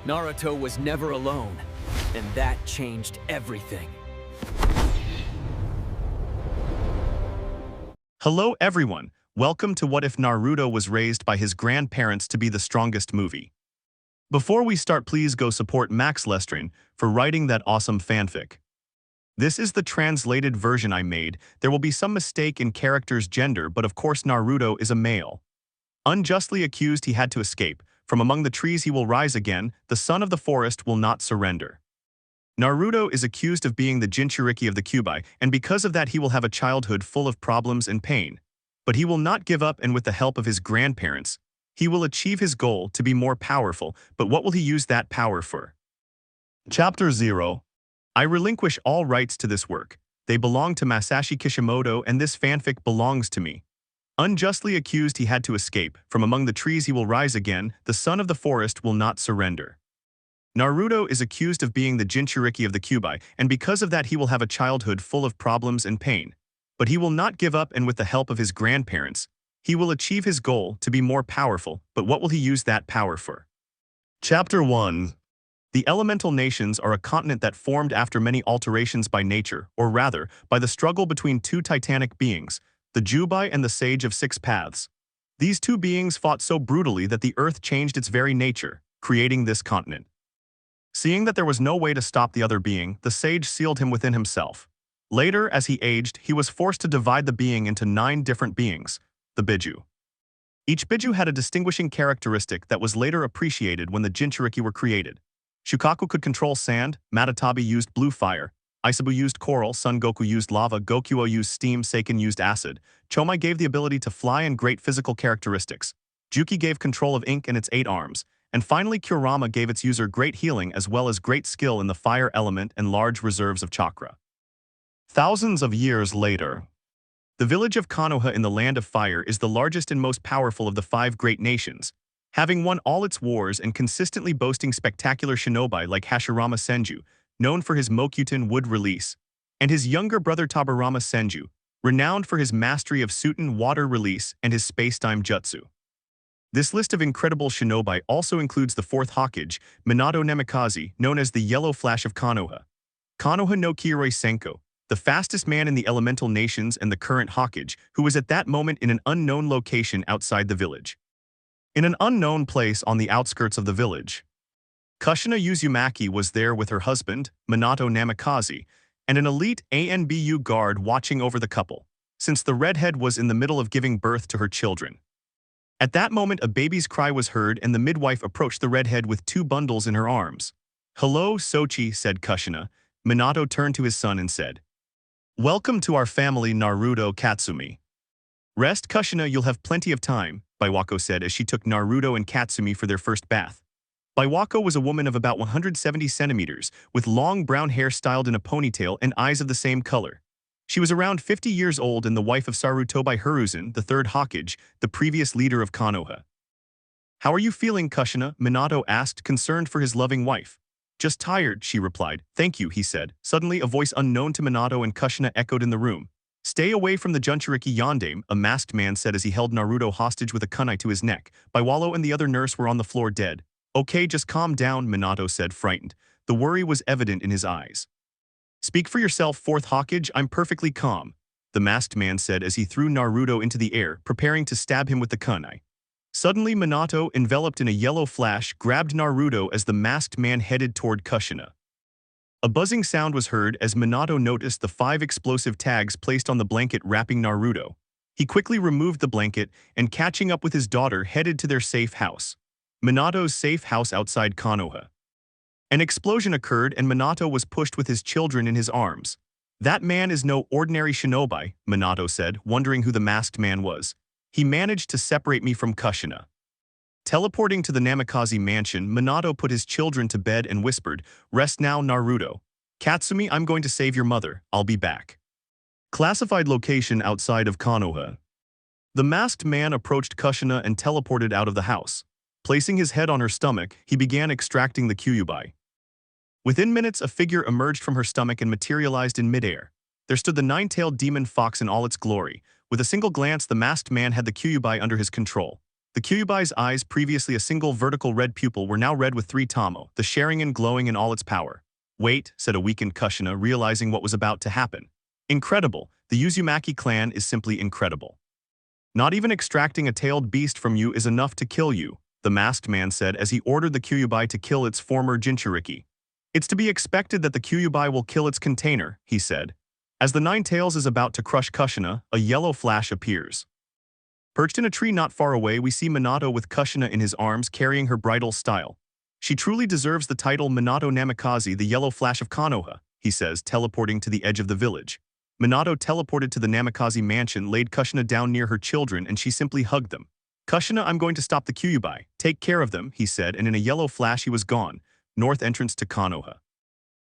Naruto was never alone, and that changed everything. Hello everyone, welcome to What If Naruto Was Raised by His Grandparents to Be the Strongest movie. Before we start, please go support MaxLestrange for writing that awesome fanfic. This is the translated version I made. There will be some mistake in character's gender, but of course Naruto is a male. Unjustly accused, he had to escape. From among the trees he will rise again, the son of the forest will not surrender. Naruto is accused of being the Jinchuriki of the Kyuubi, and because of that he will have a childhood full of problems and pain. But he will not give up, and with the help of his grandparents, he will achieve his goal to be more powerful. But what will he use that power for? Chapter 0. I relinquish all rights to this work. They belong to Masashi Kishimoto, and this fanfic belongs to me. Unjustly accused, he had to escape. From among the trees he will rise again, the son of the forest will not surrender. Naruto is accused of being the Jinchuriki of the Kyuubi, and because of that he will have a childhood full of problems and pain. But he will not give up, and with the help of his grandparents, he will achieve his goal to be more powerful. But what will he use that power for? Chapter 1. The elemental nations are a continent that formed after many alterations by nature, or rather, by the struggle between two titanic beings, the Jubai and the Sage of Six Paths. These two beings fought so brutally that the earth changed its very nature, creating this continent. Seeing that there was no way to stop the other being, the sage sealed him within himself. Later, as he aged, he was forced to divide the being into 9 different beings, the Biju. Each Biju had a distinguishing characteristic that was later appreciated when the Jinchuriki were created. Shukaku could control sand, Matatabi used blue fire, Isabu used coral, Son Goku used lava, Gokuo used steam, Seiken used acid, Chomai gave the ability to fly and great physical characteristics, Juki gave control of ink and its 8 arms, and finally Kurama gave its user great healing as well as great skill in the fire element and large reserves of chakra. Thousands of years later, the village of Konoha in the Land of Fire is the largest and most powerful of the 5 great nations, having won all its wars and consistently boasting spectacular shinobi like Hashirama Senju, known for his Mokyuten wood release, and his younger brother Tabarama Senju, renowned for his mastery of Suten water release and his space-time jutsu. This list of incredible shinobi also includes the 4th Hokage, Minato Namikaze, known as the Yellow Flash of Konoha, Konoha no Kiroi Senko, the fastest man in the elemental nations, and the current Hokage, who was at that moment in an unknown location outside the village. In an unknown place on the outskirts of the village, Kushina Uzumaki was there with her husband, Minato Namikaze, and an elite ANBU guard watching over the couple, since the redhead was in the middle of giving birth to her children. At that moment a baby's cry was heard and the midwife approached the redhead with 2 bundles in her arms. "Hello, Sochi," said Kushina. Minato turned to his son and said, "Welcome to our family, Naruto Katsumi." "Rest, Kushina, you'll have plenty of time," Baiwako said as she took Naruto and Katsumi for their first bath. Baiwako was a woman of about 170 centimeters, with long brown hair styled in a ponytail and eyes of the same color. She was around 50 years old and the wife of Sarutobi Hiruzen, the 3rd Hokage, the previous leader of Konoha. "How are you feeling, Kushina?" Minato asked, concerned for his loving wife. "Just tired," she replied. "Thank you," he said. Suddenly a voice unknown to Minato and Kushina echoed in the room. "Stay away from the Jinchuriki Yondaime," a masked man said as he held Naruto hostage with a kunai to his neck. Baiwalo and the other nurse were on the floor dead. "Okay, just calm down," Minato said, frightened. The worry was evident in his eyes. "Speak for yourself, 4th Hokage, I'm perfectly calm," the masked man said as he threw Naruto into the air, preparing to stab him with the kunai. Suddenly Minato, enveloped in a yellow flash, grabbed Naruto as the masked man headed toward Kushina. A buzzing sound was heard as Minato noticed the 5 explosive tags placed on the blanket wrapping Naruto. He quickly removed the blanket and, catching up with his daughter, headed to their safe house. Minato's safe house outside Konoha. An explosion occurred and Minato was pushed with his children in his arms. "That man is no ordinary shinobi," Minato said, wondering who the masked man was. "He managed to separate me from Kushina." Teleporting to the Namikaze mansion, Minato put his children to bed and whispered, "Rest now, Naruto. Katsumi, I'm going to save your mother. I'll be back." Classified location outside of Konoha. The masked man approached Kushina and teleported out of the house. Placing his head on her stomach, he began extracting the Kyuubi. Within minutes, a figure emerged from her stomach and materialized in midair. There stood the 9-tailed demon fox in all its glory. With a single glance, the masked man had the Kyuubi under his control. The Kyubai's eyes, previously a single vertical red pupil, were now red with 3 tamo, the Sharigan glowing in all its power. Wait, said a weakened Kushina, realizing what was about to happen. Incredible. The Uzumaki clan is simply incredible. Not even extracting a tailed beast from you is enough to kill you, the masked man said as he ordered the Kyuubi to kill its former Jinchuriki. It's to be expected that the Kyuubi will kill its container, he said. As the Nine Tails is about to crush Kushina, a yellow flash appears. Perched in a tree not far away, we see Minato with Kushina in his arms carrying her bridal style. She truly deserves the title Minato Namikaze, the yellow flash of Konoha, he says, teleporting to the edge of the village. Minato teleported to the Namikaze mansion, laid Kushina down near her children, and she simply hugged them. Kushina, I'm going to stop the Kyuubi. Take care of them, he said, and in a yellow flash he was gone. North entrance to Konoha.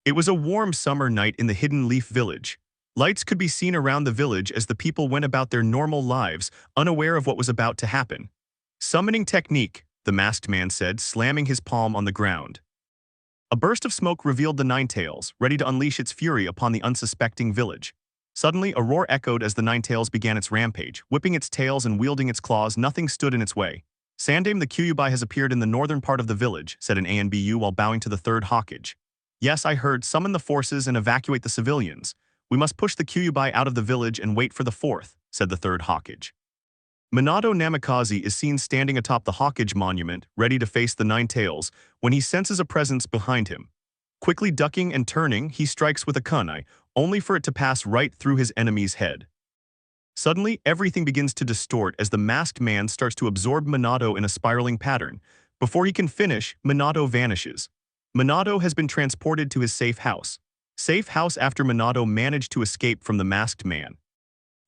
It was a warm summer night in the Hidden Leaf village. Lights could be seen around the village as the people went about their normal lives, unaware of what was about to happen. Summoning technique, the masked man said, slamming his palm on the ground. A burst of smoke revealed the Nine Tails, ready to unleash its fury upon the unsuspecting village. Suddenly, a roar echoed as the Nine Tails began its rampage, whipping its tails and wielding its claws. Nothing stood in its way. Sandame the Kyuubi has appeared in the northern part of the village, said an ANBU while bowing to the third Hawkage. Yes, I heard. Summon the forces and evacuate the civilians. We must push the Kyuubi out of the village and wait for the fourth, said the third Hawkage. Minato Namikaze is seen standing atop the Hawkage monument, ready to face the Nine Tails, when he senses a presence behind him. Quickly ducking and turning, he strikes with a kunai, only for it to pass right through his enemy's head. Suddenly, everything begins to distort as the masked man starts to absorb Minato in a spiraling pattern. Before he can finish, Minato vanishes. Minato has been transported to his safe house. Safe house after Minato managed to escape from the masked man.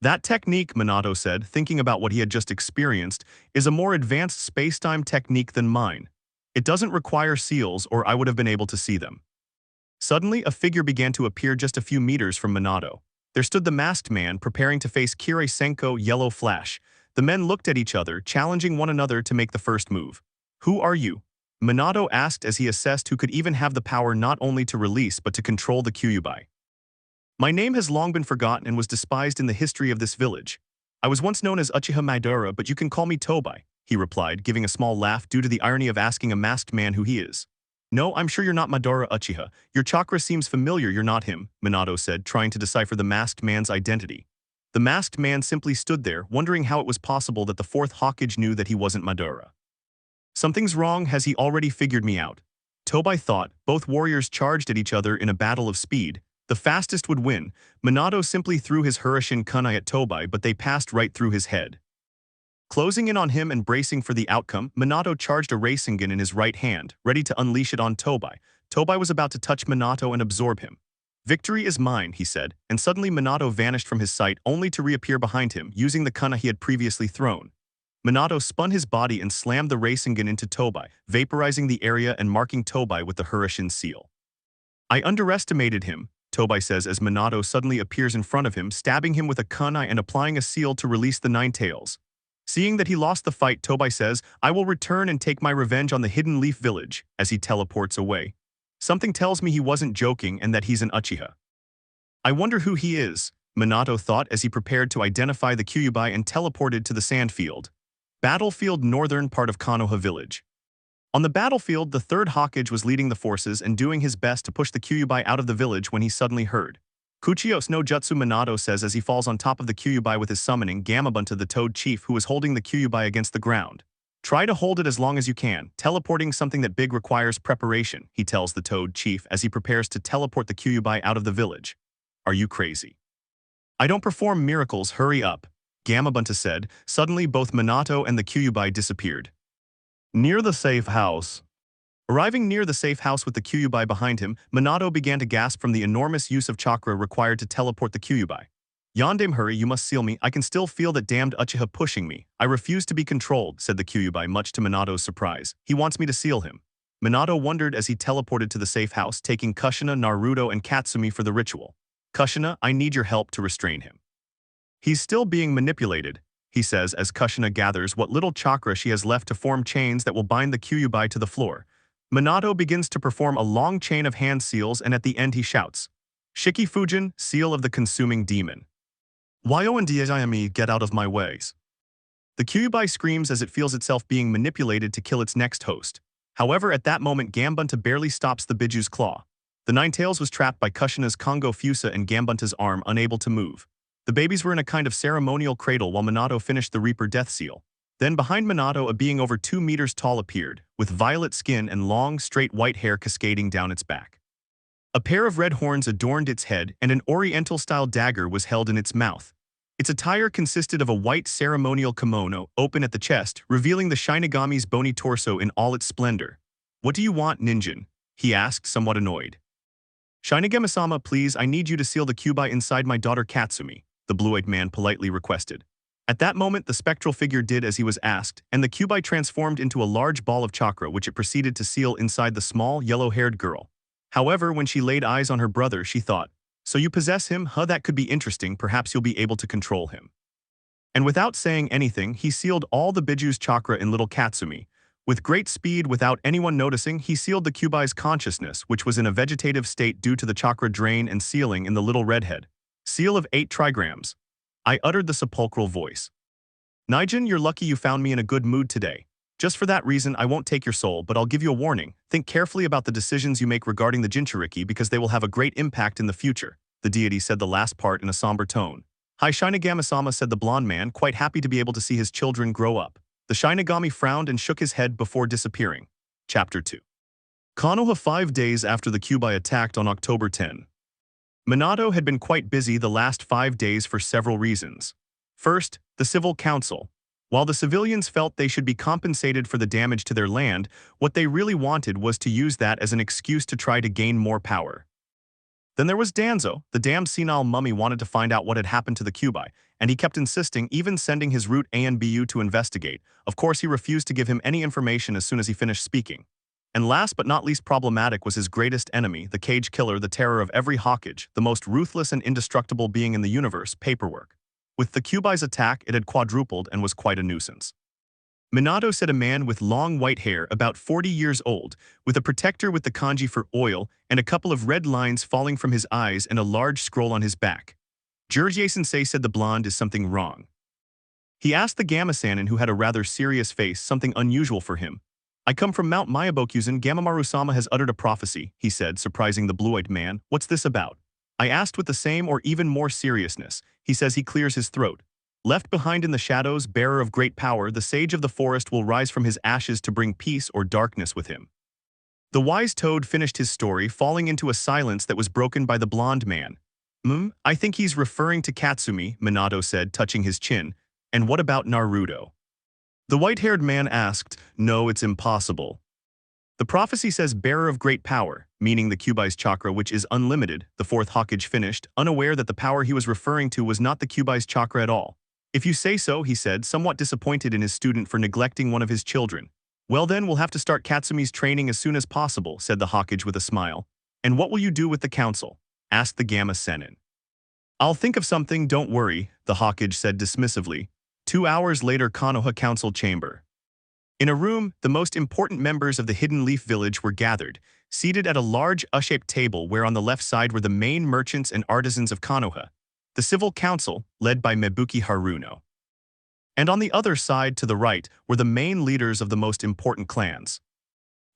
That technique, Minato said, thinking about what he had just experienced, is a more advanced space-time technique than mine. It doesn't require seals or I would have been able to see them. Suddenly, a figure began to appear just a few meters from Minato. There stood the masked man, preparing to face Kirei Senko Yellow Flash. The men looked at each other, challenging one another to make the first move. Who are you? Minato asked as he assessed who could even have the power not only to release but to control the Kyuubi. My name has long been forgotten and was despised in the history of this village. I was once known as Uchiha Madara, but you can call me Tobai, he replied, giving a small laugh due to the irony of asking a masked man who he is. No, I'm sure you're not Madara Uchiha. Your chakra seems familiar, you're not him, Minato said, trying to decipher the masked man's identity. The masked man simply stood there, wondering how it was possible that the fourth Hawkage knew that he wasn't Madara. Something's wrong, has he already figured me out? Tobai thought. Both warriors charged at each other in a battle of speed. The fastest would win. Minato simply threw his Hurricane kunai at Tobai, but they passed right through his head. Closing in on him and bracing for the outcome, Minato charged a Rasengan in his right hand, ready to unleash it on Tobai. Tobai was about to touch Minato and absorb him. Victory is mine, he said, and suddenly Minato vanished from his sight only to reappear behind him, using the kunai he had previously thrown. Minato spun his body and slammed the Rasengan into Tobai, vaporizing the area and marking Tobai with the Hurricane seal. I underestimated him, Tobai says as Minato suddenly appears in front of him, stabbing him with a kunai and applying a seal to release the Nine Tails. Seeing that he lost the fight, Tobai says, I will return and take my revenge on the Hidden Leaf village, as he teleports away. Something tells me he wasn't joking and that he's an Uchiha. I wonder who he is, Minato thought as he prepared to identify the Kyuubi and teleported to the sandfield. Battlefield, northern part of Konoha village. On the battlefield, the third Hawkage was leading the forces and doing his best to push the Kyuubi out of the village when he suddenly heard. Kuchios no Jutsu, Minato says as he falls on top of the Kyuubi with his summoning Gamabunta, the Toad Chief who is holding the Kyuubi against the ground. Try to hold it as long as you can. Teleporting something that big requires preparation, he tells the Toad Chief as he prepares to teleport the Kyuubi out of the village. Are you crazy? I don't perform miracles, hurry up, Gamabunta said. Suddenly both Minato and the Kyuubi disappeared. Near the safe house. Arriving near the safe house with the Kyuubi behind him, Minato began to gasp from the enormous use of chakra required to teleport the Kyuubi. Yandame, hurry, you must seal me. I can still feel that damned Uchiha pushing me. I refuse to be controlled, said the Kyuubi, much to Minato's surprise. He wants me to seal him. Minato wondered as he teleported to the safe house, taking Kushina, Naruto, and Katsumi for the ritual. Kushina, I need your help to restrain him. He's still being manipulated, he says as Kushina gathers what little chakra she has left to form chains that will bind the Kyuubi to the floor. Minato begins to perform a long chain of hand seals and at the end he shouts, Shiki Fujin, seal of the consuming demon. Yo and Diayami, get out of my ways. The Kyuubi screams as it feels itself being manipulated to kill its next host. However, at that moment Gambunta barely stops the Biju's claw. The Ninetales was trapped by Kushina's Kongo Fusa and Gambunta's arm, unable to move. The babies were in a kind of ceremonial cradle while Minato finished the Reaper death seal. Then behind Minato a being over 2 meters tall appeared, with violet skin and long, straight white hair cascading down its back. A pair of red horns adorned its head and an oriental-style dagger was held in its mouth. Its attire consisted of a white ceremonial kimono, open at the chest, revealing the Shinigami's bony torso in all its splendor. "What do you want, Ninjin?" he asked, somewhat annoyed. "Shinigami-sama, please, I need you to seal the Kyuubi inside my daughter Katsumi," the blue-eyed man politely requested. At that moment, the spectral figure did as he was asked, and the Kyuubi transformed into a large ball of chakra which it proceeded to seal inside the small, yellow-haired girl. However, when she laid eyes on her brother, she thought, "So you possess him? Huh, that could be interesting, perhaps you'll be able to control him." And without saying anything, he sealed all the Biju's chakra in little Katsumi. With great speed, without anyone noticing, he sealed the Kyuubi's consciousness, which was in a vegetative state due to the chakra drain and sealing in the little redhead. "Seal of 8 trigrams. I uttered the sepulchral voice. "Nijin, you're lucky you found me in a good mood today. Just for that reason, I won't take your soul, but I'll give you a warning. Think carefully about the decisions you make regarding the Jinchuriki because they will have a great impact in the future." The deity said the last part in a somber tone. "Hi, Shinigami-sama," said the blonde man, quite happy to be able to see his children grow up. The Shinigami frowned and shook his head before disappearing. Chapter 2. Konoha 5 days after the Kyuubi attacked on October 10. Minato had been quite busy the last 5 days for several reasons. First, the Civil Council. While the civilians felt they should be compensated for the damage to their land, what they really wanted was to use that as an excuse to try to gain more power. Then there was Danzo. The damn senile mummy wanted to find out what had happened to the Kyuubi, and he kept insisting, even sending his root Anbu to investigate. Of course, he refused to give him any information as soon as he finished speaking. And last but not least problematic was his greatest enemy, the Cage Killer, the terror of every Hawkage, the most ruthless and indestructible being in the universe, Paperwork. With the Kyuubi's attack, it had quadrupled and was quite a nuisance. Minato said a man with long white hair, about 40 years old, with a protector with the kanji for oil and a couple of red lines falling from his eyes and a large scroll on his back. Jirgie-sensei said the blonde is something wrong. He asked the Gamma-sanin, who had a rather serious face, something unusual for him. "I come from Mount Myabokuzen. Gamamaru-sama has uttered a prophecy," he said, surprising the blue-eyed man. "What's this about?" I asked with the same or even more seriousness. He says he clears his throat. "Left behind in the shadows, bearer of great power, the sage of the forest will rise from his ashes to bring peace or darkness with him." The wise toad finished his story, falling into a silence that was broken by the blonde man. I think he's referring to Katsumi," Minato said, touching his chin. "And what about Naruto?" The white-haired man asked. "No, it's impossible. The prophecy says bearer of great power, meaning the Kyuubi's chakra, which is unlimited," the fourth Hawkage finished, unaware that the power he was referring to was not the Kyuubi's chakra at all. "If you say so," he said, somewhat disappointed in his student for neglecting one of his children. "Well then, we'll have to start Katsumi's training as soon as possible," said the Hawkage with a smile. "And what will you do with the council?" asked the Gamma-sanin. "I'll think of something, don't worry," the Hawkage said dismissively. 2 hours later, Konoha Council Chamber. In a room, the most important members of the Hidden Leaf Village were gathered, seated at a large U-shaped table where on the left side were the main merchants and artisans of Konoha, the Civil Council, led by Mebuki Haruno. And on the other side, to the right, were the main leaders of the most important clans.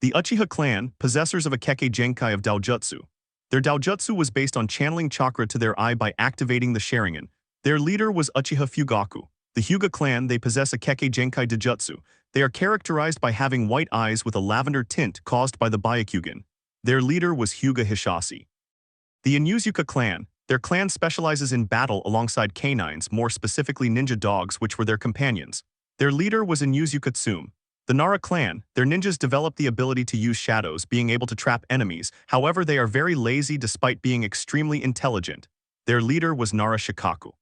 The Uchiha clan, possessors of a Kekkei Genkai of Daijutsu. Their Daijutsu was based on channeling chakra to their eye by activating the Sharigan. Their leader was Uchiha Fugaku. The Hyuga clan, they possess a Kekkei Genkai Daijutsu. They are characterized by having white eyes with a lavender tint caused by the Byakugan. Their leader was Hyuga Hishashi. The Inuzuka clan, their clan specializes in battle alongside canines, more specifically ninja dogs, which were their companions. Their leader was Inuzuka Tsume. The Nara clan, their ninjas developed the ability to use shadows, being able to trap enemies. However, they are very lazy despite being extremely intelligent. Their leader was Nara Shikaku.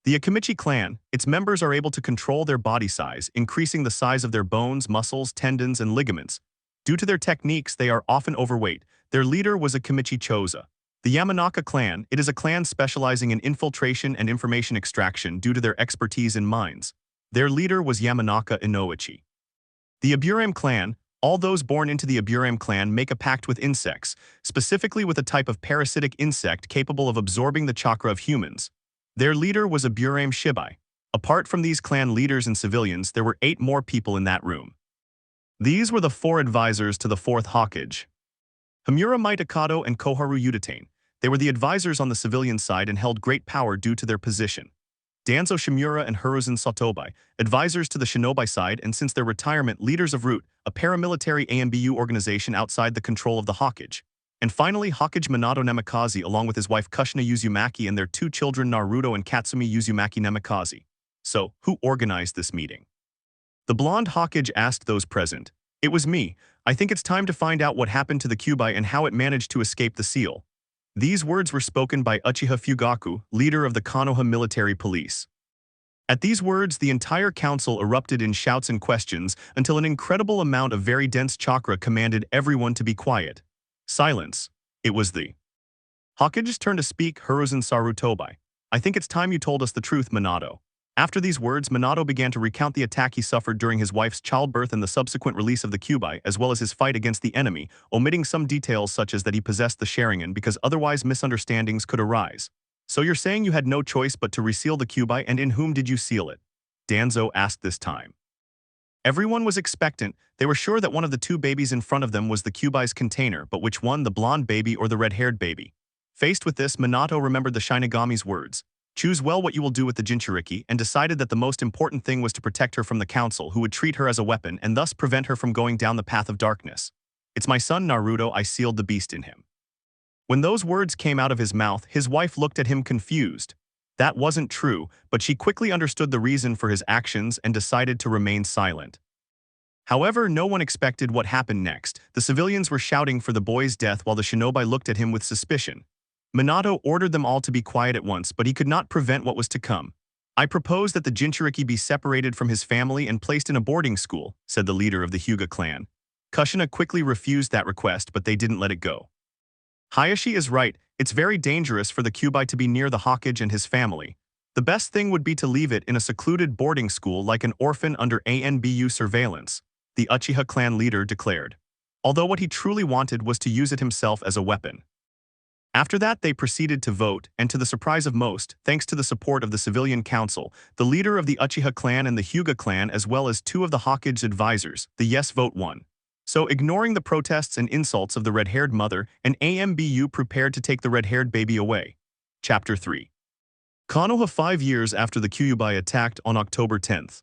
The Akimichi clan, its members are able to control their body size, increasing the size of their bones, muscles, tendons, and ligaments. Due to their techniques, they are often overweight. Their leader was Akimichi Choza. The Yamanaka clan, it is a clan specializing in infiltration and information extraction due to their expertise in mines. Their leader was Yamanaka Inoichi. The Aburame clan, all those born into the Aburame clan make a pact with insects, specifically with a type of parasitic insect capable of absorbing the chakra of humans. Their leader was Aburame Shibai. Apart from these clan leaders and civilians, there were 8 more people in that room. These were the 4 advisors to the 4th Hokage. Hamura Mitakato and Koharu Udatane. They were the advisors on the civilian side and held great power due to their position. Danzo Shimura and Hiruzen Sotobai, advisors to the shinobi side and since their retirement, leaders of Root, a paramilitary AMBU organization outside the control of the Hokage. And finally, Hokage Minato Namikaze along with his wife Kushina Uzumaki and their 2 children Naruto and Katsumi Uzumaki Namikaze. So, who organized this meeting? The blonde Hokage asked those present. It was me. I think it's time to find out what happened to the Kyuubi and how it managed to escape the seal. These words were spoken by Uchiha Fugaku, leader of the Konoha military police. At these words, the entire council erupted in shouts and questions until an incredible amount of very dense chakra commanded everyone to be quiet. Silence. It was the Hokage's turn to speak. Hiruzen Sarutobai. I think it's time you told us the truth, Minato. After these words, Minato began to recount the attack he suffered during his wife's childbirth and the subsequent release of the Kyuubi, as well as his fight against the enemy, omitting some details such as that he possessed the Sharigan because otherwise misunderstandings could arise. So you're saying you had no choice but to reseal the Kyuubi, and in whom did you seal it? Danzo asked this time. Everyone was expectant. They were sure that one of the 2 babies in front of them was the Kyuubi's container, but which one, the blonde baby or the red-haired baby? Faced with this, Minato remembered the Shinigami's words. Choose well what you will do with the Jinchuriki, and decided that the most important thing was to protect her from the council who would treat her as a weapon and thus prevent her from going down the path of darkness. It's my son Naruto, I sealed the beast in him. When those words came out of his mouth, his wife looked at him confused. That wasn't true, but she quickly understood the reason for his actions and decided to remain silent. However, no one expected what happened next. The civilians were shouting for the boy's death while the shinobi looked at him with suspicion. Minato ordered them all to be quiet at once, but he could not prevent what was to come. I propose that the Jinchuriki be separated from his family and placed in a boarding school, said the leader of the Hyuga clan. Kushina quickly refused that request, but they didn't let it go. Hayashi is right, it's very dangerous for the Kyuubi to be near the Hokage and his family. The best thing would be to leave it in a secluded boarding school like an orphan under ANBU surveillance, the Uchiha clan leader declared. Although what he truly wanted was to use it himself as a weapon. After that, they proceeded to vote, and to the surprise of most, thanks to the support of the civilian council, the leader of the Uchiha clan and the Hyuga clan as well as 2 of the Hokage's advisors, the yes vote won. So ignoring the protests and insults of the red-haired mother, an AMBU prepared to take the red-haired baby away. Chapter 3. Konoha 5 years after the Kyuubi attacked on October 10th.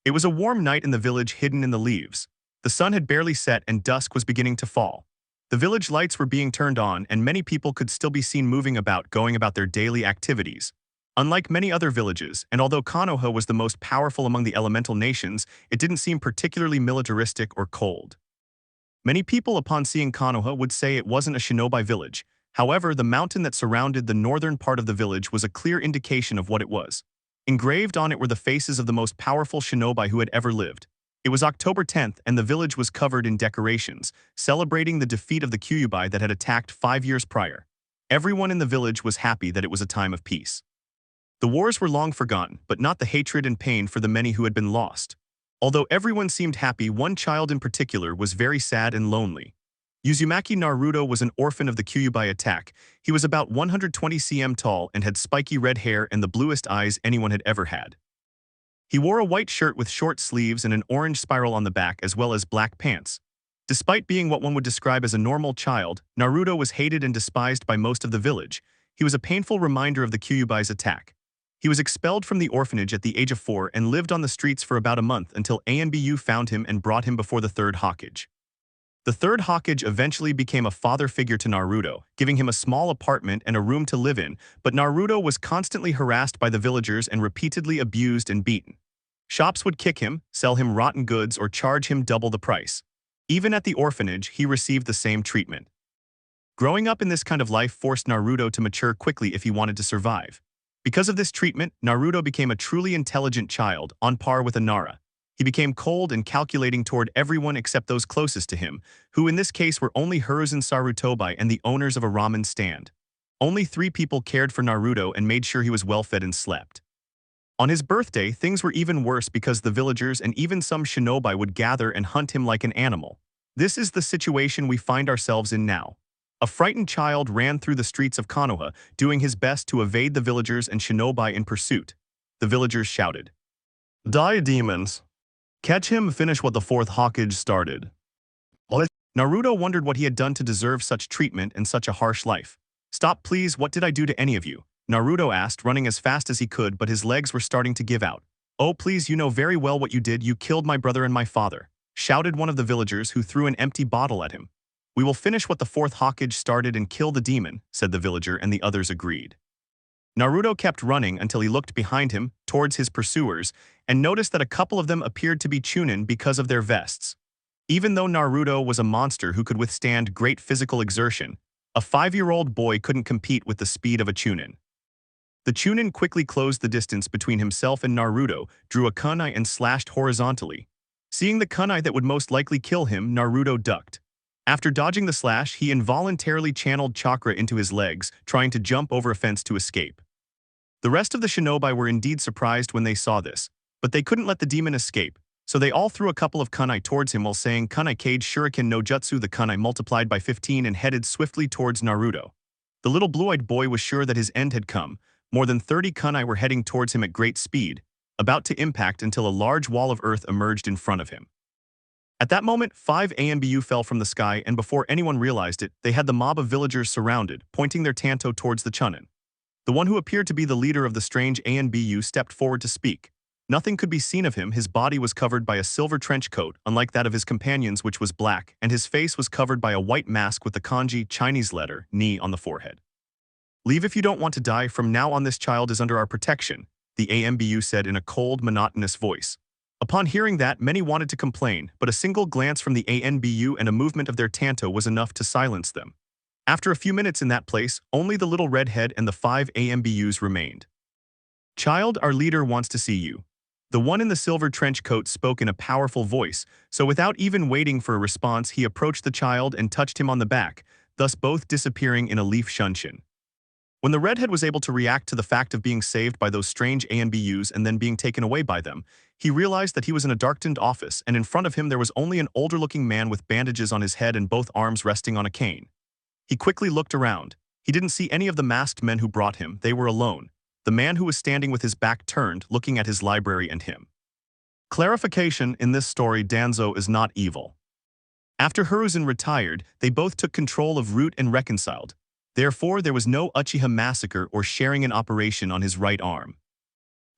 It was a warm night in the village hidden in the leaves. The sun had barely set and dusk was beginning to fall. The village lights were being turned on and many people could still be seen moving about, going about their daily activities. Unlike many other villages, and although Konoha was the most powerful among the elemental nations, it didn't seem particularly militaristic or cold. Many people upon seeing Konoha would say it wasn't a shinobi village. However, the mountain that surrounded the northern part of the village was a clear indication of what it was. Engraved on it were the faces of the most powerful shinobi who had ever lived. It was October 10th and the village was covered in decorations, celebrating the defeat of the Kyuubi that had attacked 5 years prior. Everyone in the village was happy that it was a time of peace. The wars were long forgotten, but not the hatred and pain for the many who had been lost. Although everyone seemed happy, one child in particular was very sad and lonely. Uzumaki Naruto was an orphan of the Kyuubi attack. He was about 120 cm tall and had spiky red hair and the bluest eyes anyone had ever had. He wore a white shirt with short sleeves and an orange spiral on the back as well as black pants. Despite being what one would describe as a normal child, Naruto was hated and despised by most of the village. He was a painful reminder of the Kyuubi's attack. He was expelled from the orphanage at the age of 4 and lived on the streets for about a month until ANBU found him and brought him before the 3rd Hokage. The 3rd Hokage eventually became a father figure to Naruto, giving him a small apartment and a room to live in, but Naruto was constantly harassed by the villagers and repeatedly abused and beaten. Shops would kick him, sell him rotten goods, or charge him double the price. Even at the orphanage, he received the same treatment. Growing up in this kind of life forced Naruto to mature quickly if he wanted to survive. Because of this treatment, Naruto became a truly intelligent child, on par with a Nara. He became cold and calculating toward everyone except those closest to him, who in this case were only Hiruzen Sarutobai and the owners of a ramen stand. Only 3 people cared for Naruto and made sure he was well fed and slept. On his birthday, things were even worse because the villagers and even some shinobi would gather and hunt him like an animal. This is the situation we find ourselves in now. A frightened child ran through the streets of Konoha, doing his best to evade the villagers and shinobi in pursuit. the villagers shouted. Die, demons! Catch him, finish what the fourth Hokage started. Naruto wondered what he had done to deserve such treatment and such a harsh life. Stop please, what did I do to any of you? Naruto asked, running as fast as he could, but his legs were starting to give out. Oh please, you know very well what you did, you killed my brother and my father, shouted one of the villagers who threw an empty bottle at him. We will finish what the fourth Hokage started and kill the demon, said the villager, and the others agreed. Naruto kept running until he looked behind him, towards his pursuers, and noticed that a couple of them appeared to be Chunin because of their vests. Even though Naruto was a monster who could withstand great physical exertion, a 5-year-old boy couldn't compete with the speed of a Chunin. The Chunin quickly closed the distance between himself and Naruto, drew a kunai and slashed horizontally. Seeing the kunai that would most likely kill him, Naruto ducked. After dodging the slash, he involuntarily channeled chakra into his legs, trying to jump over a fence to escape. The rest of the shinobi were indeed surprised when they saw this, but they couldn't let the demon escape, so they all threw a couple of kunai towards him while saying kunai cage shuriken no jutsu. The kunai multiplied by 15 and headed swiftly towards Naruto. The little blue-eyed boy was sure that his end had come. More than 30 kunai were heading towards him at great speed, about to impact until a large wall of earth emerged in front of him. At that moment, 5 Anbu fell from the sky, and before anyone realized it, they had the mob of villagers surrounded, pointing their tanto towards the Chunin. The one who appeared to be the leader of the strange Anbu stepped forward to speak. Nothing could be seen of him. His body was covered by a silver trench coat, unlike that of his companions, which was black, and his face was covered by a white mask with the kanji Chinese letter, ni, on the forehead. Leave if you don't want to die. From now on this child is under our protection, the Anbu said in a cold, monotonous voice. Upon hearing that, many wanted to complain, but a single glance from the Anbu and a movement of their tanto was enough to silence them. After a few minutes in that place, only the little redhead and the 5 Anbus remained. Child, our leader wants to see you. The one in the silver trench coat spoke in a powerful voice, so without even waiting for a response, he approached the child and touched him on the back, thus both disappearing in a leaf shunshin. When the redhead was able to react to the fact of being saved by those strange Anbus and then being taken away by them, he realized that he was in a darkened office, and in front of him there was only an older-looking man with bandages on his head and both arms resting on a cane. He quickly looked around. He didn't see any of the masked men who brought him. They were alone. The man who was standing with his back turned, looking at his library and him. Clarification: in this story, Danzo is not evil. After Hiruzen retired, they both took control of Root and reconciled. Therefore, there was no Uchiha massacre or sharing an operation on his right arm.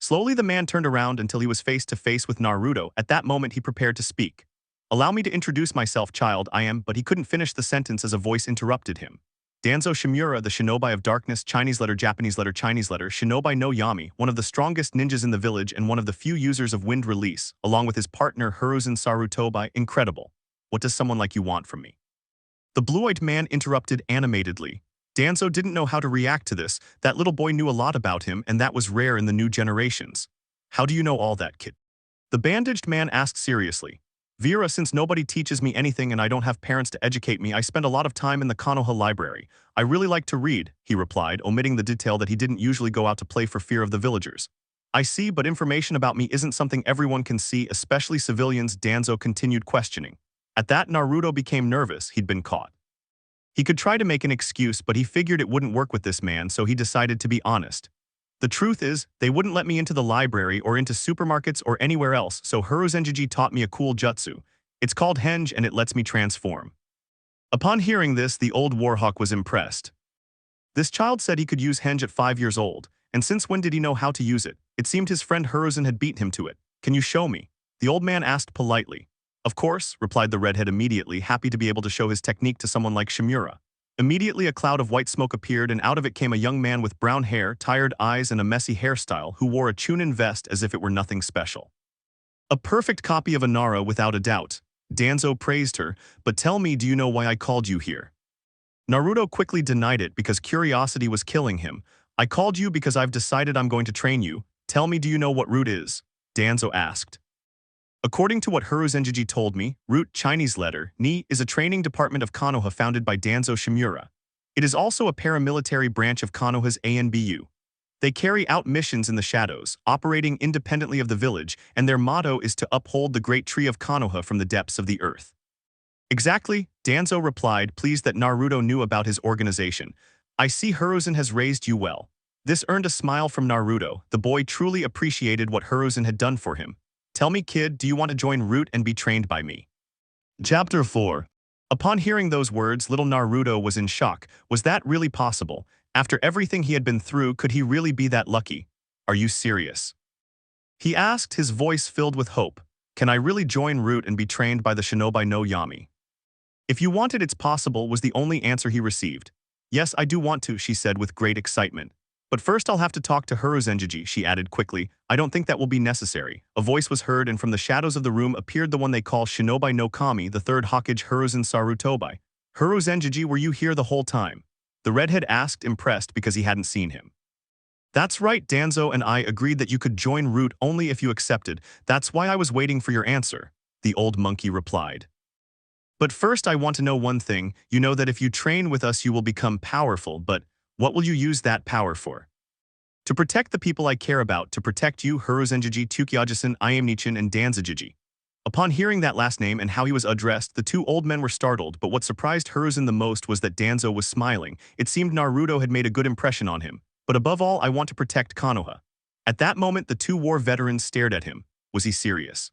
Slowly the man turned around until he was face to face with Naruto. At that moment he prepared to speak. Allow me to introduce myself, child, I am, but he couldn't finish the sentence as a voice interrupted him. Danzo Shimura, the shinobi of darkness, Chinese letter, Japanese letter, Chinese letter, shinobi no Yami, one of the strongest ninjas in the village and one of the few users of wind release, along with his partner Hiruzen Sarutobi. Incredible. What does someone like you want from me? The blue-eyed man interrupted animatedly. Danzo didn't know how to react to this. That little boy knew a lot about him, and that was rare in the new generations. How do you know all that, kid? The bandaged man asked seriously. Vera, since nobody teaches me anything and I don't have parents to educate me, I spend a lot of time in the Konoha library. I really like to read, he replied, omitting the detail that he didn't usually go out to play for fear of the villagers. I see, but information about me isn't something everyone can see, especially civilians, Danzo continued questioning. At that, Naruto became nervous. He'd been caught. He could try to make an excuse, but he figured it wouldn't work with this man, so he decided to be honest. The truth is, they wouldn't let me into the library or into supermarkets or anywhere else, so Hiruzenjiji taught me a cool jutsu. It's called Henge and it lets me transform. Upon hearing this, the old warhawk was impressed. This child said he could use Henge at 5 years old, and since when did he know how to use it? It seemed his friend Hiruzen had beaten him to it. Can you show me? The old man asked politely. Of course, replied the redhead immediately, happy to be able to show his technique to someone like Shimura. Immediately a cloud of white smoke appeared, and out of it came a young man with brown hair, tired eyes, and a messy hairstyle who wore a Chunin vest as if it were nothing special. A perfect copy of Inara without a doubt. Danzo praised her, but tell me, do you know why I called you here? Naruto quickly denied it because curiosity was killing him. I called you because I've decided I'm going to train you. Tell me, do you know what Root is? Danzo asked. According to what Hiruzenjiji told me, Root, Chinese letter, Ni, is a training department of Konoha founded by Danzo Shimura. It is also a paramilitary branch of Konoha's Anbu. They carry out missions in the shadows, operating independently of the village, and their motto is to uphold the great tree of Konoha from the depths of the earth. Exactly, Danzo replied, pleased that Naruto knew about his organization. I see Hiruzen has raised you well. This earned a smile from Naruto. The boy truly appreciated what Hiruzen had done for him. Tell me, kid, do you want to join Root and be trained by me? Chapter 4. Upon hearing those words, little Naruto was in shock. Was that really possible? After everything he had been through, could he really be that lucky? Are you serious? He asked, his voice filled with hope. Can I really join Root and be trained by the Shinobi no Yami? If you want it, it's possible, was the only answer he received. Yes, I do want to, she said with great excitement. But first I'll have to talk to Hiruzenjiji, she added quickly. I don't think that will be necessary. A voice was heard, and from the shadows of the room appeared the one they call Shinobi no Kami, the third Hokage Hiruzen Sarutobi. Hiruzenjiji, were you here the whole time? The redhead asked, impressed because he hadn't seen him. That's right, Danzo and I agreed that you could join Root only if you accepted. That's why I was waiting for your answer, the old monkey replied. But first I want to know one thing. You know that if you train with us you will become powerful, but what will you use that power for? To protect the people I care about, to protect you, Hiruzenjiji, Tukiajisan, Iamnichin, and Danzajiji. Upon hearing that last name and how he was addressed, the two old men were startled, but what surprised Hiruzen the most was that Danzo was smiling. It seemed Naruto had made a good impression on him. But above all, I want to protect Konoha. At that moment, the two war veterans stared at him. Was he serious?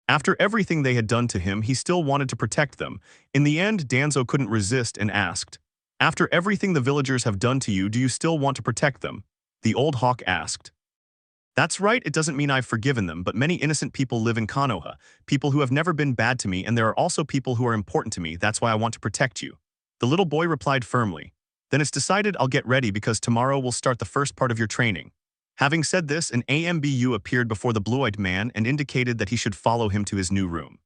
After everything they had done to him, he still wanted to protect them. In the end, Danzo couldn't resist and asked, after everything the villagers have done to you, do you still want to protect them? The old hawk asked. That's right, it doesn't mean I've forgiven them, but many innocent people live in Konoha, people who have never been bad to me, and there are also people who are important to me. That's why I want to protect you. The little boy replied firmly. Then it's decided. I'll get ready because tomorrow we'll start the first part of your training. Having said this, an AMBU appeared before the blue-eyed man and indicated that he should follow him to his new room.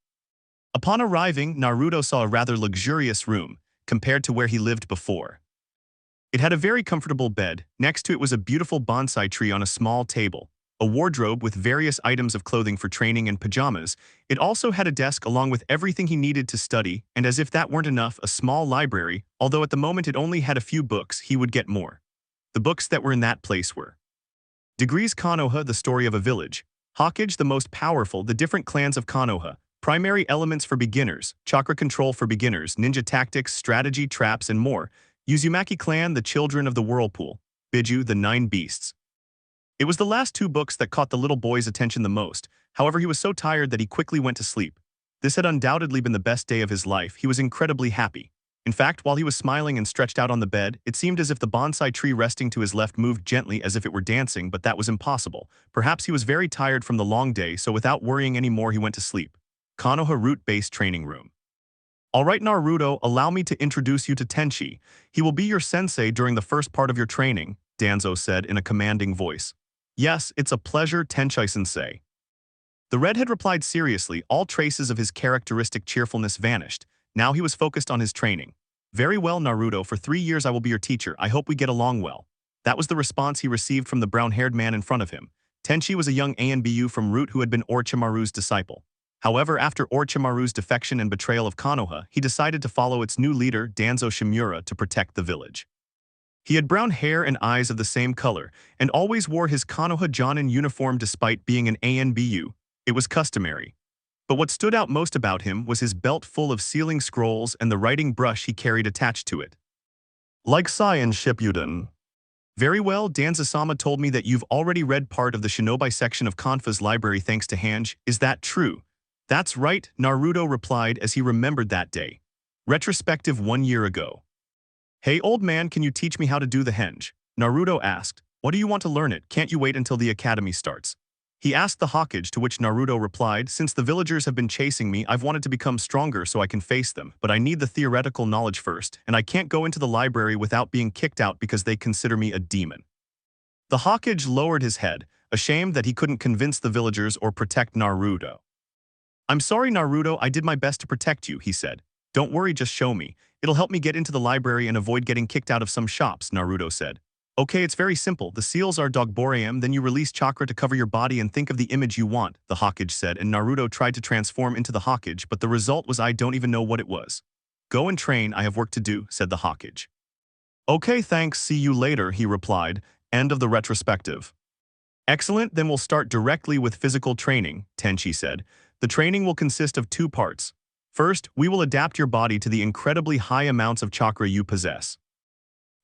Upon arriving, Naruto saw a rather luxurious room, compared to where he lived before. It had a very comfortable bed. Next to it was a beautiful bonsai tree on a small table, a wardrobe with various items of clothing for training and pajamas. It also had a desk along with everything he needed to study, and as if that weren't enough, a small library, although at the moment it only had a few books, he would get more. The books that were in that place were Degrees Konoha, the story of a village, Hokage, the most powerful, the different clans of Konoha, primary elements for beginners, chakra control for beginners, ninja tactics, strategy, traps, and more, Uzumaki clan, the children of the whirlpool, Biju, the 9 beasts. It was the last 2 books that caught the little boy's attention the most. However, he was so tired that he quickly went to sleep. This had undoubtedly been the best day of his life. He was incredibly happy. In fact, while he was smiling and stretched out on the bed, it seemed as if the bonsai tree resting to his left moved gently as if it were dancing, but that was impossible. Perhaps he was very tired from the long day, so without worrying anymore he went to sleep. Konoha Root-based training room. Alright Naruto, allow me to introduce you to Tenchi. He will be your sensei during the first part of your training, Danzo said in a commanding voice. Yes, it's a pleasure, Tenchi-sensei. The redhead replied seriously. All traces of his characteristic cheerfulness vanished. Now he was focused on his training. Very well, Naruto, for 3 years I will be your teacher. I hope we get along well. That was the response he received from the brown-haired man in front of him. Tenchi was a young ANBU from Root who had been Orochimaru's disciple. However, after Orochimaru's defection and betrayal of Konoha, he decided to follow its new leader, Danzo Shimura, to protect the village. He had brown hair and eyes of the same color, and always wore his Konoha Jonin uniform despite being an ANBU. It was customary. But what stood out most about him was his belt full of sealing scrolls and the writing brush he carried attached to it. Like Saiyan Shippuden. Very well, Danzo-sama told me that you've already read part of the Shinobi section of Konfa's library thanks to Hange. Is that true? That's right, Naruto replied as he remembered that day. Retrospective 1 year ago. Hey old man, can you teach me how to do the henge? Naruto asked. What do you want to learn it? Can't you wait until the academy starts? He asked the Hokage, to which Naruto replied, since the villagers have been chasing me, I've wanted to become stronger so I can face them, but I need the theoretical knowledge first, and I can't go into the library without being kicked out because they consider me a demon. The Hokage lowered his head, ashamed that he couldn't convince the villagers or protect Naruto. I'm sorry, Naruto, I did my best to protect you, he said. Don't worry, just show me. It'll help me get into the library and avoid getting kicked out of some shops, Naruto said. Okay, it's very simple. The seals are Dogboream, then you release chakra to cover your body and think of the image you want, the Hokage said, and Naruto tried to transform into the Hokage, but the result was I don't even know what it was. Go and train, I have work to do, said the Hokage. Okay, thanks, see you later, he replied. End of the retrospective. Excellent, then we'll start directly with physical training, Tenchi said. The training will consist of 2 parts. First, we will adapt your body to the incredibly high amounts of chakra you possess.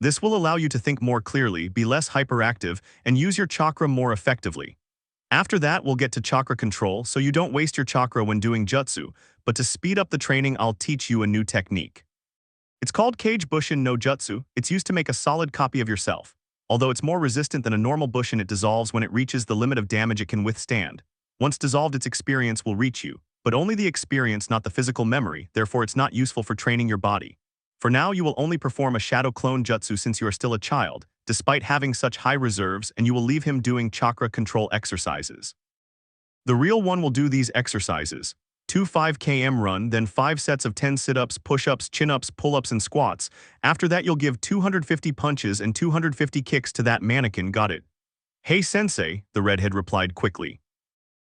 This will allow you to think more clearly, be less hyperactive, and use your chakra more effectively. After that, we'll get to chakra control, so you don't waste your chakra when doing jutsu, but to speed up the training, I'll teach you a new technique. It's called Kage Bushin no Jutsu. It's used to make a solid copy of yourself. Although it's more resistant than a normal bushin, it dissolves when it reaches the limit of damage it can withstand. Once dissolved, its experience will reach you, but only the experience, not the physical memory, therefore it's not useful for training your body. For now, you will only perform a shadow clone jutsu since you are still a child, despite having such high reserves, and you will leave him doing chakra control exercises. The real one will do these exercises. 2 5 km run, then 5 sets of 10 sit-ups, push-ups, chin-ups, pull-ups, and squats. After that, you'll give 250 punches and 250 kicks to that mannequin, got it? Hey sensei, the redhead replied quickly.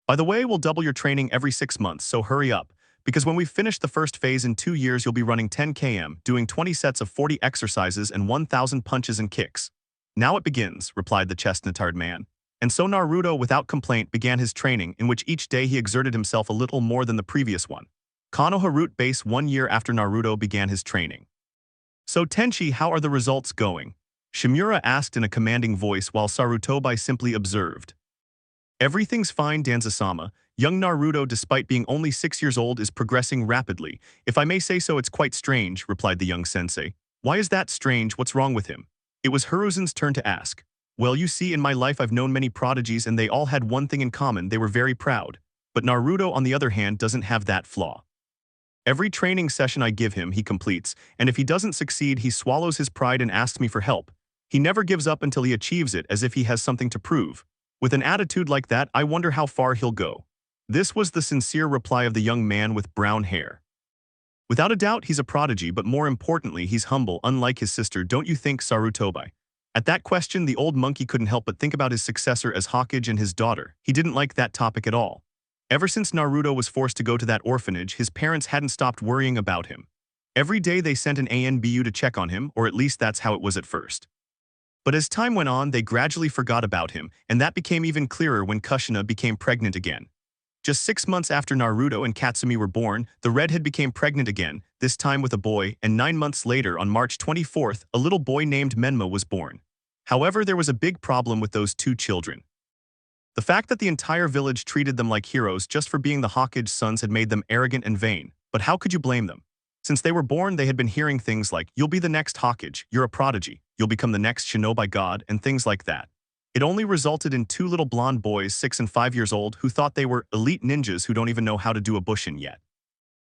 By the way, we'll double your training every 6 months, so hurry up, because when we've finished the first phase in 2 years, you'll be running 10 km, doing 20 sets of 40 exercises and 1,000 punches and kicks. Now it begins, replied the chestnut-haired man. And so Naruto, without complaint, began his training, in which each day he exerted himself a little more than the previous one. Konoha Root Base 1 year after Naruto began his training. So Tenchi, how are the results going? Shimura asked in a commanding voice while Sarutobi simply observed. Everything's fine, Danza-sama. Young Naruto, despite being only 6 years old, is progressing rapidly. If I may say so, it's quite strange, replied the young sensei. Why is that strange? What's wrong with him? It was Hiruzen's turn to ask. Well, you see, in my life I've known many prodigies and they all had one thing in common, they were very proud. But Naruto, on the other hand, doesn't have that flaw. Every training session I give him, he completes, and if he doesn't succeed, he swallows his pride and asks me for help. He never gives up until he achieves it, as if he has something to prove. With an attitude like that, I wonder how far he'll go. This was the sincere reply of the young man with brown hair. Without a doubt, he's a prodigy, but more importantly, he's humble, unlike his sister, don't you think, Sarutobi? At that question, the old monkey couldn't help but think about his successor as Hokage and his daughter. He didn't like that topic at all. Ever since Naruto was forced to go to that orphanage, his parents hadn't stopped worrying about him. Every day they sent an ANBU to check on him, or at least that's how it was at first. But as time went on, they gradually forgot about him, and that became even clearer when Kushina became pregnant again. Just 6 months after Naruto and Katsumi were born, the redhead became pregnant again, this time with a boy, and 9 months later, on March 24th, a little boy named Menma was born. However, there was a big problem with those 2 children. The fact that the entire village treated them like heroes just for being the Hokage's sons had made them arrogant and vain, but how could you blame them? Since they were born, they had been hearing things like, you'll be the next Hokage, you're a prodigy, you'll become the next shinobi god, and things like that. It only resulted in 2 little blonde boys, 6 and 5 years old, who thought they were elite ninjas who don't even know how to do a bushin yet.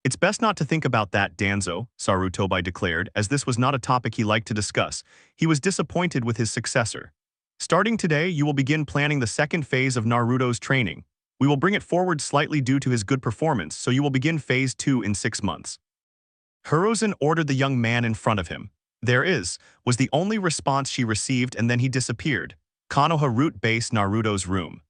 It's best not to think about that, Danzo, Sarutobi declared, as this was not a topic he liked to discuss. He was disappointed with his successor. Starting today, you will begin planning the second phase of Naruto's training. We will bring it forward slightly due to his good performance, so you will begin phase 2 in 6 months. Hiruzen ordered the young man in front of him. There is, was the only response she received, and then he disappeared. Konoha Root Base Naruto's room.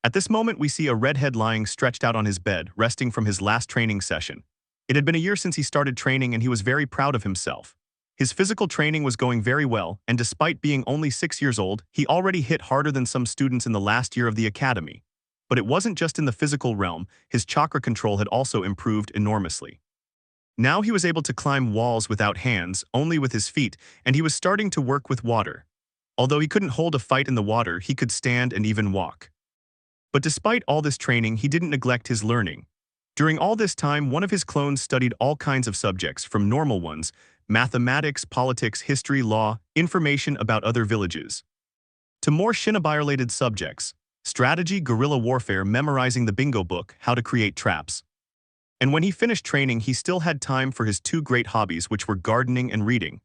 At this moment, we see a redhead lying stretched out on his bed, resting from his last training session. It had been a year since he started training, and he was very proud of himself. His physical training was going very well, and despite being only 6 years old, he already hit harder than some students in the last year of the academy. But it wasn't just in the physical realm, his chakra control had also improved enormously. Now he was able to climb walls without hands, only with his feet, and he was starting to work with water. Although he couldn't hold a fight in the water, he could stand and even walk. But despite all this training, he didn't neglect his learning. During all this time, one of his clones studied all kinds of subjects, from normal ones, mathematics, politics, history, law, information about other villages, to more shinobi-related subjects, strategy, guerrilla warfare, memorizing the bingo book, how to create traps. And when he finished training, he still had time for his 2 great hobbies, which were gardening and reading.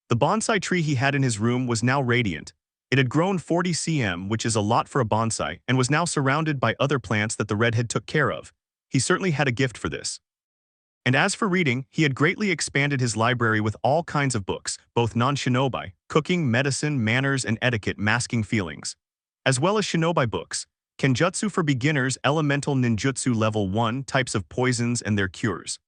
The bonsai tree he had in his room was now radiant. It had grown 40 cm, which is a lot for a bonsai, and was now surrounded by other plants that the redhead took care of. He certainly had a gift for this. And as for reading, he had greatly expanded his library with all kinds of books, both non-shinobi, cooking, medicine, manners, and etiquette, masking feelings, as well as shinobi books, kenjutsu for beginners, elemental ninjutsu level 1, types of poisons and their cures.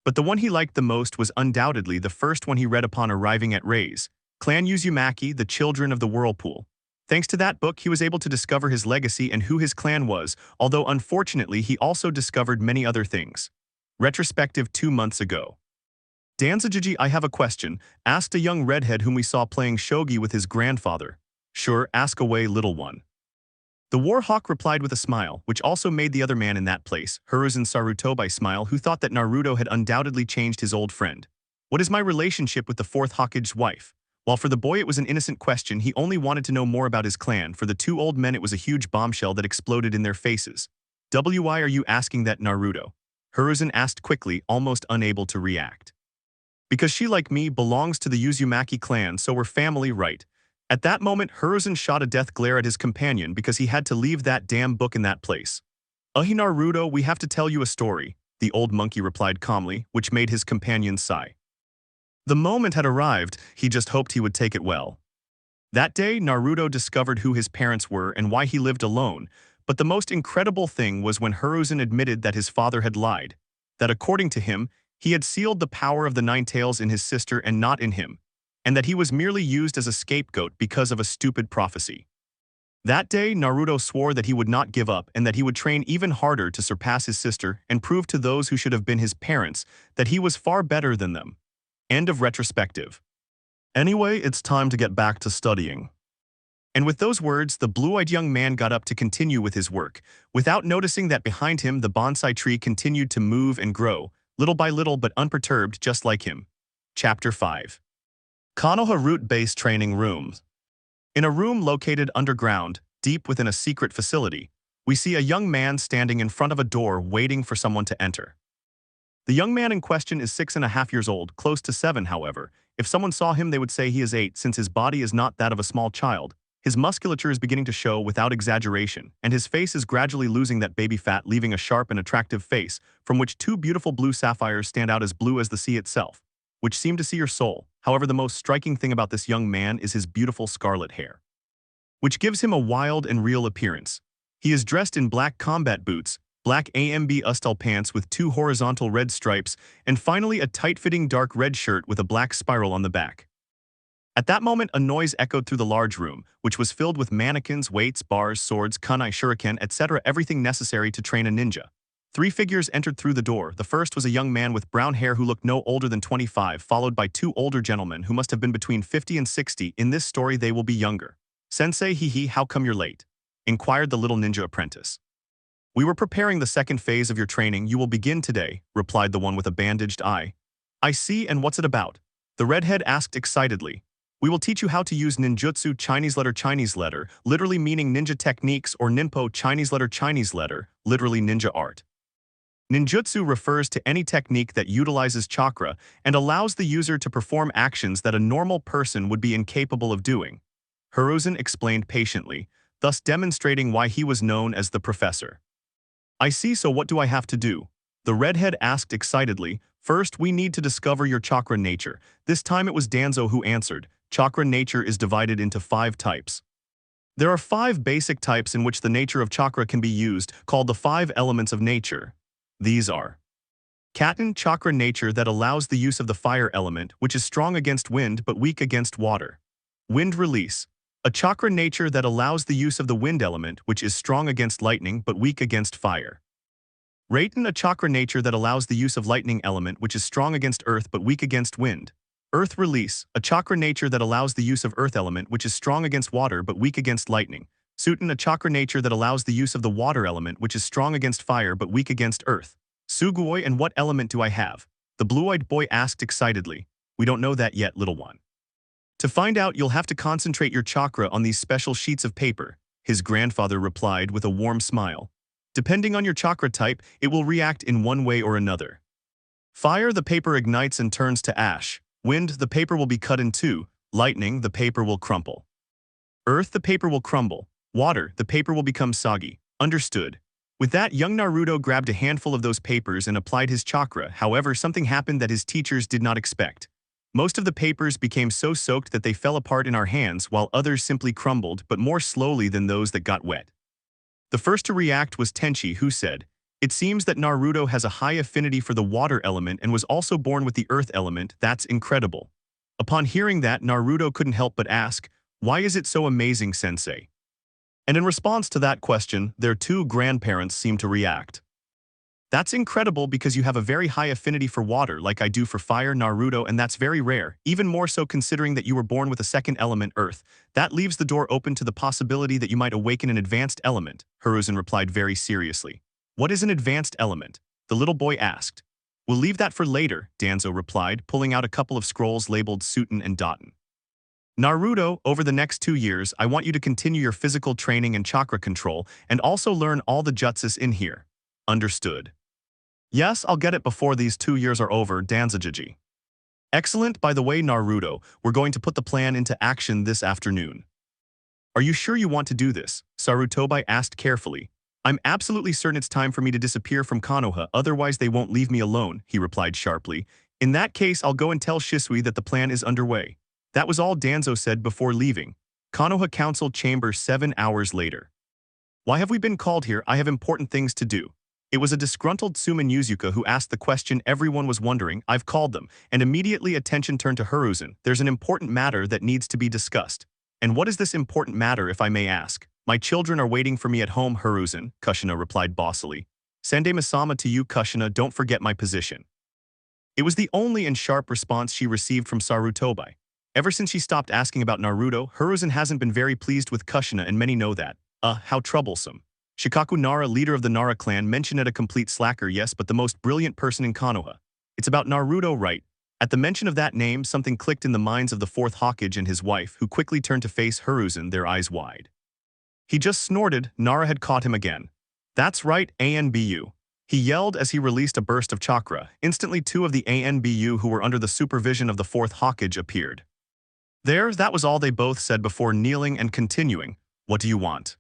But the one he liked the most was undoubtedly the first one he read upon arriving at Rei's, Clan Uzumaki, the Children of the Whirlpool. Thanks to that book, he was able to discover his legacy and who his clan was, although unfortunately he also discovered many other things. Retrospective 2 months ago. Danzajiji, I have a question, asked a young redhead whom we saw playing shogi with his grandfather. Sure, ask away, little one. The Warhawk replied with a smile, which also made the other man in that place, Hiruzen Sarutobi, smile, who thought that Naruto had undoubtedly changed his old friend. What is my relationship with the fourth Hokage's wife? While for the boy it was an innocent question, he only wanted to know more about his clan. For the two old men it was a huge bombshell that exploded in their faces. Why are you asking that, Naruto? Hiruzen asked quickly, almost unable to react. Because she, like me, belongs to the Uzumaki clan, so we're family, right? At that moment, Hiruzen shot a death glare at his companion because he had to leave that damn book in that place. Naruto, we have to tell you a story, the old monkey replied calmly, which made his companion sigh. The moment had arrived, he just hoped he would take it well. That day, Naruto discovered who his parents were and why he lived alone, but the most incredible thing was when Hiruzen admitted that his father had lied, that according to him, he had sealed the power of the Nine Tails in his sister and not in him, and that he was merely used as a scapegoat because of a stupid prophecy. That day, Naruto swore that he would not give up and that he would train even harder to surpass his sister and prove to those who should have been his parents that he was far better than them. End of retrospective. Anyway, it's time to get back to studying. And with those words, the blue-eyed young man got up to continue with his work, without noticing that behind him the bonsai tree continued to move and grow, little by little but unperturbed, just like him. Chapter 5. Konoha Root-Based Training Rooms. In a room located underground, deep within a secret facility, we see a young man standing in front of a door waiting for someone to enter. The young man in question is 6.5 years old, close to 7, however. If someone saw him, they would say he is 8, since his body is not that of a small child. His musculature is beginning to show without exaggeration, and his face is gradually losing that baby fat, leaving a sharp and attractive face, from which two beautiful blue sapphires stand out as blue as the sea itself, which seem to see your soul. However, the most striking thing about this young man is his beautiful scarlet hair, which gives him a wild and real appearance. He is dressed in black combat boots, black AMB Ustal pants with 2 horizontal red stripes, and finally a tight-fitting dark red shirt with a black spiral on the back. At that moment, a noise echoed through the large room, which was filled with mannequins, weights, bars, swords, kunai, shuriken, etc., everything necessary to train a ninja. 3 figures entered through the door. The first was a young man with brown hair who looked no older than 25, followed by 2 older gentlemen who must have been between 50 and 60. In this story, they will be younger. Sensei, how come you're late? Inquired the little ninja apprentice. We were preparing the second phase of your training. You will begin today, replied the one with a bandaged eye. I see, and what's it about? The redhead asked excitedly. We will teach you how to use ninjutsu, Chinese letter, literally meaning ninja techniques, or ninpo, Chinese letter, literally ninja art. Ninjutsu refers to any technique that utilizes chakra and allows the user to perform actions that a normal person would be incapable of doing. Hiruzen explained patiently, thus demonstrating why he was known as the professor. I see, so what do I have to do? The redhead asked excitedly. First, we need to discover your chakra nature. This time it was Danzo who answered. Chakra nature is divided into 5 types. There are 5 basic types in which the nature of chakra can be used, called the 5 elements of nature. These are Katen, chakra nature that allows the use of the fire element, which is strong against wind but weak against water. Wind release, a chakra nature that allows the use of the wind element, which is strong against lightning but weak against fire. Raiten, a chakra nature that allows the use of lightning element, which is strong against earth but weak against wind. Earth release, a chakra nature that allows the use of earth element, which is strong against water but weak against lightning. Suten, a chakra nature that allows the use of the water element, which is strong against fire but weak against earth. Sugoi, and what element do I have? The blue-eyed boy asked excitedly. We don't know that yet, little one. To find out, you'll have to concentrate your chakra on these special sheets of paper, his grandfather replied with a warm smile. Depending on your chakra type, it will react in one way or another. Fire, the paper ignites and turns to ash. Wind, the paper will be cut in 2. Lightning, the paper will crumple. Earth, the paper will crumble. Water, the paper will become soggy. Understood. With that, young Naruto grabbed a handful of those papers and applied his chakra. However, something happened that his teachers did not expect. Most of the papers became so soaked that they fell apart in our hands, while others simply crumbled, but more slowly than those that got wet. The first to react was Tenchi, who said, it seems that Naruto has a high affinity for the water element and was also born with the earth element. That's incredible. Upon hearing that, Naruto couldn't help but ask, why is it so amazing, sensei? And in response to that question, their 2 grandparents seemed to react. That's incredible because you have a very high affinity for water like I do for fire, Naruto, and that's very rare, even more so considering that you were born with a second element, Earth. That leaves the door open to the possibility that you might awaken an advanced element, Hiruzen replied very seriously. What is an advanced element? The little boy asked. We'll leave that for later, Danzo replied, pulling out a couple of scrolls labeled Suten and Daten. Naruto, over the next 2 years, I want you to continue your physical training and chakra control, and also learn all the jutsus in here. Understood. Yes, I'll get it before these 2 years are over, Danzaji. Excellent, by the way, Naruto, we're going to put the plan into action this afternoon. Are you sure you want to do this? Sarutobi asked carefully. I'm absolutely certain it's time for me to disappear from Konoha, otherwise they won't leave me alone, he replied sharply. In that case, I'll go and tell Shisui that the plan is underway. That was all Danzo said before leaving. Konoha Council Chamber 7 hours later. Why have we been called here? I have important things to do. It was a disgruntled Suman Yuzuka who asked the question everyone was wondering. I've called them, and immediately attention turned to Hiruzen. There's an important matter that needs to be discussed. And what is this important matter, if I may ask? My children are waiting for me at home, Hiruzen, Kushina replied bossily. Sende Masama to you, Kushina, don't forget my position. It was the only and sharp response she received from Sarutobi. Ever since she stopped asking about Naruto, Hiruzen hasn't been very pleased with Kushina, and many know that. How troublesome. Shikaku Nara, leader of the Nara clan, mentioned it a complete slacker, yes, but the most brilliant person in Konoha. It's about Naruto, right? At the mention of that name, something clicked in the minds of the fourth Hokage and his wife, who quickly turned to face Hiruzen, their eyes wide. He just snorted. Nara had caught him again. That's right, Anbu. He yelled as he released a burst of chakra. Instantly, 2 of the Anbu who were under the supervision of the fourth Hokage appeared. There, that was all they both said before kneeling and continuing. What do you want?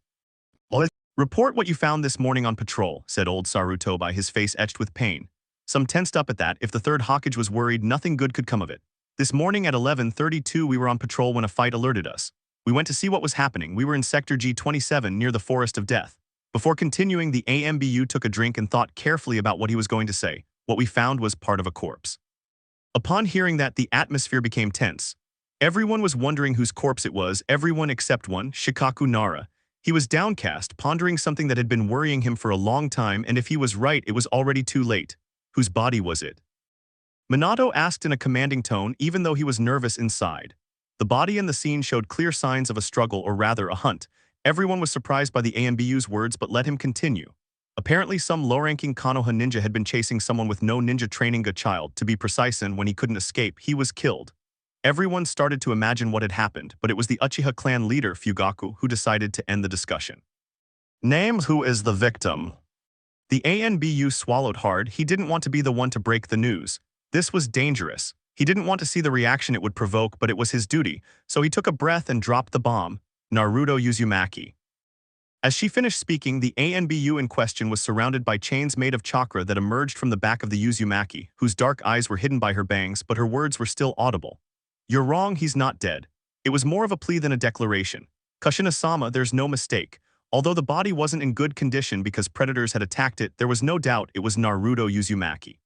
Report what you found this morning on patrol, said old Sarutobi, his face etched with pain. Some tensed up at that. If the third Hokage was worried, nothing good could come of it. This morning at 11:32 we were on patrol when a fight alerted us. We went to see what was happening. We were in Sector G27 near the Forest of Death. Before continuing, the AMBU took a drink and thought carefully about what he was going to say. What we found was part of a corpse. Upon hearing that, the atmosphere became tense. Everyone was wondering whose corpse it was, everyone except one, Shikaku Nara. He was downcast, pondering something that had been worrying him for a long time, and if he was right, it was already too late. Whose body was it? Minato asked in a commanding tone, even though he was nervous inside. The body and the scene showed clear signs of a struggle, or rather a hunt. Everyone was surprised by the AMBU's words but let him continue. Apparently some low-ranking Konoha ninja had been chasing someone with no ninja training, a child, to be precise, and when he couldn't escape, he was killed. Everyone started to imagine what had happened, but it was the Uchiha clan leader, Fugaku, who decided to end the discussion. Names who is the victim. The ANBU swallowed hard. He didn't want to be the one to break the news. This was dangerous. He didn't want to see the reaction it would provoke, but it was his duty, so he took a breath and dropped the bomb. Naruto Uzumaki. As she finished speaking, the ANBU in question was surrounded by chains made of chakra that emerged from the back of the Uzumaki, whose dark eyes were hidden by her bangs, but her words were still audible. You're wrong, he's not dead. It was more of a plea than a declaration. Kushina-sama, there's no mistake. Although the body wasn't in good condition because predators had attacked it, there was no doubt it was Naruto Uzumaki.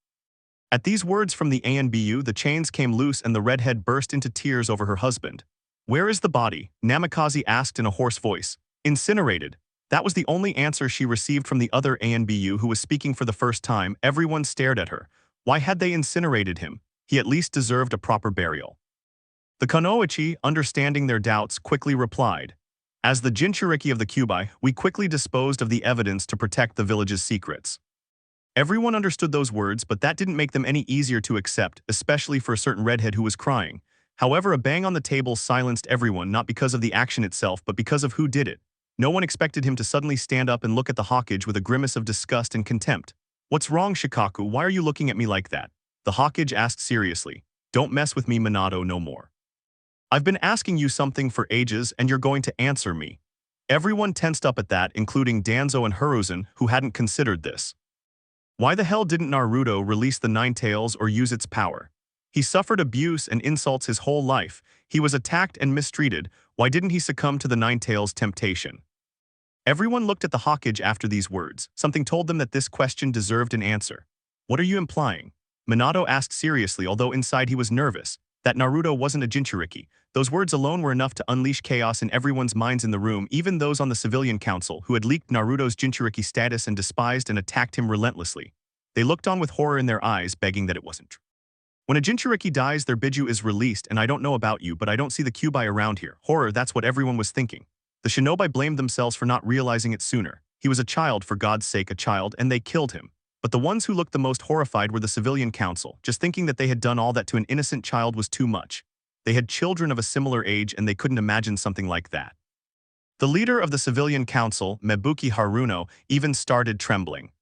At these words from the ANBU, the chains came loose and the redhead burst into tears over her husband. Where is the body? Namikaze asked in a hoarse voice. Incinerated. That was the only answer she received from the other ANBU, who was speaking for the first time. Everyone stared at her. Why had they incinerated him? He at least deserved a proper burial. The Kunoichi, understanding their doubts, quickly replied. As the Jinchuriki of the Kyubi, we quickly disposed of the evidence to protect the village's secrets. Everyone understood those words, but that didn't make them any easier to accept, especially for a certain redhead who was crying. However, a bang on the table silenced everyone, not because of the action itself, but because of who did it. No one expected him to suddenly stand up and look at the Hokage with a grimace of disgust and contempt. What's wrong, Shikaku? Why are you looking at me like that? The Hokage asked seriously. Don't mess with me, Minato, no more. I've been asking you something for ages and you're going to answer me. Everyone tensed up at that, including Danzo and Hiruzen, who hadn't considered this. Why the hell didn't Naruto release the Nine Tails or use its power? He suffered abuse and insults his whole life. He was attacked and mistreated. Why didn't he succumb to the Nine Tails' temptation? Everyone looked at the Hokage after these words. Something told them that this question deserved an answer. What are you implying? Minato asked seriously, although inside he was nervous. That Naruto wasn't a Jinchuriki. Those words alone were enough to unleash chaos in everyone's minds in the room, even those on the civilian council who had leaked Naruto's Jinchuriki status and despised and attacked him relentlessly. They looked on with horror in their eyes, begging that it wasn't true. When a Jinchuriki dies, their Biju is released, and I don't know about you, but I don't see the Kyuubi around here. Horror, that's what everyone was thinking. The shinobi blamed themselves for not realizing it sooner. He was a child, for God's sake, a child, and they killed him. But the ones who looked the most horrified were the civilian council. Just thinking that they had done all that to an innocent child was too much. They had children of a similar age, and they couldn't imagine something like that. The leader of the civilian council, Mebuki Haruno, even started trembling.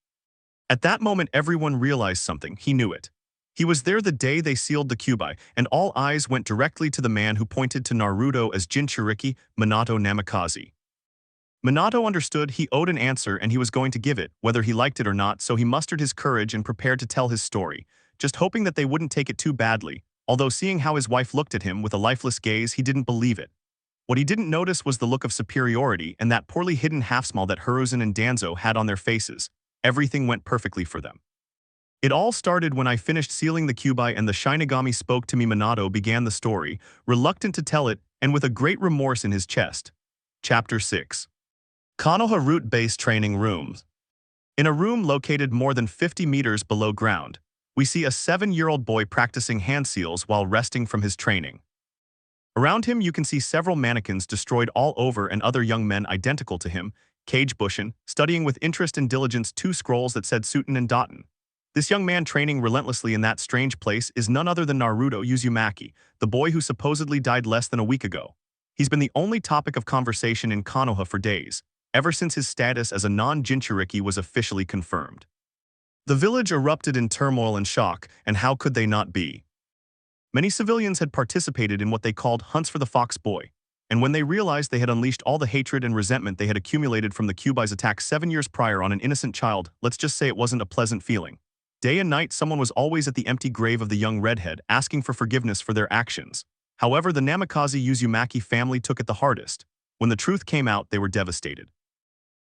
At that moment, everyone realized something. He knew it. He was there the day they sealed the Kyuubi, and all eyes went directly to the man who pointed to Naruto as Jinchuriki, Minato Namikaze. Minato understood he owed an answer and he was going to give it, whether he liked it or not, so he mustered his courage and prepared to tell his story, just hoping that they wouldn't take it too badly, although seeing how his wife looked at him with a lifeless gaze, he didn't believe it. What he didn't notice was the look of superiority and that poorly hidden half-smile that Hiruzen and Danzo had on their faces. Everything went perfectly for them. It all started when I finished sealing the Kyuubi and the Shinigami spoke to me. Minato began the story, reluctant to tell it and with a great remorse in his chest. Chapter 6. Konoha Root-Base Training Rooms. In a room located more than 50 meters below ground, we see a 7-year-old boy practicing hand seals while resting from his training. Around him you can see several mannequins destroyed all over and other young men identical to him, Kage Bushin, studying with interest and diligence 2 scrolls that said Suten and Daten. This young man training relentlessly in that strange place is none other than Naruto Uzumaki, the boy who supposedly died less than a week ago. He's been the only topic of conversation in Konoha for days, ever since his status as a non-Jinchuriki was officially confirmed. The village erupted in turmoil and shock, and how could they not be? Many civilians had participated in what they called hunts for the Fox Boy, and when they realized they had unleashed all the hatred and resentment they had accumulated from the Kyuubi's attack 7 years prior on an innocent child, let's just say it wasn't a pleasant feeling. Day and night, someone was always at the empty grave of the young redhead, asking for forgiveness for their actions. However, the Namikaze Uzumaki family took it the hardest. When the truth came out, they were devastated.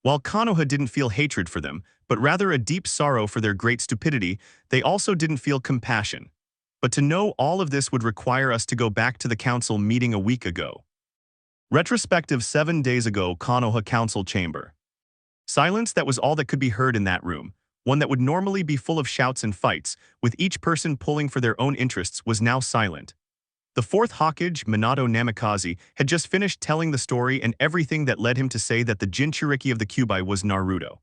While Konoha didn't feel hatred for them, but rather a deep sorrow for their great stupidity, they also didn't feel compassion. But to know all of this would require us to go back to the council meeting a week ago. Retrospective 7 days ago, Konoha Council Chamber. Silence, that was all that could be heard in that room. One that would normally be full of shouts and fights, with each person pulling for their own interests, was now silent. The 4th Hokage, Minato Namikaze, had just finished telling the story and everything that led him to say that the Jinchuriki of the Kyuubi was Naruto.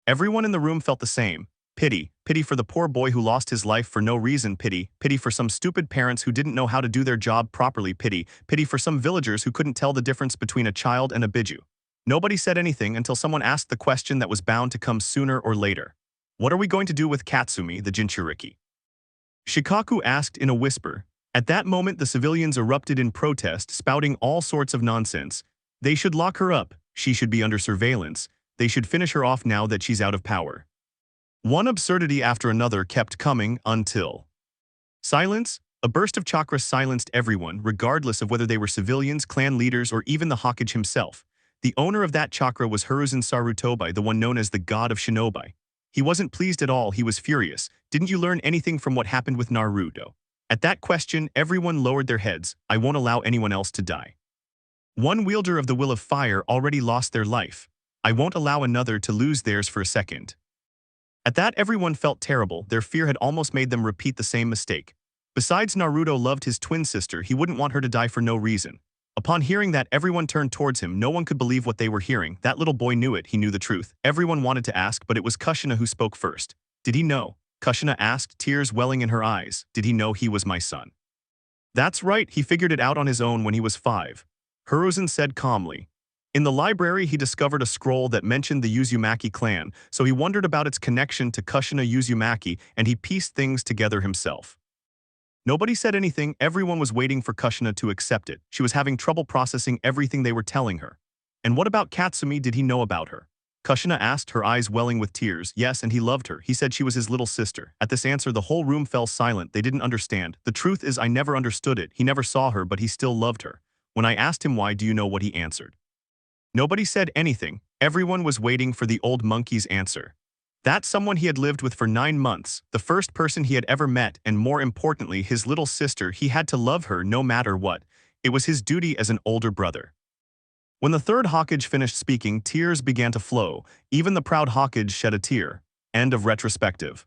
Everyone in the room felt the same. Pity. Pity for the poor boy who lost his life for no reason. Pity. Pity for some stupid parents who didn't know how to do their job properly. Pity. Pity for some villagers who couldn't tell the difference between a child and a biju. Nobody said anything until someone asked the question that was bound to come sooner or later. What are we going to do with Katsumi, the Jinchuriki? Shikaku asked in a whisper. At that moment, the civilians erupted in protest, spouting all sorts of nonsense. They should lock her up. She should be under surveillance. They should finish her off now that she's out of power. One absurdity after another kept coming until silence. A burst of chakra silenced everyone, regardless of whether they were civilians, clan leaders, or even the Hokage himself. The owner of that chakra was Hiruzen Sarutobi, the one known as the God of Shinobi. He wasn't pleased at all, he was furious. Didn't you learn anything from what happened with Naruto? At that question, everyone lowered their heads. I won't allow anyone else to die. One wielder of the Will of Fire already lost their life. I won't allow another to lose theirs for a second. At that, everyone felt terrible. Their fear had almost made them repeat the same mistake. Besides, Naruto loved his twin sister. He wouldn't want her to die for no reason. Upon hearing that, everyone turned towards him. No one could believe what they were hearing. That little boy knew it. He knew the truth. Everyone wanted to ask, but it was Kushina who spoke first. Did he know? Kushina asked, tears welling in her eyes. Did he know he was my son? That's right, he figured it out on his own when he was 5. Hiruzen said calmly. In the library, he discovered a scroll that mentioned the Uzumaki clan, so he wondered about its connection to Kushina Uzumaki, and he pieced things together himself. Nobody said anything. Everyone was waiting for Kushina to accept it. She was having trouble processing everything they were telling her. And what about Katsumi? Did he know about her? Kushina asked, her eyes welling with tears. Yes, and he loved her. He said she was his little sister. At this answer, the whole room fell silent. They didn't understand. The truth is, I never understood it. He never saw her, but he still loved her. When I asked him why, do you know what he answered? Nobody said anything. Everyone was waiting for the old monkey's answer. That someone he had lived with for 9 months, the first person he had ever met, and more importantly, his little sister, he had to love her no matter what. It was his duty as an older brother. When the 3rd Hokage finished speaking, tears began to flow. Even the proud Hokage shed a tear. End of retrospective.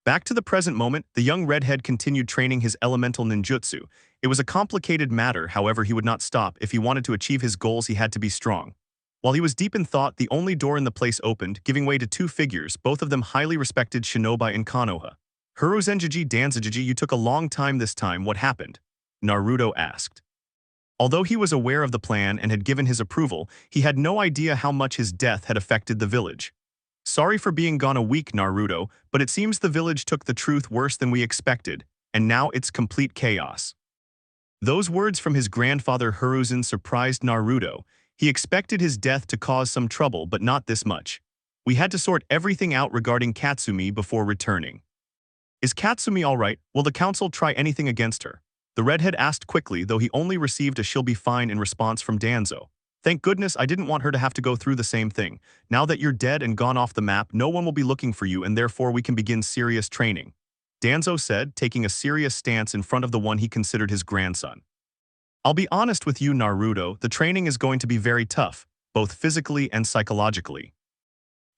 Back to the present moment, the young redhead continued training his elemental ninjutsu. It was a complicated matter, however he would not stop. If he wanted to achieve his goals, he had to be strong. While he was deep in thought, the only door in the place opened, giving way to two figures, both of them highly respected shinobi in Konoha. Hiruzenjiji Danzajiji, you took a long time this time, what happened? Naruto asked. Although he was aware of the plan and had given his approval, he had no idea how much his death had affected the village. Sorry for being gone a week, Naruto, but it seems the village took the truth worse than we expected, and now it's complete chaos. Those words from his grandfather Hiruzen surprised Naruto. He expected his death to cause some trouble, but not this much. We had to sort everything out regarding Katsumi before returning. Is Katsumi all right? Will the council try anything against her? The redhead asked quickly, though he only received a "she'll be fine" in response from Danzo. Thank goodness, I didn't want her to have to go through the same thing. Now that you're dead and gone off the map, no one will be looking for you, and therefore we can begin serious training, Danzo said, taking a serious stance in front of the one he considered his grandson. I'll be honest with you, Naruto, the training is going to be very tough, both physically and psychologically.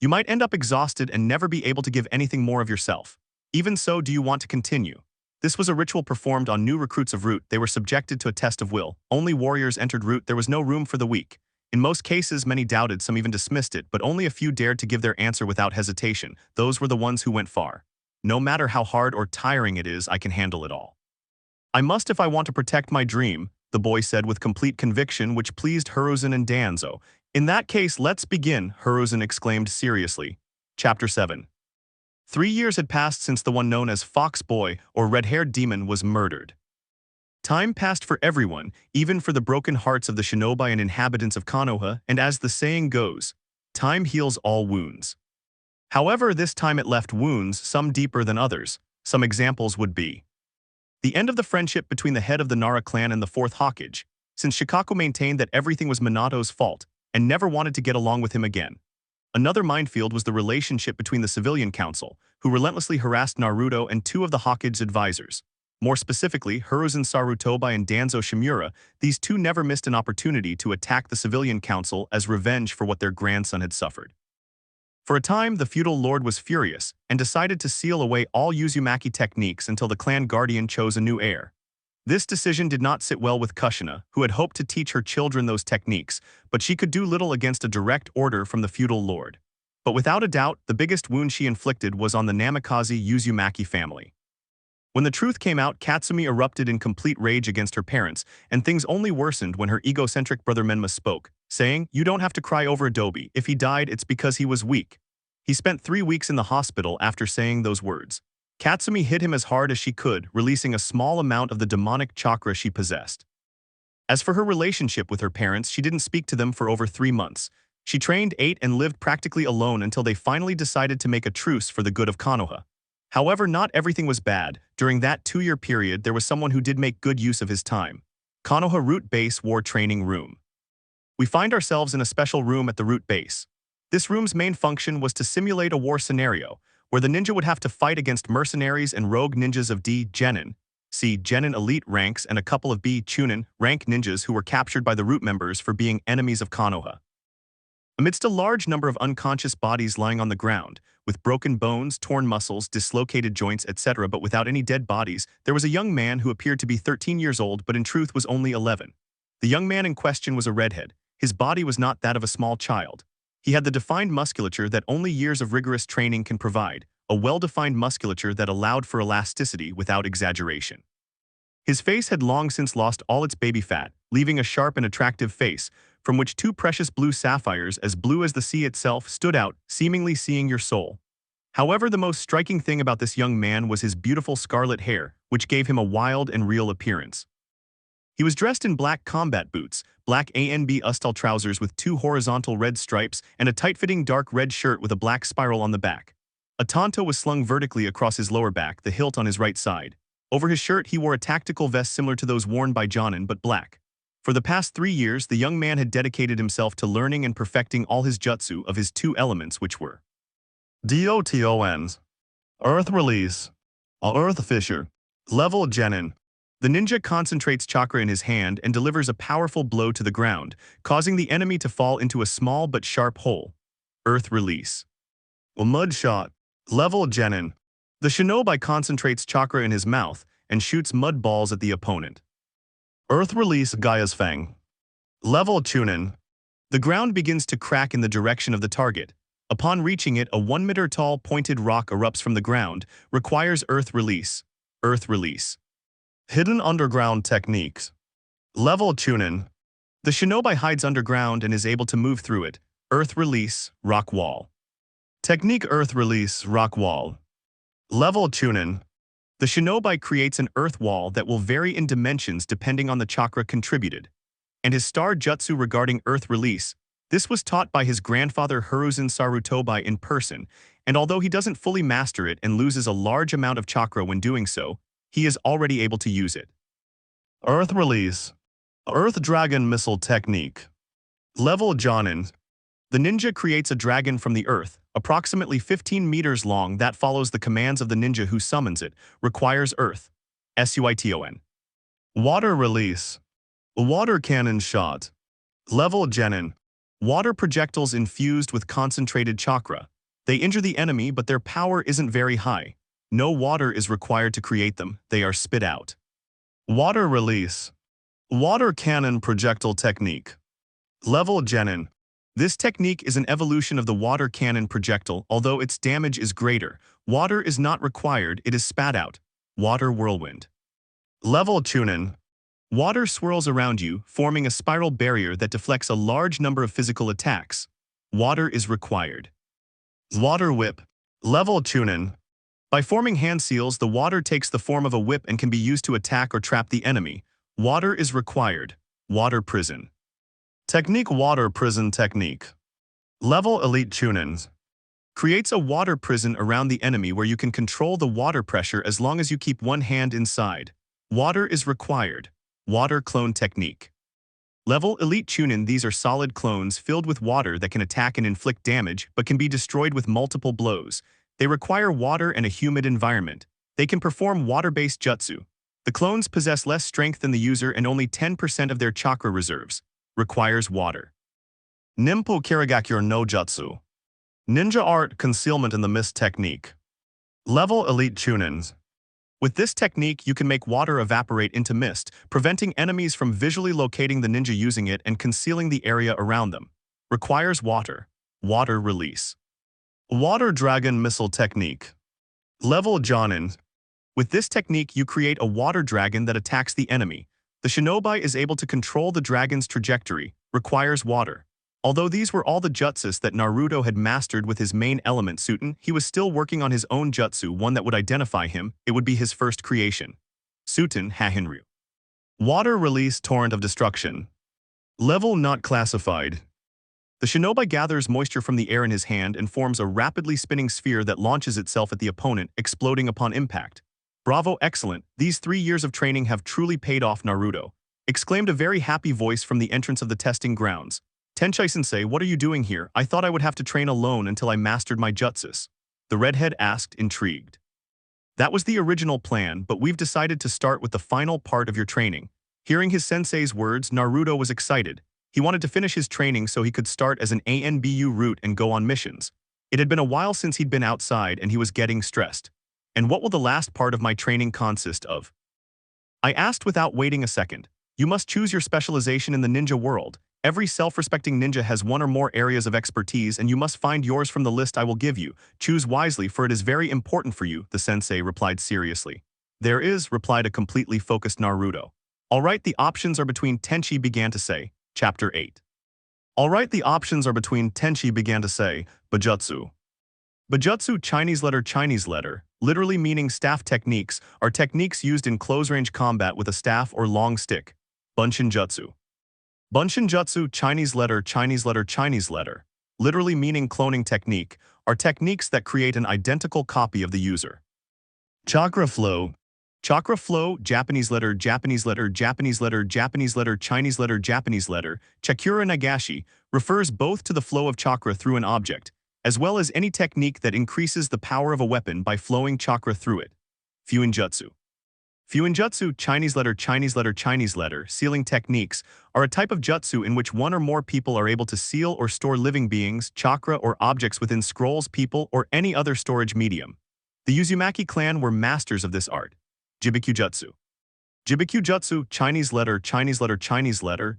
You might end up exhausted and never be able to give anything more of yourself. Even so, do you want to continue? This was a ritual performed on new recruits of Root. They were subjected to a test of will. Only warriors entered Root. There was no room for the weak. In most cases, many doubted, some even dismissed it, but only a few dared to give their answer without hesitation. Those were the ones who went far. No matter how hard or tiring it is, I can handle it all. I must if I want to protect my dream, the boy said with complete conviction, which pleased Hiruzen and Danzo. In that case, let's begin, Hiruzen exclaimed seriously. Chapter 7. 3 years had passed since the one known as Fox Boy, or red-haired demon, was murdered. Time passed for everyone, even for the broken hearts of the shinobi and inhabitants of Konoha, and as the saying goes, time heals all wounds. However, this time it left wounds, some deeper than others. Some examples would be the end of the friendship between the head of the Nara clan and the fourth Hokage, since Shikaku maintained that everything was Minato's fault and never wanted to get along with him again. Another minefield was the relationship between the civilian council, who relentlessly harassed Naruto and two of the Hokage's advisors. More specifically, Hiruzen Sarutobi and Danzo Shimura, these two never missed an opportunity to attack the civilian council as revenge for what their grandson had suffered. For a time, the feudal lord was furious and decided to seal away all Uzumaki techniques until the clan guardian chose a new heir. This decision did not sit well with Kushina, who had hoped to teach her children those techniques, but she could do little against a direct order from the feudal lord. But without a doubt, the biggest wound she inflicted was on the Namikaze Uzumaki family. When the truth came out, Katsumi erupted in complete rage against her parents, and things only worsened when her egocentric brother Menma spoke, saying, "You don't have to cry over Adobe. If he died, it's because he was weak." He spent 3 weeks in the hospital after saying those words. Katsumi hit him as hard as she could, releasing a small amount of the demonic chakra she possessed. As for her relationship with her parents, she didn't speak to them for over 3 months. She trained, ate, and lived practically alone until they finally decided to make a truce for the good of Konoha. However, not everything was bad. During that 2-year period, there was someone who did make good use of his time. Konoha Root Base War Training Room. We find ourselves in a special room at the Root Base. This room's main function was to simulate a war scenario, where the ninja would have to fight against mercenaries and rogue ninjas of D. Genin, C. Genin elite ranks, and a couple of B. Chunin rank ninjas who were captured by the Root members for being enemies of Konoha. Amidst a large number of unconscious bodies lying on the ground, with broken bones, torn muscles, dislocated joints, etc., but without any dead bodies, there was a young man who appeared to be 13 years old but in truth was only 11. The young man in question was a redhead. His body was not that of a small child. He had the defined musculature that only years of rigorous training can provide, a well-defined musculature that allowed for elasticity without exaggeration. His face had long since lost all its baby fat, leaving a sharp and attractive face, from which 2 precious blue sapphires as blue as the sea itself stood out, seemingly seeing your soul. However, the most striking thing about this young man was his beautiful scarlet hair, which gave him a wild and real appearance. He was dressed in black combat boots, black ANB Ustal trousers with 2 horizontal red stripes, and a tight-fitting dark red shirt with a black spiral on the back. A tanto was slung vertically across his lower back, the hilt on his right side. Over his shirt, he wore a tactical vest similar to those worn by Jonin, but black. For the past 3 years, the young man had dedicated himself to learning and perfecting all his jutsu of his 2 elements, which were DOTONs, Earth Release, Earth Fissure, Level Genin. The ninja concentrates chakra in his hand and delivers a powerful blow to the ground, causing the enemy to fall into a small but sharp hole. Earth Release. Mud Shot, Level Genin. The shinobi concentrates chakra in his mouth and shoots mud balls at the opponent. Earth release Gaia's Fang. Level Chunin. The ground begins to crack in the direction of the target. Upon reaching it, a 1-meter tall pointed rock erupts from the ground, requires earth release. Earth release. Hidden underground techniques. Level Chunin. The shinobi hides underground and is able to move through it. Earth release, rock wall. Technique earth release, rock wall. Level Chunin. The shinobi creates an earth wall that will vary in dimensions depending on the chakra contributed. And his star jutsu regarding earth release, this was taught by his grandfather Hiruzen Sarutobi in person, and although he doesn't fully master it and loses a large amount of chakra when doing so, he is already able to use it. Earth release. Earth dragon missile technique. Level Jonin. The ninja creates a dragon from the earth, approximately 15 meters long, that follows the commands of the ninja who summons it, requires earth. Suiton. Water release. Water cannon shot. Level Genin. Water projectiles infused with concentrated chakra. They injure the enemy, but their power isn't very high. No water is required to create them, they are spit out. Water release. Water cannon projectile technique. Level Genin. This technique is an evolution of the water cannon projectile, although its damage is greater. Water is not required, it is spat out. Water whirlwind. Level Chunin. Water swirls around you, forming a spiral barrier that deflects a large number of physical attacks. Water is required. Water whip. Level Chunin. By forming hand seals, the water takes the form of a whip and can be used to attack or trap the enemy. Water is required. Water prison. Technique water prison technique. Level Elite Chunins. Creates a water prison around the enemy where you can control the water pressure as long as you keep one hand inside. Water is required. Water clone technique. Level Elite Chunin. These are solid clones filled with water that can attack and inflict damage but can be destroyed with multiple blows. They require water and a humid environment. They can perform water-based jutsu. The clones possess less strength than the user and only 10% of their chakra reserves. Requires water. Nimpo Kirigakyur no Jutsu. Ninja art concealment in the mist technique. Level Elite Chunins. With this technique, you can make water evaporate into mist, preventing enemies from visually locating the ninja using it and concealing the area around them. Requires water. Water release. Water dragon missile technique. Level Jonin. With this technique, you create a water dragon that attacks the enemy. The shinobi is able to control the dragon's trajectory. Requires water. Although these were all the jutsus that Naruto had mastered with his main element Suten, he was still working on his own jutsu, one that would identify him. It would be his first creation. Suten Hahinryu. Water release torrent of destruction. Level not classified. The shinobi gathers moisture from the air in his hand and forms a rapidly spinning sphere that launches itself at the opponent, exploding upon impact. Bravo, excellent. These 3 years of training have truly paid off, Naruto. Exclaimed a very happy voice from the entrance of the testing grounds. Tenchai-sensei, what are you doing here? I thought I would have to train alone until I mastered my jutsus. The redhead asked, intrigued. That was the original plan, but we've decided to start with the final part of your training. Hearing his sensei's words, Naruto was excited. He wanted to finish his training so he could start as an ANBU route and go on missions. It had been a while since he'd been outside and he was getting stressed. And what will the last part of my training consist of? I asked without waiting a second. You must choose your specialization in the ninja world. Every self-respecting ninja has one or more areas of expertise, and you must find yours from the list I will give you. Choose wisely, for it is very important for you, the sensei replied seriously. There is, replied a completely focused Naruto. Alright, the options are between Tenchi began to say. Chapter 8. Alright, the options are between Tenchi began to say, Bujutsu. Bujutsu Chinese letter, literally meaning staff techniques, are techniques used in close-range combat with a staff or long stick. Bunshin Jutsu. Bunshin Jutsu Chinese letter, literally meaning cloning technique, are techniques that create an identical copy of the user. Chakra flow. Chakra flow, Japanese letter, Chinese letter, Chakura Nagashi, refers both to the flow of chakra through an object, as well as any technique that increases the power of a weapon by flowing chakra through it. Fuinjutsu. Fuinjutsu, Chinese letter, sealing techniques, are a type of jutsu in which one or more people are able to seal or store living beings, chakra, or objects within scrolls, people, or any other storage medium. The Uzumaki clan were masters of this art. Jibikujutsu. Jibikujutsu, Chinese letter,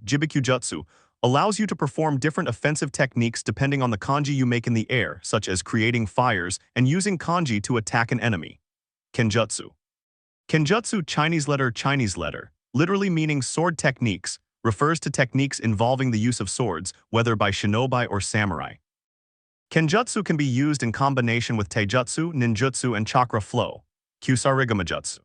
Jibikujutsu, allows you to perform different offensive techniques depending on the kanji you make in the air, such as creating fires and using kanji to attack an enemy. Kenjutsu. Kenjutsu, Chinese letter, literally meaning sword techniques, refers to techniques involving the use of swords, whether by shinobi or samurai. Kenjutsu can be used in combination with taijutsu, ninjutsu, and chakra flow. Kusarigama-jutsu.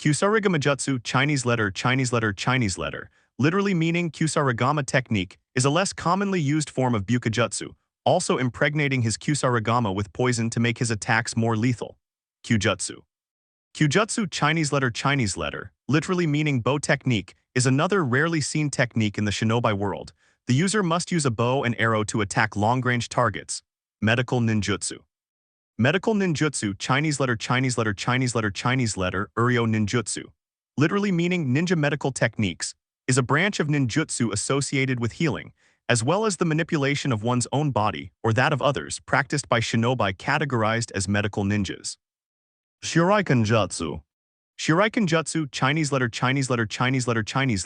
Kusarigama-jutsu, Chinese letter, literally meaning Kusarigama technique, is a less commonly used form of Bukujutsu, also impregnating his Kusarigama with poison to make his attacks more lethal. Kyujutsu. Kyujutsu, Chinese letter, literally meaning bow technique, is another rarely seen technique in the shinobi world. The user must use a bow and arrow to attack long-range targets. Medical ninjutsu. Medical ninjutsu, Chinese letter, Uryo ninjutsu, literally meaning ninja medical techniques, is a branch of ninjutsu associated with healing, as well as the manipulation of one's own body or that of others practiced by shinobi categorized as medical ninjas. Shuriken-jutsu. Shuriken-jutsu, Chinese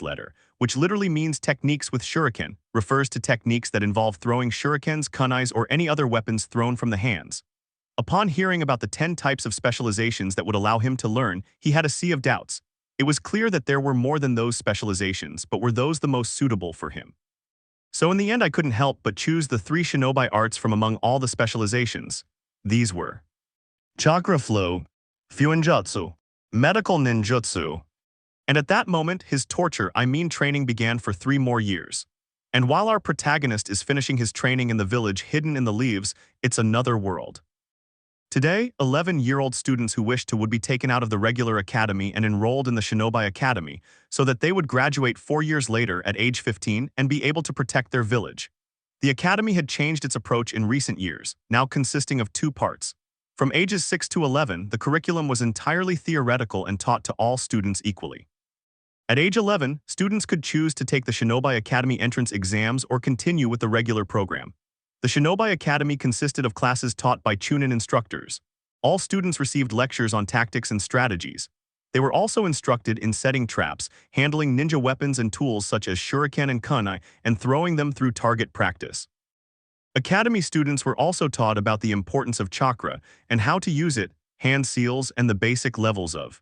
letter, which literally means techniques with shuriken, refers to techniques that involve throwing shurikens, kunais, or any other weapons thrown from the hands. Upon hearing about the 10 types of specializations that would allow him to learn, he had a sea of doubts. It was clear that there were more than those specializations, but were those the most suitable for him? So in the end, I couldn't help but choose the 3 shinobi arts from among all the specializations. These were chakra flow, fuinjutsu, medical ninjutsu. And at that moment, his training began for 3 more years. And while our protagonist is finishing his training in the village hidden in the leaves, it's another world. Today, 11-year-old students who wished to would be taken out of the regular academy and enrolled in the Shinobi Academy so that they would graduate 4 years later at age 15 and be able to protect their village. The academy had changed its approach in recent years, now consisting of 2 parts. From ages 6 to 11, the curriculum was entirely theoretical and taught to all students equally. At age 11, students could choose to take the Shinobi Academy entrance exams or continue with the regular program. The Shinobi Academy consisted of classes taught by Chunin instructors. All students received lectures on tactics and strategies. They were also instructed in setting traps, handling ninja weapons and tools such as shuriken and kunai, and throwing them through target practice. Academy students were also taught about the importance of chakra and how to use it, hand seals, and the basic levels of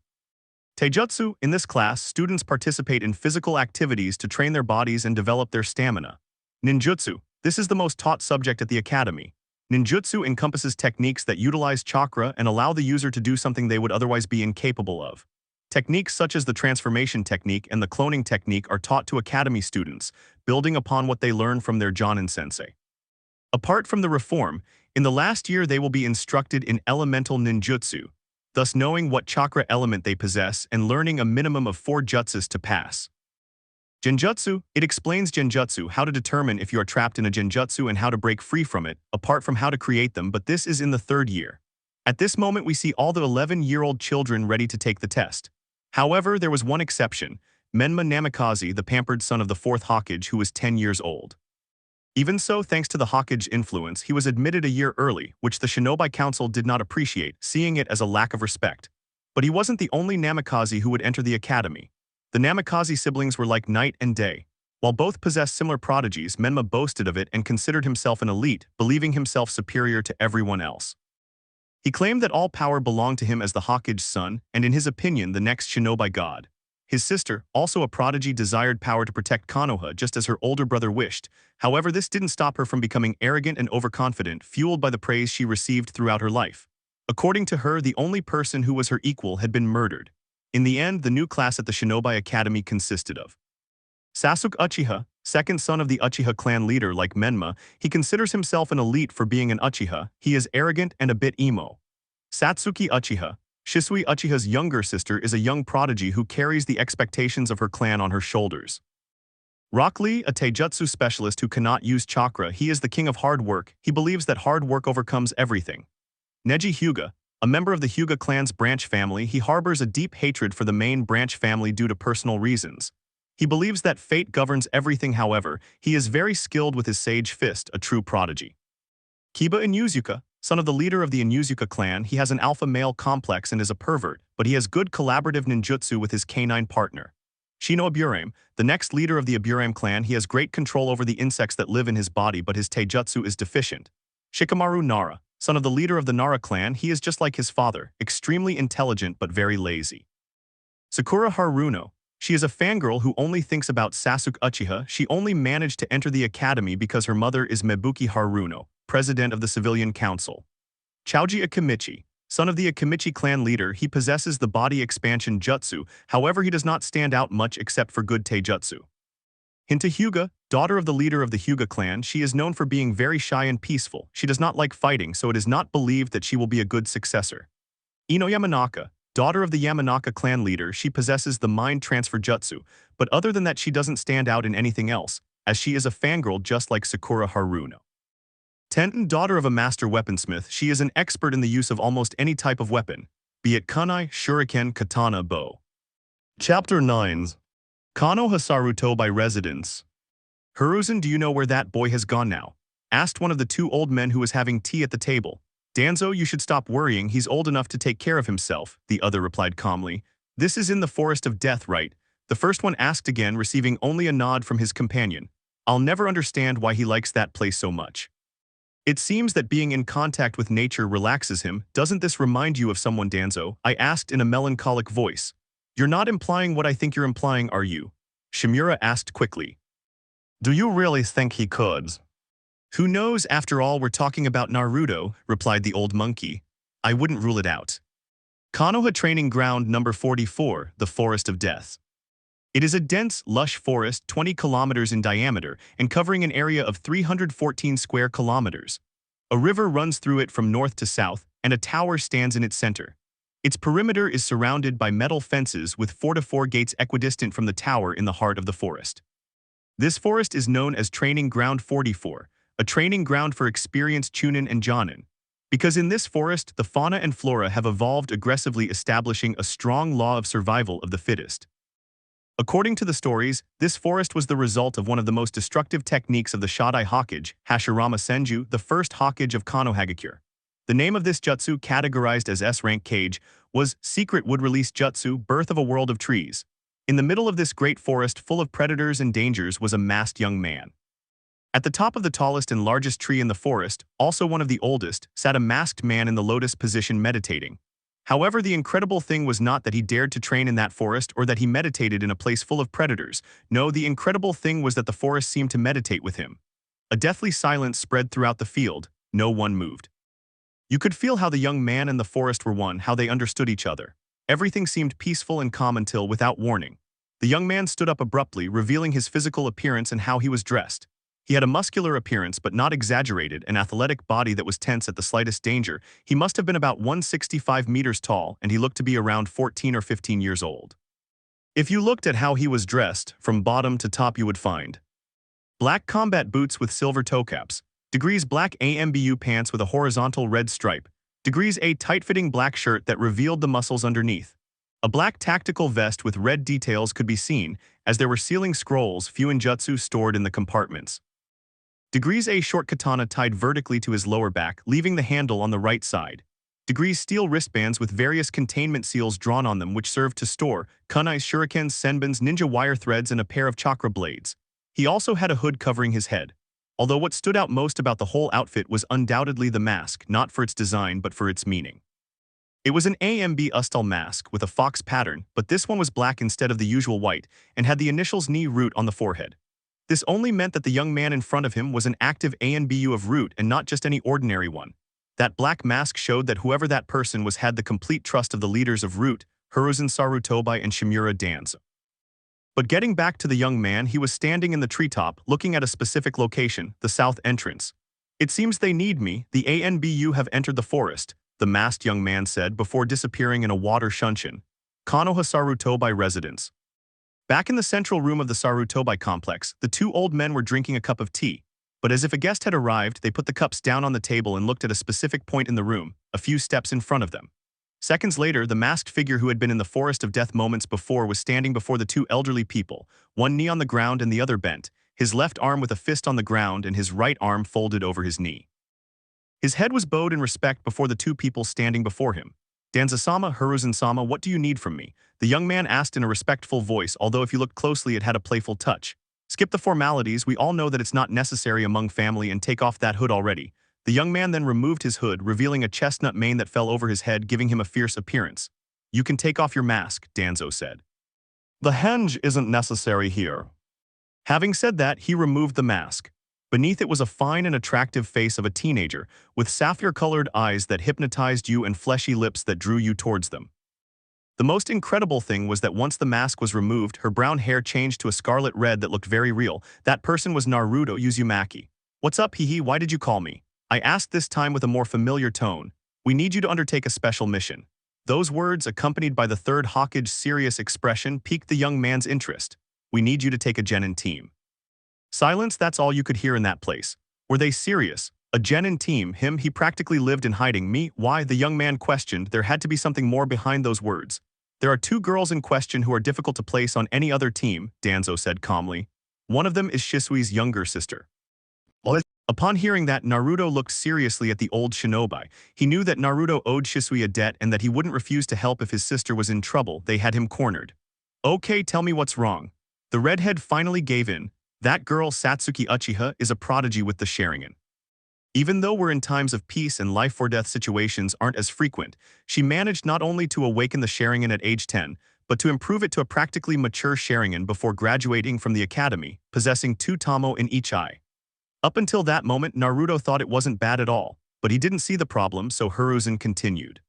taijutsu. In this class, students participate in physical activities to train their bodies and develop their stamina. Ninjutsu. This is the most taught subject at the academy. Ninjutsu encompasses techniques that utilize chakra and allow the user to do something they would otherwise be incapable of. Techniques such as the transformation technique and the cloning technique are taught to academy students, building upon what they learn from their Jonin sensei. Apart from the reform, in the last year they will be instructed in elemental ninjutsu, thus knowing what chakra element they possess and learning a minimum of 4 jutsus to pass. Genjutsu. It explains genjutsu, how to determine if you are trapped in a genjutsu and how to break free from it, apart from how to create them, but this is in the 3rd year. At this moment we see all the 11-year-old children ready to take the test. However, there was one exception, Menma Namikaze, the pampered son of the 4th Hokage, who was 10 years old. Even so, thanks to the Hokage influence, he was admitted a year early, which the Shinobi Council did not appreciate, seeing it as a lack of respect. But he wasn't the only Namikaze who would enter the academy. The Namikaze siblings were like night and day. While both possessed similar prodigies, Menma boasted of it and considered himself an elite, believing himself superior to everyone else. He claimed that all power belonged to him as the Hokage's son, and in his opinion, the next shinobi god. His sister, also a prodigy, desired power to protect Konoha just as her older brother wished. However, this didn't stop her from becoming arrogant and overconfident, fueled by the praise she received throughout her life. According to her, the only person who was her equal had been murdered. In the end, the new class at the Shinobi Academy consisted of Sasuke Uchiha, second son of the Uchiha clan leader. Like Menma, he considers himself an elite for being an Uchiha. He is arrogant and a bit emo. Satsuki Uchiha, Shisui Uchiha's younger sister, is a young prodigy who carries the expectations of her clan on her shoulders. Rock Lee, a taijutsu specialist who cannot use chakra. He is the king of hard work. He believes that hard work overcomes everything. Neji Hyuga, a member of the Hyuga clan's branch family, he harbors a deep hatred for the main branch family due to personal reasons. He believes that fate governs everything. However, he is very skilled with his sage fist, a true prodigy. Kiba Inuzuka, son of the leader of the Inuzuka clan. He has an alpha male complex and is a pervert, but he has good collaborative ninjutsu with his canine partner. Shino Aburame, the next leader of the Aburame clan. He has great control over the insects that live in his body, but his taijutsu is deficient. Shikamaru Nara, son of the leader of the Nara clan. He is just like his father, extremely intelligent but very lazy. Sakura Haruno. She is a fangirl who only thinks about Sasuke Uchiha. She only managed to enter the academy because her mother is Mebuki Haruno, president of the civilian council. Chouji Akimichi, son of the Akimichi clan leader. He possesses the body expansion jutsu, however he does not stand out much except for good taijutsu. Hinta Hyuga, daughter of the leader of the Hyuga clan. She is known for being very shy and peaceful. She does not like fighting, so it is not believed that she will be a good successor. Ino Yamanaka, daughter of the Yamanaka clan leader. She possesses the mind transfer jutsu, but other than that she doesn't stand out in anything else, as she is a fangirl just like Sakura Haruno. Tenten, daughter of a master weaponsmith. She is an expert in the use of almost any type of weapon, be it kunai, shuriken, katana, bow. Chapter 9. Konoha Sarutobi Residence. Hiruzen, do you know where that boy has gone now? Asked one of the two old men who was having tea at the table. Danzo, you should stop worrying, he's old enough to take care of himself, the other replied calmly. This is in the Forest of Death, right? The first one asked again, receiving only a nod from his companion. I'll never understand why he likes that place so much. It seems that being in contact with nature relaxes him. Doesn't this remind you of someone, Danzo? I asked in a melancholic voice. You're not implying what I think you're implying, are you? Shimura asked quickly. Do you really think he could? Who knows, after all we're talking about Naruto, replied the old monkey. I wouldn't rule it out. Konoha Training Ground number 44, the Forest of Death. It is a dense, lush forest 20 kilometers in diameter and covering an area of 314 square kilometers. A river runs through it from north to south, and a tower stands in its center. Its perimeter is surrounded by metal fences with 4 to 4 gates equidistant from the tower in the heart of the forest. This forest is known as Training Ground 44, a training ground for experienced Chunin and Jonin. Because in this forest, the fauna and flora have evolved aggressively, establishing a strong law of survival of the fittest. According to the stories, this forest was the result of one of the most destructive techniques of the Shodai Hokage, Hashirama Senju, the first Hokage of Konohagakure. The name of this jutsu, categorized as S-rank Kage, was Secret Wood Release Jutsu, Birth of a World of Trees. In the middle of this great forest full of predators and dangers was a masked young man. At the top of the tallest and largest tree in the forest, also one of the oldest, sat a masked man in the lotus position meditating. However, the incredible thing was not that he dared to train in that forest or that he meditated in a place full of predators. No, the incredible thing was that the forest seemed to meditate with him. A deathly silence spread throughout the field. No one moved. You could feel how the young man and the forest were one, how they understood each other. Everything seemed peaceful and calm until, without warning, the young man stood up abruptly, revealing his physical appearance and how he was dressed. He had a muscular appearance but not exaggerated, an athletic body that was tense at the slightest danger. He must have been about 165 meters tall, and he looked to be around 14 or 15 years old. If you looked at how he was dressed, from bottom to top you would find black combat boots with silver toe caps, degrees black AMBU pants with a horizontal red stripe, degrees a tight-fitting black shirt that revealed the muscles underneath. A black tactical vest with red details could be seen, as there were sealing scrolls, Fuinjutsu, stored in the compartments. Degrees a short katana tied vertically to his lower back, leaving the handle on the right side. Degrees steel wristbands with various containment seals drawn on them which served to store kunais, shurikens, senbons, ninja wire threads, and a pair of chakra blades. He also had a hood covering his head. Although what stood out most about the whole outfit was undoubtedly the mask, not for its design but for its meaning. It was an AMB Ustal mask with a fox pattern, but this one was black instead of the usual white and had the initials Ni Root on the forehead. This only meant that the young man in front of him was an active ANBU of Root and not just any ordinary one. That black mask showed that whoever that person was had the complete trust of the leaders of Root, Hiruzen Sarutobi and Shimura Danzo. But getting back to the young man, he was standing in the treetop, looking at a specific location, the south entrance. It seems they need me, the ANBU have entered the forest, the masked young man said before disappearing in a water shunshin. Konoha Sarutobi residence. Back in the central room of the Sarutobi complex, the two old men were drinking a cup of tea. But as if a guest had arrived, they put the cups down on the table and looked at a specific point in the room, a few steps in front of them. Seconds later, the masked figure who had been in the Forest of Death moments before was standing before the two elderly people, one knee on the ground and the other bent, his left arm with a fist on the ground and his right arm folded over his knee. His head was bowed in respect before the two people standing before him. Danza-sama, Hiruzen-sama, what do you need from me? The young man asked in a respectful voice, although if you looked closely it had a playful touch. Skip the formalities, we all know that it's not necessary among family, and take off that hood already. The young man then removed his hood, revealing a chestnut mane that fell over his head, giving him a fierce appearance. You can take off your mask, Danzo said. The henge isn't necessary here. Having said that, he removed the mask. Beneath it was a fine and attractive face of a teenager, with sapphire-colored eyes that hypnotized you and fleshy lips that drew you towards them. The most incredible thing was that once the mask was removed, her brown hair changed to a scarlet red that looked very real. That person was Naruto Uzumaki. What's up, hee, why did you call me? I asked, this time with a more familiar tone. We need you to undertake a special mission. Those words, accompanied by the third Hokage's serious expression, piqued the young man's interest. We need you to take a genin team. Silence, that's all you could hear in that place. Were they serious? A genin team, him, he practically lived in hiding. Me, why? The young man questioned. There had to be something more behind those words. There are two girls in question who are difficult to place on any other team, Danzo said calmly. One of them is Shisui's younger sister. Upon hearing that, Naruto looked seriously at the old shinobi. He knew that Naruto owed Shisui a debt and that he wouldn't refuse to help if his sister was in trouble. They had him cornered. Okay, tell me what's wrong. The redhead finally gave in. That girl, Satsuki Uchiha, is a prodigy with the Sharigan. Even though we're in times of peace and life-or-death situations aren't as frequent, she managed not only to awaken the Sharigan at age 10, but to improve it to a practically mature Sharigan before graduating from the academy, possessing 2 tamo in each eye. Up until that moment, Naruto thought it wasn't bad at all, but he didn't see the problem, so Hiruzen continued.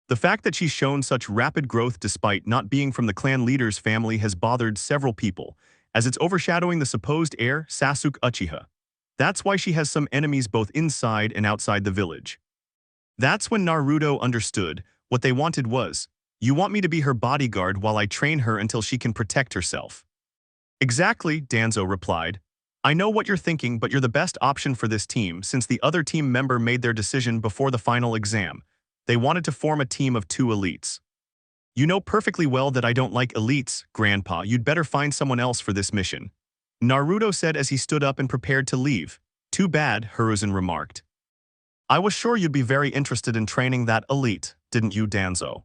The fact that she's shown such rapid growth despite not being from the clan leader's family has bothered several people, as it's overshadowing the supposed heir, Sasuke Uchiha. That's why she has some enemies both inside and outside the village. That's when Naruto understood. What they wanted was, you want me to be her bodyguard while I train her until she can protect herself. Exactly, Danzo replied. I know what you're thinking, but you're the best option for this team since the other team member made their decision before the final exam. They wanted to form a team of 2 elites. You know perfectly well that I don't like elites, Grandpa. You'd better find someone else for this mission. Naruto said as he stood up and prepared to leave. Too bad, Hiruzen remarked. I was sure you'd be very interested in training that elite, didn't you, Danzo?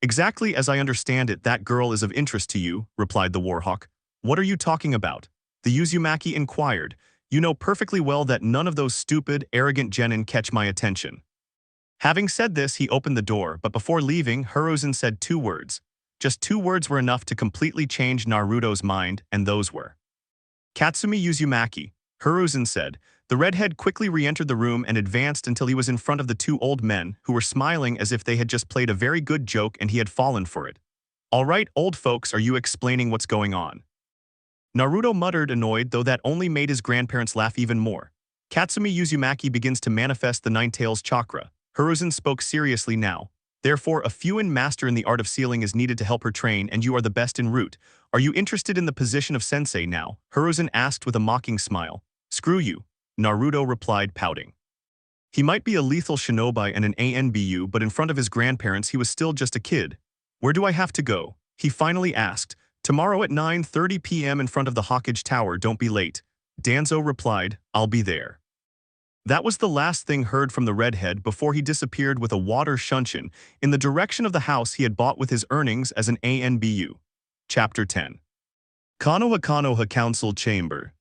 Exactly as I understand it, that girl is of interest to you, replied the Warhawk. What are you talking about? The Uzumaki inquired. You know perfectly well that none of those stupid, arrogant genin catch my attention. Having said this, he opened the door, but before leaving, Hiruzen said 2 words. Just 2 words were enough to completely change Naruto's mind, and those were Katsumi Uzumaki. Hiruzen said. The redhead quickly re-entered the room and advanced until he was in front of the 2 old men, who were smiling as if they had just played a very good joke and he had fallen for it. All right, old folks, are you explaining what's going on? Naruto muttered, annoyed, though that only made his grandparents laugh even more. Katsumi Uzumaki begins to manifest the Nine-Tails chakra. Hiruzen spoke seriously now. Therefore, a Fuin master in the art of sealing is needed to help her train, and you are the best en route. Are you interested in the position of sensei now? Hiruzen asked with a mocking smile. Screw you, Naruto replied, pouting. He might be a lethal shinobi and an ANBU, but in front of his grandparents he was still just a kid. Where do I have to go? He finally asked. Tomorrow at 9:30 p.m. in front of the Hokage Tower, don't be late. Danzo replied, I'll be there. That was the last thing heard from the redhead before he disappeared with a water shunshin in the direction of the house he had bought with his earnings as an ANBU. Chapter 10. Konoha Council Chamber.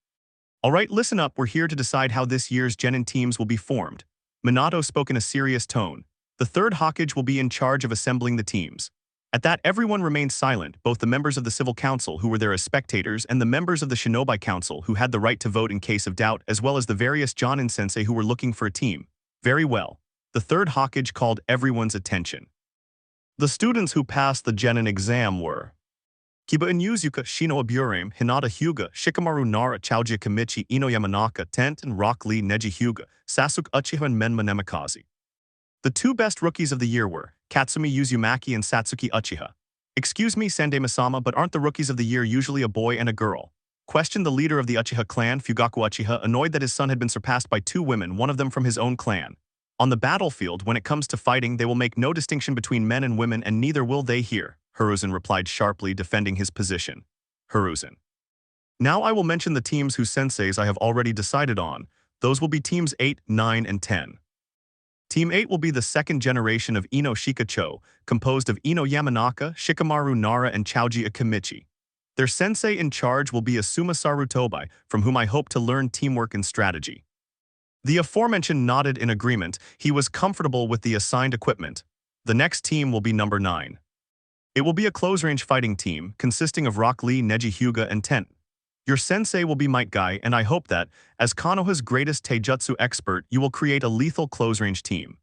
Alright, listen up, we're here to decide how this year's genin teams will be formed. Minato spoke in a serious tone. The third Hokage will be in charge of assembling the teams. At that, everyone remained silent, both the members of the Civil Council who were there as spectators and the members of the Shinobi Council who had the right to vote in case of doubt, as well as the various Jonin sensei who were looking for a team. Very well. The third Hokage called everyone's attention. The students who passed the genin exam were Kiba Inuzuka, Shino Aburame, Hinata Hyuga, Shikamaru Nara, Chaujia Kamichi, Ino Yamanaka, Tent and Rock Lee, Neji Hyuga, Sasuke Uchiha and Menma Nemikaze. The 2 best rookies of the year were Katsumi Uzumaki and Satsuki Uchiha. Excuse me, Sandai-sama, but aren't the rookies of the year usually a boy and a girl? Questioned the leader of the Uchiha clan, Fugaku Uchiha, annoyed that his son had been surpassed by 2 women, one of them from his own clan. On the battlefield, when it comes to fighting, they will make no distinction between men and women, and neither will they here, Hiruzen replied sharply, defending his position. Hiruzen. Now I will mention the teams whose senseis I have already decided on. Those will be teams 8, 9, and 10. Team 8 will be the second generation of Ino Shikacho, composed of Ino Yamanaka, Shikamaru Nara, and Chouji Akimichi. Their sensei in charge will be Asuma Sarutobi, from whom I hope to learn teamwork and strategy. The aforementioned nodded in agreement. He was comfortable with the assigned equipment. The next team will be number 9. It will be a close-range fighting team, consisting of Rock Lee, Neji Hyuga, and Tent. Your sensei will be Might Guy, and I hope that, as Konoha's greatest taijutsu expert, you will create a lethal close-range team.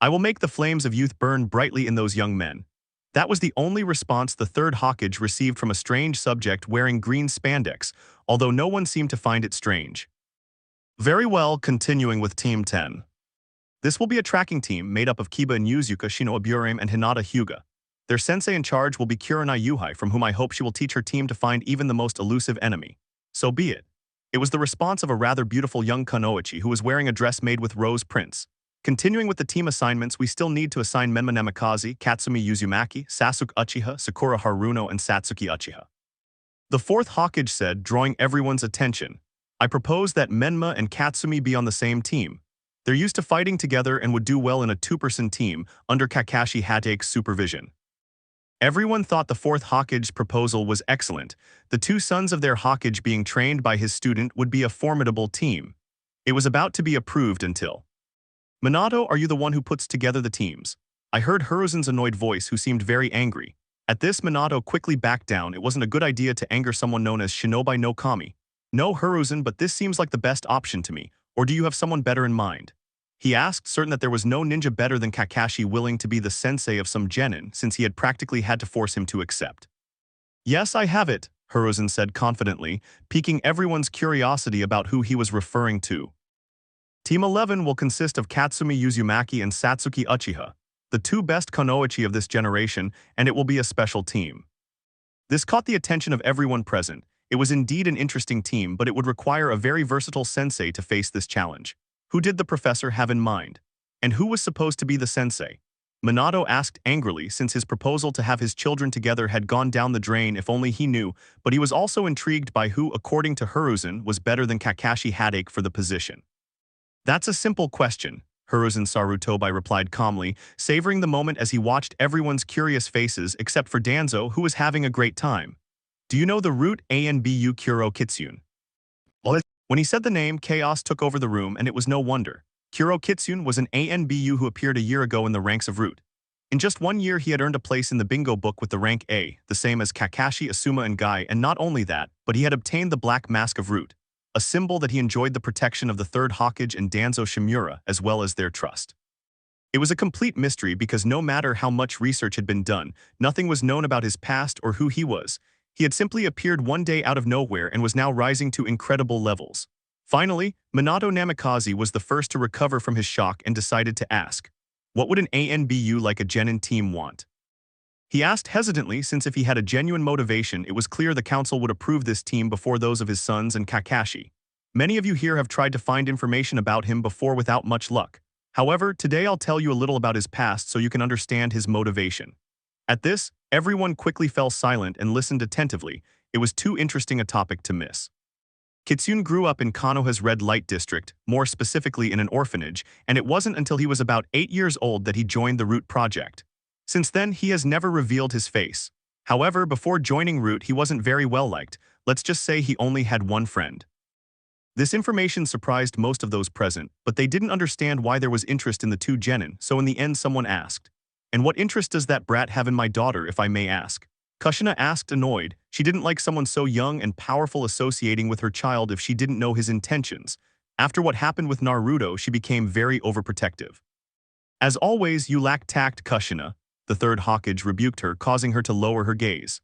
I will make the flames of youth burn brightly in those young men. That was the only response the third Hokage received from a strange subject wearing green spandex, although no one seemed to find it strange. Very well, continuing with Team 10. This will be a tracking team made up of Kiba and Yuzuka Shino Aburame and Hinata Hyuga. Their sensei in charge will be Kurenai Yuhai, from whom I hope she will teach her team to find even the most elusive enemy. So be it. It was the response of a rather beautiful young Kunoichi who was wearing a dress made with rose prints. Continuing with the team assignments, we still need to assign Menma Namikaze, Katsumi Uzumaki, Sasuke Uchiha, Sakura Haruno, and Satsuki Uchiha. The fourth Hokage said, drawing everyone's attention, I propose that Menma and Katsumi be on the same team. They're used to fighting together and would do well in a two-person team under Kakashi Hatake's supervision. Everyone thought the fourth Hokage's proposal was excellent. The two sons of their Hokage being trained by his student would be a formidable team. It was about to be approved until... Minato, are you the one who puts together the teams? I heard Hiruzen's annoyed voice, who seemed very angry. At this, Minato quickly backed down. It wasn't a good idea to anger someone known as Shinobi no Kami. No, Hiruzen, but this seems like the best option to me. Or do you have someone better in mind? He asked, certain that there was no ninja better than Kakashi willing to be the sensei of some genin, since he had practically had to force him to accept. Yes, I have it, Hiruzen said confidently, piquing everyone's curiosity about who he was referring to. Team 11 will consist of Katsumi Uzumaki and Satsuki Uchiha, the two best Kunoichi of this generation, and it will be a special team. This caught the attention of everyone present. It was indeed an interesting team, but it would require a very versatile sensei to face this challenge. Who did the professor have in mind? And who was supposed to be the sensei? Minato asked angrily, since his proposal to have his children together had gone down the drain if only he knew, but he was also intrigued by who, according to Hiruzen, was better than Kakashi Hatake for the position. That's a simple question, Hiruzen Sarutobi replied calmly, savoring the moment as he watched everyone's curious faces except for Danzo, who was having a great time. Do you know the root Anbu Kuro Kitsune? When he said the name, chaos took over the room, and it was no wonder. Kuro Kitsune was an Anbu who appeared a year ago in the ranks of Root. In just 1 year, he had earned a place in the bingo book with the rank A, the same as Kakashi, Asuma, and Guy, and not only that, but he had obtained the Black Mask of Root, a symbol that he enjoyed the protection of the third Hokage and Danzo Shimura, as well as their trust. It was a complete mystery because no matter how much research had been done, nothing was known about his past or who he was. He had simply appeared one day out of nowhere and was now rising to incredible levels. Finally, Minato Namikaze was the first to recover from his shock and decided to ask, what would an Anbu like a genin team want? He asked hesitantly, since if he had a genuine motivation, it was clear the council would approve this team before those of his sons and Kakashi. Many of you here have tried to find information about him before without much luck. However, today I'll tell you a little about his past so you can understand his motivation. At this, everyone quickly fell silent and listened attentively. It was too interesting a topic to miss. Kitsune grew up in Konoha's red light district, more specifically in an orphanage, and it wasn't until he was about 8 years old that he joined the Root project. Since then, he has never revealed his face. However, before joining Root, he wasn't very well liked. Let's just say he only had one friend. This information surprised most of those present, but they didn't understand why there was interest in the two genin, so in the end someone asked, "And what interest does that brat have in my daughter, if I may ask?" Kushina asked, annoyed. She didn't like someone so young and powerful associating with her child if she didn't know his intentions. After what happened with Naruto, she became very overprotective. As always, you lack tact, Kushina, the third Hokage rebuked her, causing her to lower her gaze.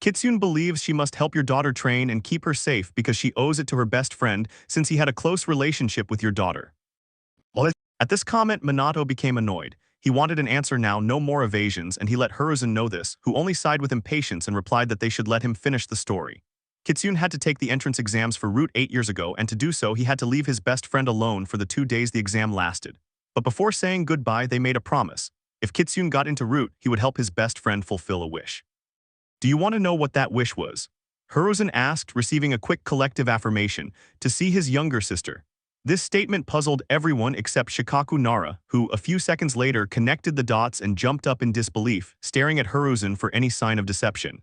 Kitsune believes she must help your daughter train and keep her safe because she owes it to her best friend since he had a close relationship with your daughter. At this comment, Minato became annoyed. He wanted an answer now, no more evasions, and he let Hiruzen know this, who only sighed with impatience and replied that they should let him finish the story. Kitsune had to take the entrance exams for Root 8 years ago, and to do so he had to leave his best friend alone for the 2 days the exam lasted. But before saying goodbye, they made a promise. If Kitsune got into Root, he would help his best friend fulfill a wish. Do you want to know what that wish was? Hiruzen asked, receiving a quick collective affirmation, to see his younger sister. This statement puzzled everyone except Shikaku Nara, who, a few seconds later, connected the dots and jumped up in disbelief, staring at Hiruzen for any sign of deception.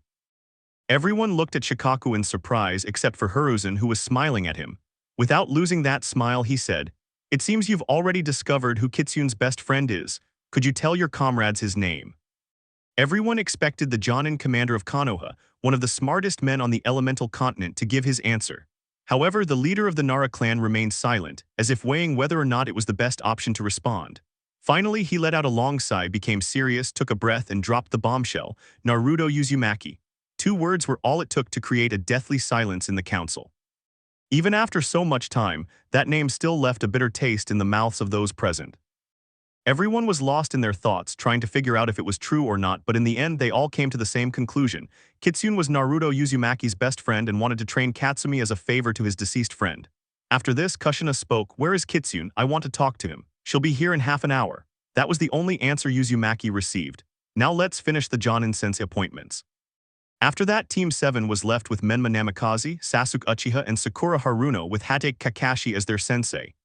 Everyone looked at Shikaku in surprise except for Hiruzen, who was smiling at him. Without losing that smile, he said, "It seems you've already discovered who Kitsune's best friend is. Could you tell your comrades his name?" Everyone expected the Jonin commander of Konoha, one of the smartest men on the elemental continent, to give his answer. However, the leader of the Nara clan remained silent, as if weighing whether or not it was the best option to respond. Finally, he let out a long sigh, became serious, took a breath, and dropped the bombshell, Naruto Uzumaki. 2 words were all it took to create a deathly silence in the council. Even after so much time, that name still left a bitter taste in the mouths of those present. Everyone was lost in their thoughts, trying to figure out if it was true or not, but in the end they all came to the same conclusion. Kitsune was Naruto Uzumaki's best friend and wanted to train Katsumi as a favor to his deceased friend. After this, Kushina spoke, "Where is Kitsune? I want to talk to him. She'll be here in half an hour." That was the only answer Uzumaki received. Now let's finish the Jonin Sensei appointments. After that, Team 7 was left with Menma Namikaze, Sasuke Uchiha, and Sakura Haruno with Hate Kakashi as their sensei.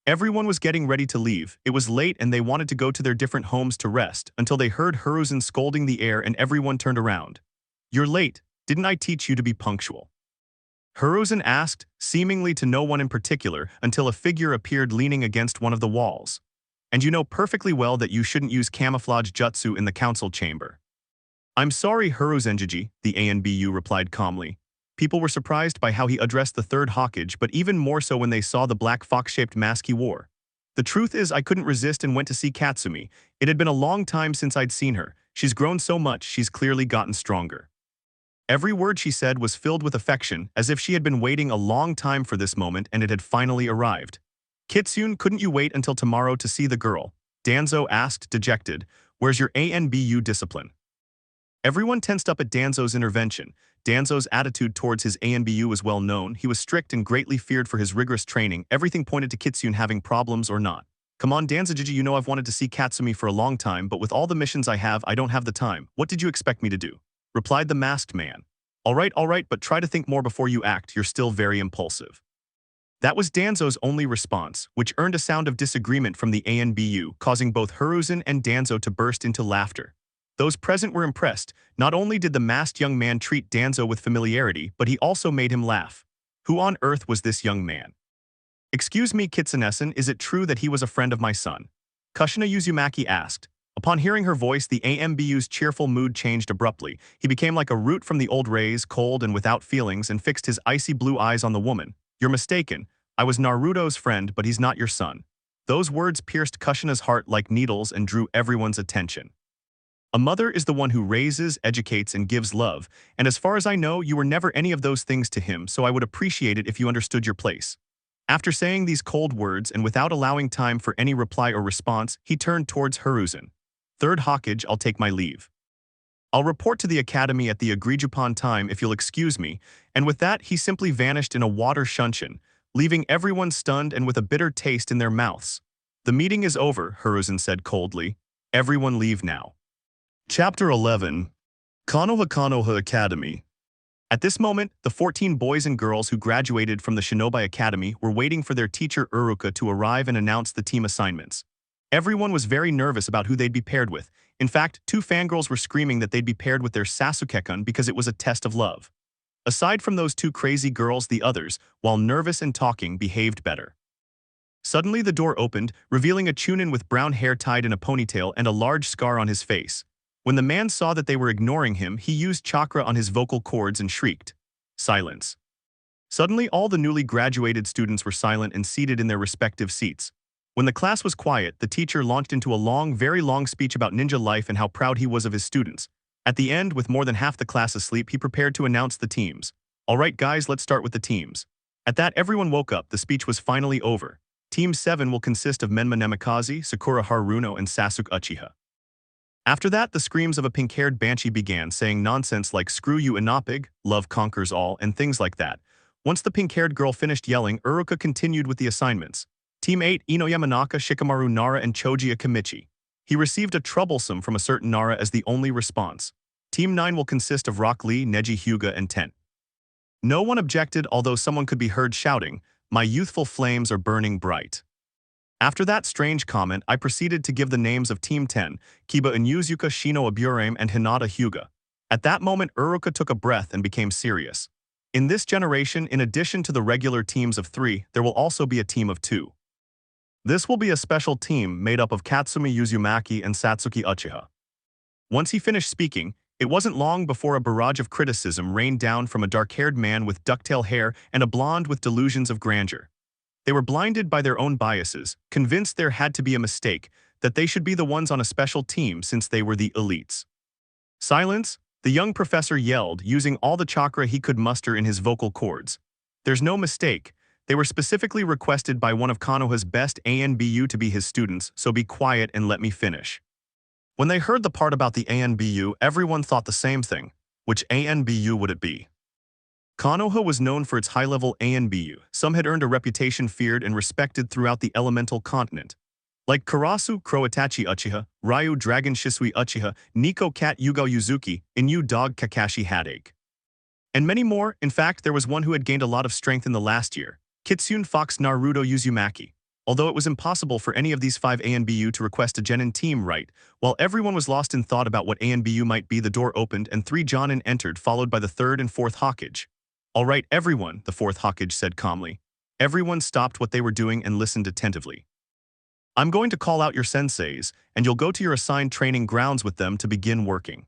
Everyone was getting ready to leave. It was late and they wanted to go to their different homes to rest until they heard Hiruzen scolding the air and everyone turned around. "You're late. Didn't I teach you to be punctual?" Hiruzen asked, seemingly to no one in particular, until a figure appeared leaning against one of the walls. "And you know perfectly well that you shouldn't use camouflage jutsu in the council chamber." "I'm sorry, Hiruzenjiji," the ANBU replied calmly. People were surprised by how he addressed the third Hokage, but even more so when they saw the black fox-shaped mask he wore. "The truth is I couldn't resist and went to see Katsumi. It had been a long time since I'd seen her. She's grown so much, she's clearly gotten stronger." Every word she said was filled with affection, as if she had been waiting a long time for this moment and it had finally arrived. "Kitsune, couldn't you wait until tomorrow to see the girl?" Danzo asked, dejected. "Where's your ANBU discipline?" Everyone tensed up at Danzo's intervention. Danzo's attitude towards his ANBU was well known. He was strict and greatly feared for his rigorous training. Everything pointed to Kitsune having problems or not. "Come on, Danzojiji, you know I've wanted to see Katsumi for a long time, but with all the missions I have, I don't have the time. What did you expect me to do?" replied the masked man. All right, but try to think more before you act. You're still very impulsive." That was Danzo's only response, which earned a sound of disagreement from the ANBU, causing both Hiruzen and Danzo to burst into laughter. Those present were impressed. Not only did the masked young man treat Danzo with familiarity, but he also made him laugh. Who on earth was this young man? "Excuse me, Kitsunesan, is it true that he was a friend of my son?" Kushina Uzumaki asked. Upon hearing her voice, the AMBU's cheerful mood changed abruptly. He became like a root from the old rays, cold and without feelings, and fixed his icy blue eyes on the woman. "You're mistaken. I was Naruto's friend, but he's not your son." Those words pierced Kushina's heart like needles and drew everyone's attention. "A mother is the one who raises, educates, and gives love, and as far as I know, you were never any of those things to him, so I would appreciate it if you understood your place." After saying these cold words and without allowing time for any reply or response, he turned towards Hiruzen. "Third Hokage, I'll take my leave. I'll report to the academy at the agreed-upon time if you'll excuse me," and with that, he simply vanished in a water shunshin, leaving everyone stunned and with a bitter taste in their mouths. "The meeting is over," Hiruzen said coldly. "Everyone leave now." Chapter 11. Konoha Academy. At this moment, the 14 boys and girls who graduated from the Shinobi Academy were waiting for their teacher Uruka to arrive and announce the team assignments. Everyone was very nervous about who they'd be paired with. In fact, 2 fangirls were screaming that they'd be paired with their Sasuke-kun because it was a test of love. Aside from those 2 crazy girls, the others, while nervous and talking, behaved better. Suddenly the door opened, revealing a Chunin with brown hair tied in a ponytail and a large scar on his face. When the man saw that they were ignoring him, he used chakra on his vocal cords and shrieked, "Silence." Suddenly all the newly graduated students were silent and seated in their respective seats. When the class was quiet, the teacher launched into a long, very long speech about ninja life and how proud he was of his students. At the end, with more than half the class asleep, he prepared to announce the teams. "All right, guys, let's start with the teams." At that, everyone woke up. The speech was finally over. Team 7 will consist of Menma Namikaze, Sakura Haruno, and Sasuke Uchiha. After that, the screams of a pink-haired banshee began, saying nonsense like "screw you Inapig," "love conquers all," and things like that. Once the pink-haired girl finished yelling, Uruka continued with the assignments. Team 8, Ino Yamanaka, Shikamaru Nara, and Choji Akimichi. He received a troublesome from a certain Nara as the only response. Team 9 will consist of Rock Lee, Neji Hyuga, and Tent. No one objected, although someone could be heard shouting, My youthful flames are burning bright. After that strange comment, I proceeded to give the names of Team 10, Kiba Inuzuka Shino Aburame and Hinata Hyuga. At that moment, Uruka took a breath and became serious. In this generation, in addition to the regular teams of 3, there will also be a team of 2. This will be a special team made up of Katsumi Uzumaki and Satsuki Uchiha. Once he finished speaking, it wasn't long before a barrage of criticism rained down from a dark-haired man with ducktail hair and a blonde with delusions of grandeur. They were blinded by their own biases, convinced there had to be a mistake, that they should be the ones on a special team since they were the elites. Silence, the young professor yelled, using all the chakra he could muster in his vocal cords. There's no mistake. They were specifically requested by one of Konoha's best ANBU to be his students, so be quiet and let me finish. When they heard the part about the ANBU, everyone thought the same thing. Which ANBU would it be? Konoha was known for its high-level ANBU. Some had earned a reputation feared and respected throughout the elemental continent. Like Karasu Kroitachi Uchiha, Ryu Dragon Shisui Uchiha, Nico Cat Yugo Yuzuki, Inu Dog Kakashi Hadake. And many more. In fact, there was one who had gained a lot of strength in the last year, Kitsune Fox Naruto Uzumaki. Although it was impossible for any of these 5 ANBU to request a Genin team right, while everyone was lost in thought about what ANBU might be, the door opened and 3 Jonin entered, followed by the 3rd and 4th Hokage. All right, everyone, the 4th Hokage said calmly. Everyone stopped what they were doing and listened attentively. I'm going to call out your senseis, and you'll go to your assigned training grounds with them to begin working.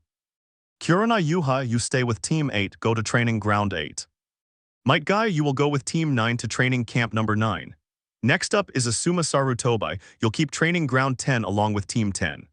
Kurona Yuha, you stay with Team 8, go to Training Ground 8. Might Guy, you will go with Team 9 to Training Camp number 9. Next up is Asuma Sarutobi, you'll keep Training Ground 10 along with Team 10.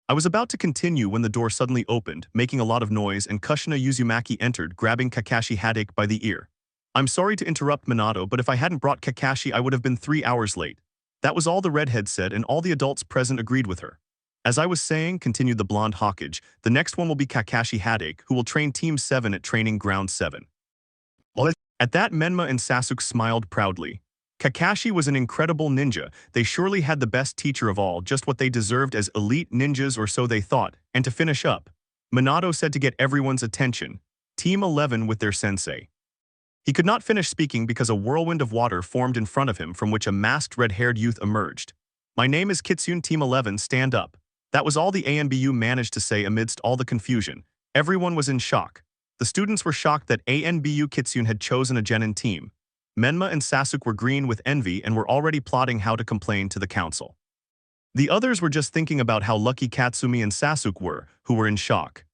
I was about to continue when the door suddenly opened, making a lot of noise, and Kushina Uzumaki entered, grabbing Kakashi Hadake by the ear. I'm sorry to interrupt, Minato, but if I hadn't brought Kakashi, I would have been 3 hours late. That was all the redhead said, and all the adults present agreed with her. As I was saying, continued the blonde Hokage, the next one will be Kakashi Hadake, who will train Team 7 at Training Ground 7. At that, Menma and Sasuke smiled proudly. Kakashi was an incredible ninja. They surely had the best teacher of all, just what they deserved as elite ninjas, or so they thought. And to finish up, Minato said to get everyone's attention, Team 11 with their sensei. He could not finish speaking because a whirlwind of water formed in front of him from which a masked red-haired youth emerged. My name is Kitsune, Team 11, stand up. That was all the ANBU managed to say amidst all the confusion. Everyone was in shock. The students were shocked that ANBU Kitsune had chosen a Genin team. Menma and Sasuke were green with envy and were already plotting how to complain to the council. The others were just thinking about how lucky Katsumi and Sasuke were, who were in shock.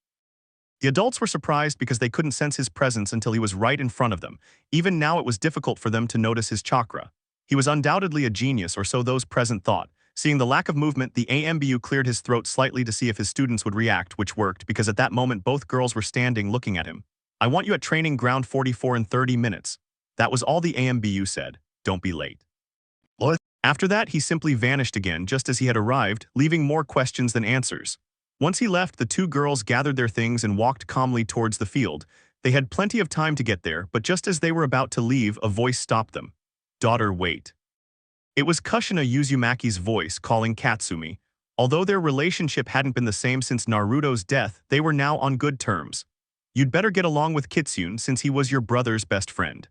The adults were surprised because they couldn't sense his presence until he was right in front of them. Even now it was difficult for them to notice his chakra. He was undoubtedly a genius, or so those present thought. Seeing the lack of movement, the ANBU cleared his throat slightly to see if his students would react, which worked because at that moment both girls were standing looking at him. I want you at Training Ground 44 in 30 minutes. That was all the ANBU said. Don't be late. After that, he simply vanished again just as he had arrived, leaving more questions than answers. Once he left, the 2 girls gathered their things and walked calmly towards the field. They had plenty of time to get there, but just as they were about to leave, a voice stopped them. Daughter, wait. It was Kushina Uzumaki's voice calling Katsumi. Although their relationship hadn't been the same since Naruto's death, they were now on good terms. You'd better get along with Kitsune since he was your brother's best friend.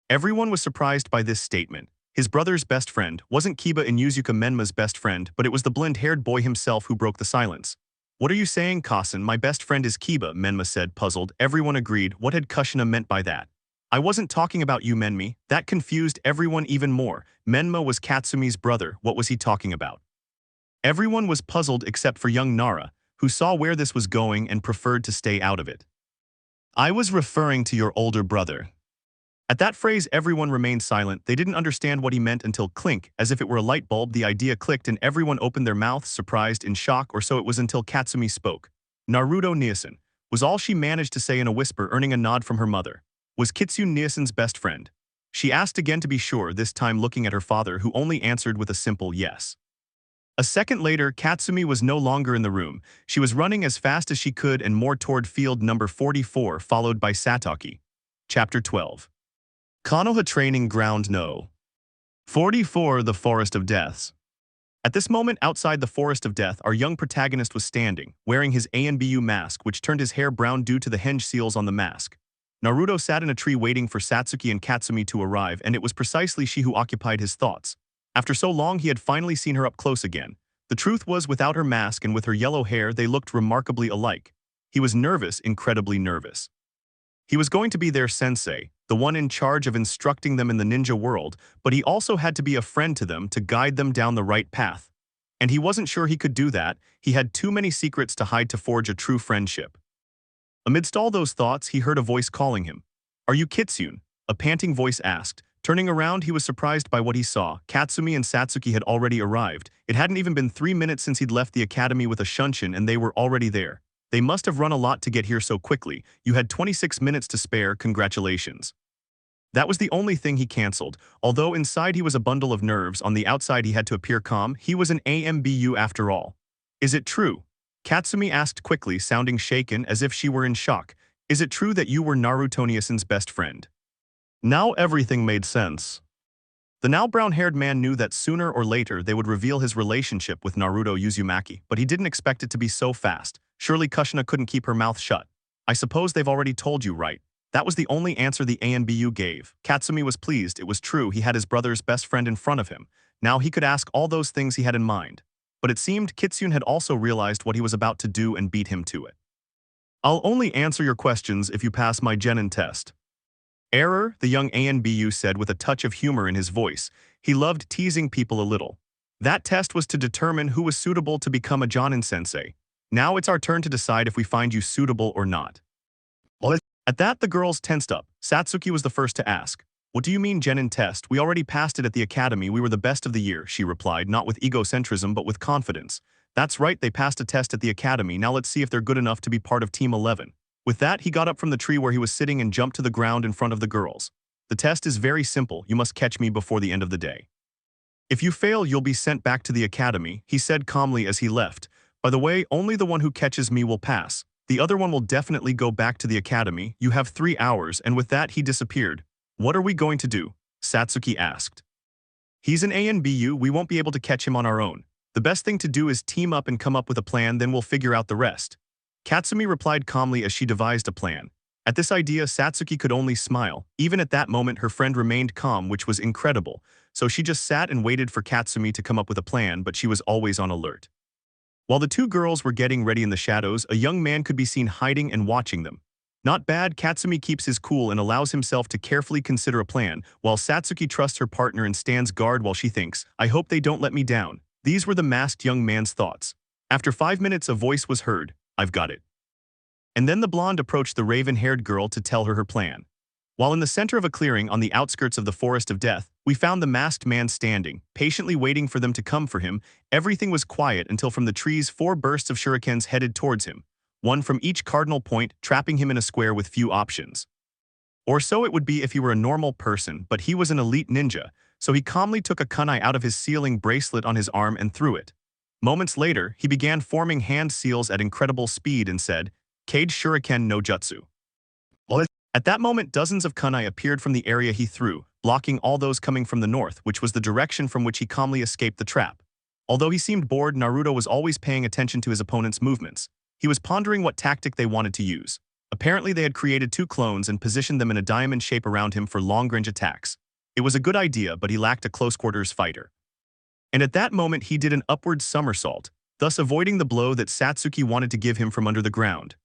Everyone was surprised by this statement. His brother's best friend wasn't Kiba Inuzuka Menma's best friend, but it was the blonde-haired boy himself who broke the silence. What are you saying, Kaisen? My best friend is Kiba, Menma said, puzzled. Everyone agreed. What had Kushina meant by that? I wasn't talking about you, Menmi. That confused everyone even more. Menma was Katsumi's brother. What was he talking about? Everyone was puzzled except for young Nara, who saw where this was going and preferred to stay out of it. I was referring to your older brother. At that phrase, everyone remained silent. They didn't understand what he meant until clink, as if it were a light bulb, the idea clicked and everyone opened their mouths, surprised, in shock, or so it was until Katsumi spoke. Naruto Niasen was all she managed to say in a whisper, earning a nod from her mother. Was Kitsune Niasen's best friend? She asked again to be sure, this time looking at her father, who only answered with a simple yes. A second later, Katsumi was no longer in the room. She was running as fast as she could and more toward field number 44, followed by Sataki. Chapter 12. Konoha Training Ground No. 44 The Forest of Deaths. At this moment, outside the Forest of Death, our young protagonist was standing, wearing his ANBU mask, which turned his hair brown due to the henge seals on the mask. Naruto sat in a tree waiting for Satsuki and Katsumi to arrive, and it was precisely she who occupied his thoughts. After so long, he had finally seen her up close again. The truth was, without her mask and with her yellow hair, they looked remarkably alike. He was nervous, incredibly nervous. He was going to be their sensei, the one in charge of instructing them in the ninja world, but he also had to be a friend to them to guide them down the right path. And he wasn't sure he could do that. He had too many secrets to hide to forge a true friendship. Amidst all those thoughts, he heard a voice calling him. "Are you Kitsune?" A panting voice asked. Turning around, he was surprised by what he saw. Katsumi and Satsuki had already arrived. It hadn't even been 3 minutes since he'd left the academy with a shunshin, and they were already there. "They must have run a lot to get here so quickly. You had 26 minutes to spare, congratulations." That was the only thing he cancelled. Although inside he was a bundle of nerves, on the outside he had to appear calm. He was an AMBU after all. "Is it true?" Katsumi asked quickly, sounding shaken as if she were in shock. "Is it true that you were Narutoniasan's best friend?" Now everything made sense. The now brown-haired man knew that sooner or later they would reveal his relationship with Naruto Uzumaki, but he didn't expect it to be so fast. Surely Kushina couldn't keep her mouth shut. "I suppose they've already told you, right?" That was the only answer the ANBU gave. Katsumi was pleased. It was true, he had his brother's best friend in front of him. Now he could ask all those things he had in mind. But it seemed Kitsune had also realized what he was about to do and beat him to it. "I'll only answer your questions if you pass my genin test." "Error," the young ANBU said with a touch of humor in his voice. He loved teasing people a little. "That test was to determine who was suitable to become a Jonin sensei. Now it's our turn to decide if we find you suitable or not." At that, the girls tensed up. Satsuki was the first to ask. "What do you mean genin test? We already passed it at the academy. We were the best of the year," she replied, not with egocentrism but with confidence. "That's right, they passed a test at the academy. Now let's see if they're good enough to be part of Team 11. With that, he got up from the tree where he was sitting and jumped to the ground in front of the girls. "The test is very simple. You must catch me before the end of the day. If you fail, you'll be sent back to the academy," he said calmly as he left. "By the way, only the one who catches me will pass. The other one will definitely go back to the academy. You have 3 hours," and with that he disappeared. "What are we going to do?" Satsuki asked. "He's an ANBU, we won't be able to catch him on our own. The best thing to do is team up and come up with a plan, then we'll figure out the rest." Katsumi replied calmly as she devised a plan. At this idea, Satsuki could only smile. Even at that moment, her friend remained calm, which was incredible. So she just sat and waited for Katsumi to come up with a plan, but she was always on alert. While the two girls were getting ready in the shadows, a young man could be seen hiding and watching them. Not bad, Katsumi keeps his cool and allows himself to carefully consider a plan, while Satsuki trusts her partner and stands guard while she thinks, "I hope they don't let me down." These were the masked young man's thoughts. After 5 minutes, a voice was heard. "I've got it." And then the blonde approached the raven-haired girl to tell her plan. While in the center of a clearing on the outskirts of the Forest of Death, we found the masked man standing, patiently waiting for them to come for him. Everything was quiet until from the trees 4 bursts of shurikens headed towards him, one from each cardinal point, trapping him in a square with few options. Or so it would be if he were a normal person, but he was an elite ninja, so he calmly took a kunai out of his sealing bracelet on his arm and threw it. Moments later, he began forming hand seals at incredible speed and said, "Kage Shuriken no Jutsu." At that moment, dozens of kunai appeared from the area he threw, blocking all those coming from the north, which was the direction from which he calmly escaped the trap. Although he seemed bored, Naruto was always paying attention to his opponent's movements. He was pondering what tactic they wanted to use. Apparently, they had created 2 clones and positioned them in a diamond shape around him for long-range attacks. It was a good idea, but he lacked a close-quarters fighter. And at that moment, he did an upward somersault, thus avoiding the blow that Satsuki wanted to give him from under the ground.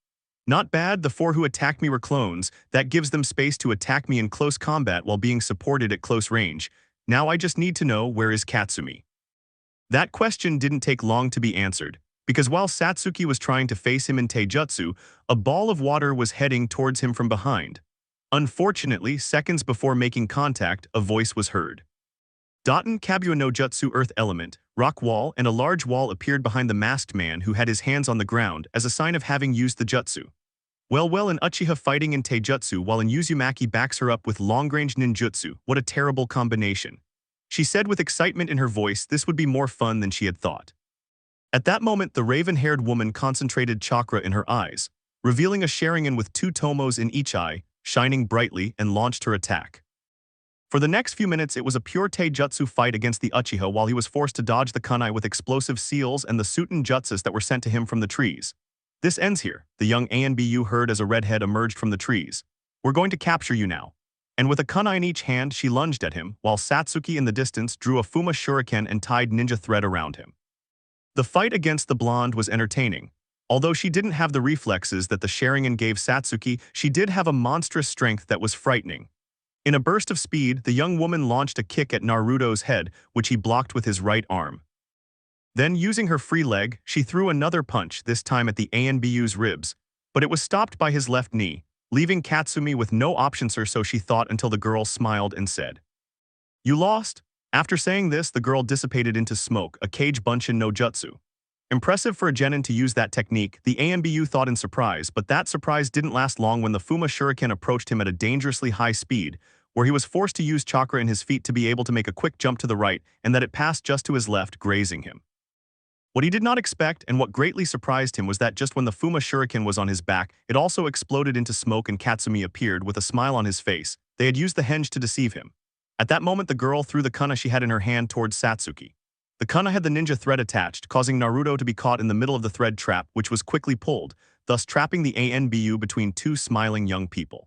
"Not bad, the 4 who attacked me were clones. That gives them space to attack me in close combat while being supported at close range. Now I just need to know, where is Katsumi?" That question didn't take long to be answered, because while Satsuki was trying to face him in taijutsu, a ball of water was heading towards him from behind. Unfortunately, seconds before making contact, a voice was heard. Daten Kabuya no Jutsu earth element, rock wall, and a large wall appeared behind the masked man who had his hands on the ground as a sign of having used the jutsu. Well, an Uchiha fighting in taijutsu while an Uzumaki backs her up with long-range ninjutsu. What a terrible combination. She said with excitement in her voice this would be more fun than she had thought. At that moment, the raven-haired woman concentrated chakra in her eyes, revealing a Sharigan with 2 tomos in each eye, shining brightly, and launched her attack. For the next few minutes, it was a pure taijutsu fight against the Uchiha while he was forced to dodge the kunai with explosive seals and the Suten jutsus that were sent to him from the trees. "This ends here," the young ANBU heard as a redhead emerged from the trees. We're going to capture you now. And with a kunai in each hand, she lunged at him, while Satsuki in the distance drew a Fuma shuriken and tied ninja thread around him. The fight against the blonde was entertaining. Although she didn't have the reflexes that the Sharigan gave Satsuki, she did have a monstrous strength that was frightening. In a burst of speed, the young woman launched a kick at Naruto's head, which he blocked with his right arm. Then, using her free leg, she threw another punch, this time at the Anbu's ribs, but it was stopped by his left knee, leaving Katsumi with no options, or so she thought, until the girl smiled and said, "You lost?" After saying this, the girl dissipated into smoke, a Kage Bunshin no Jutsu. Impressive for a genin to use that technique, the Anbu thought in surprise, but that surprise didn't last long when the Fuma shuriken approached him at a dangerously high speed, where he was forced to use chakra in his feet to be able to make a quick jump to the right, and that it passed just to his left, grazing him. What he did not expect, and what greatly surprised him, was that just when the Fuma shuriken was on his back, it also exploded into smoke and Katsumi appeared with a smile on his face. They had used the henge to deceive him. At that moment, the girl threw the kunai she had in her hand towards Satsuki. The kunai had the ninja thread attached, causing Naruto to be caught in the middle of the thread trap, which was quickly pulled, thus trapping the Anbu between two smiling young people.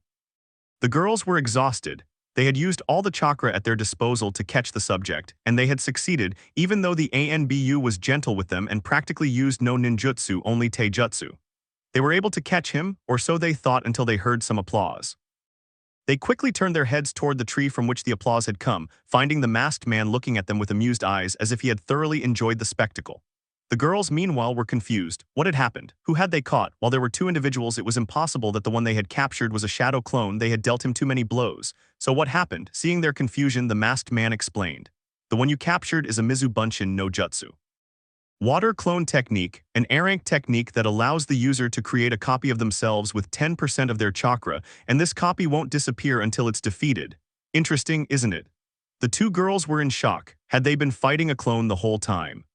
The girls were exhausted. They had used all the chakra at their disposal to catch the subject, and they had succeeded, even though the Anbu was gentle with them and practically used no ninjutsu, only taijutsu. They were able to catch him, or so they thought, until they heard some applause. They quickly turned their heads toward the tree from which the applause had come, finding the masked man looking at them with amused eyes as if he had thoroughly enjoyed the spectacle. The girls, meanwhile, were confused. What had happened? Who had they caught? While there were two individuals, it was impossible that the one they had captured was a shadow clone. They had dealt him too many blows. So what happened? Seeing their confusion, the masked man explained. The one you captured is a Mizu Bunshin no Jutsu. Water clone technique, an A-rank technique that allows the user to create a copy of themselves with 10% of their chakra, and this copy won't disappear until it's defeated. Interesting, isn't it? The two girls were in shock. Had they been fighting a clone the whole time?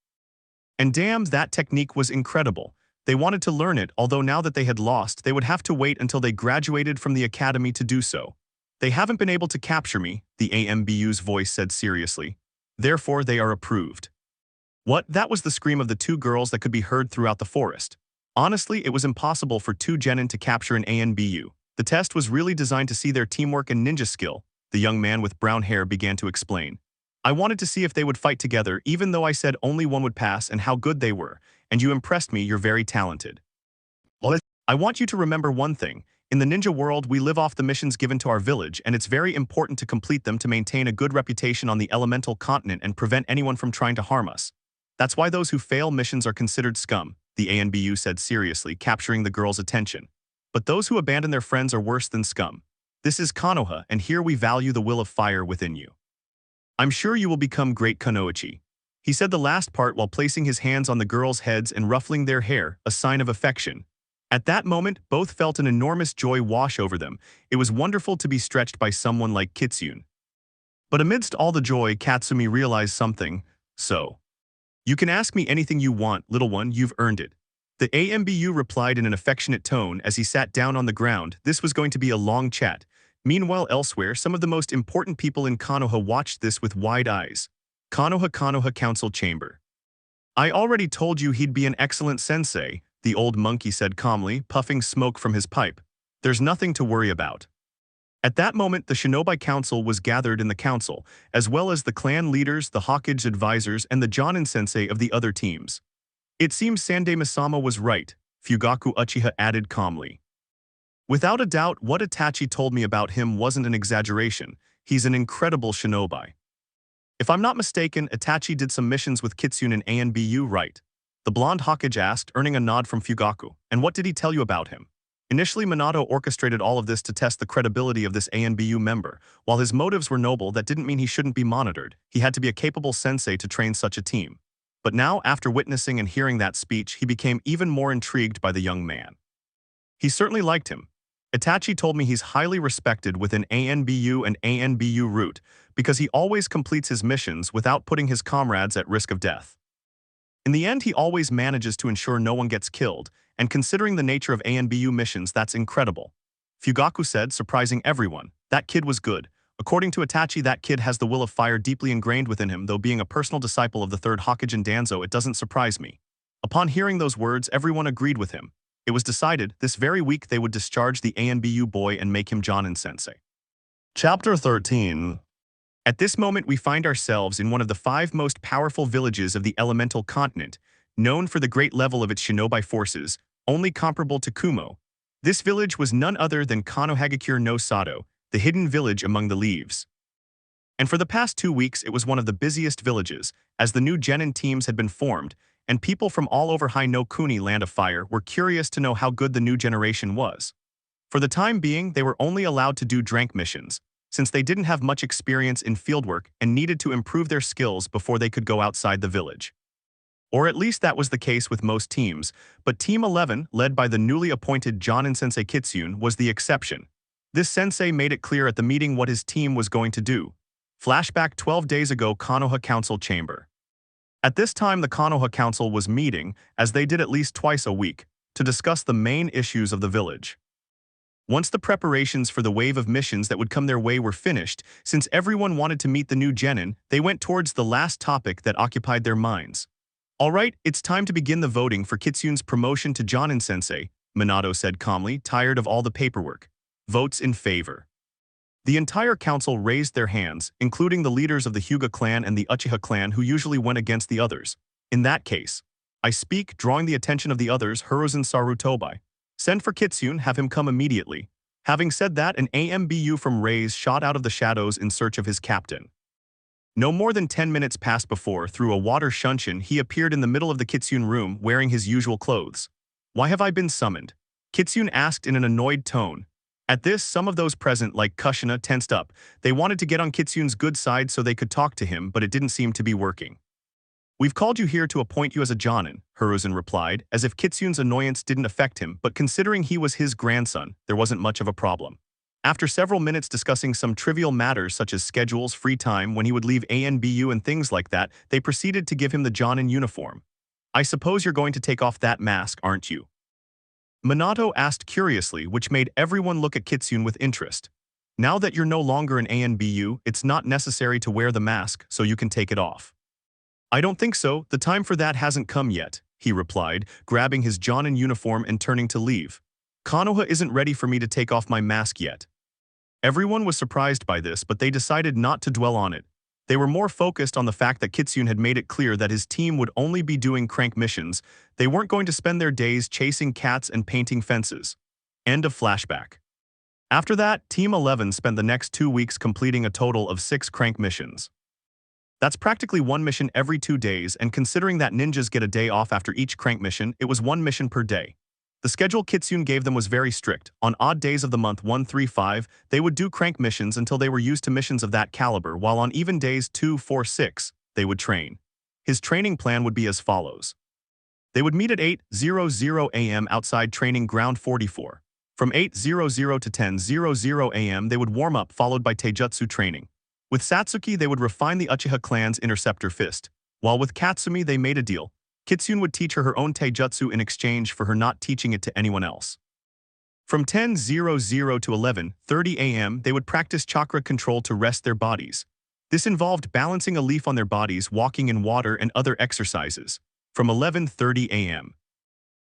And damn, that technique was incredible. They wanted to learn it, although now that they had lost, they would have to wait until they graduated from the academy to do so. They haven't been able to capture me, the Anbu's voice said seriously. Therefore, they are approved. What? That was the scream of the two girls that could be heard throughout the forest. Honestly, it was impossible for two genin to capture an Anbu. The test was really designed to see their teamwork and ninja skill, the young man with brown hair began to explain. I wanted to see if they would fight together, even though I said only one would pass, and how good they were, and you impressed me. You're very talented. Well, I want you to remember one thing. In the ninja world, we live off the missions given to our village, and it's very important to complete them to maintain a good reputation on the elemental continent and prevent anyone from trying to harm us. That's why those who fail missions are considered scum, the Anbu said seriously, capturing the girl's attention. But those who abandon their friends are worse than scum. This is Konoha, and here we value the will of fire within you. I'm sure you will become great Kunoichi. He said the last part while placing his hands on the girls' heads and ruffling their hair, a sign of affection. At that moment, both felt an enormous joy wash over them. It was wonderful to be stretched by someone like Kitsune. But amidst all the joy, Katsumi realized something. So, you can ask me anything you want, little one, you've earned it. The Anbu replied in an affectionate tone as he sat down on the ground. This was going to be a long chat. Meanwhile, elsewhere, some of the most important people in Konoha watched this with wide eyes. Konoha Council Chamber. I already told you he'd be an excellent sensei, the old monkey said calmly, puffing smoke from his pipe. There's nothing to worry about. At that moment, the Shinobi Council was gathered in the council, as well as the clan leaders, the Hokage advisors, and the Jonin sensei of the other teams. It seems Sandaime-sama was right, Fugaku Uchiha added calmly. Without a doubt, what Itachi told me about him wasn't an exaggeration. He's an incredible shinobi. If I'm not mistaken, Itachi did some missions with Kitsune and Anbu, right? The blonde Hokage asked, earning a nod from Fugaku. And what did he tell you about him? Initially, Minato orchestrated all of this to test the credibility of this Anbu member. While his motives were noble, that didn't mean he shouldn't be monitored. He had to be a capable sensei to train such a team. But now, after witnessing and hearing that speech, he became even more intrigued by the young man. He certainly liked him. Itachi told me he's highly respected within Anbu and Anbu root because he always completes his missions without putting his comrades at risk of death. In the end, he always manages to ensure no one gets killed, and considering the nature of Anbu missions, that's incredible. Fugaku said, surprising everyone. That kid was good. According to Itachi, that kid has the will of fire deeply ingrained within him, though being a personal disciple of the third Hokage in Danzo, it doesn't surprise me. Upon hearing those words, everyone agreed with him. It was decided this very week they would discharge the ANBU boy and make him Jonin-sensei. Chapter 13. At this moment we find ourselves in one of the 5 most powerful villages of the elemental continent, known for the great level of its shinobi forces, only comparable to Kumo. This village was none other than Konohagakure no Sato, the hidden village among the leaves. And for the past 2 weeks it was one of the busiest villages, as the new genin teams had been formed, and people from all over High no Kuni Land of Fire were curious to know how good the new generation was. For the time being, they were only allowed to do drank missions, since they didn't have much experience in fieldwork and needed to improve their skills before they could go outside the village. Or at least that was the case with most teams, but Team 11, led by the newly appointed Jonin-sensei Kitsune, was the exception. This sensei made it clear at the meeting what his team was going to do. Flashback 12 days ago, Konoha Council Chamber. At this time the Konoha Council was meeting, as they did at least twice a week, to discuss the main issues of the village. Once the preparations for the wave of missions that would come their way were finished, since everyone wanted to meet the new genin, they went towards the last topic that occupied their minds. Alright, it's time to begin the voting for Kitsune's promotion to Jonin-sensei, Minato said calmly, tired of all the paperwork. Votes in favor. The entire council raised their hands, including the leaders of the Hyuga clan and the Uchiha clan who usually went against the others. In that case, I speak, drawing the attention of the others, Hiruzen Sarutobi. Send for Kitsune, have him come immediately. Having said that, an AMBU from Rays shot out of the shadows in search of his captain. No more than 10 minutes passed before, through a water shunshin, he appeared in the middle of the Kitsune room wearing his usual clothes. Why have I been summoned? Kitsune asked in an annoyed tone. At this, some of those present, like Kushina, tensed up. They wanted to get on Kitsune's good side so they could talk to him, but it didn't seem to be working. We've called you here to appoint you as a Jonin, Hiruzen replied, as if Kitsune's annoyance didn't affect him, but considering he was his grandson, there wasn't much of a problem. After several minutes discussing some trivial matters such as schedules, free time, when he would leave ANBU and things like that, they proceeded to give him the Jonin uniform. I suppose you're going to take off that mask, aren't you? Minato asked curiously, which made everyone look at Kitsune with interest. Now that you're no longer an ANBU, it's not necessary to wear the mask, so you can take it off. I don't think so, the time for that hasn't come yet, he replied, grabbing his Jonin uniform and turning to leave. Konoha isn't ready for me to take off my mask yet. Everyone was surprised by this, but they decided not to dwell on it. They were more focused on the fact that Kitsune had made it clear that his team would only be doing crank missions. They weren't going to spend their days chasing cats and painting fences. End of flashback. After that, Team 11 spent the next 2 weeks completing a total of 6 crank missions. That's practically 1 mission every 2 days, and considering that ninjas get a day off after each crank mission, it was 1 mission per day. The schedule Kitsune gave them was very strict. On odd days of the month 1, 3, 5, they would do crank missions until they were used to missions of that caliber, while on even days 2, 4, 6, they would train. His training plan would be as follows. They would meet at 8:00 a.m. outside Training Ground 44. From 8:00 to 10:00 a.m. they would warm up, followed by Taijutsu training. With Satsuki they would refine the Uchiha clan's Interceptor Fist, while with Katsumi they made a deal. Kitsune would teach her own taijutsu in exchange for her not teaching it to anyone else. From 10:00 to 11:30 a.m. they would practice chakra control to rest their bodies. This involved balancing a leaf on their bodies, walking in water, and other exercises. From 11:30 a.m.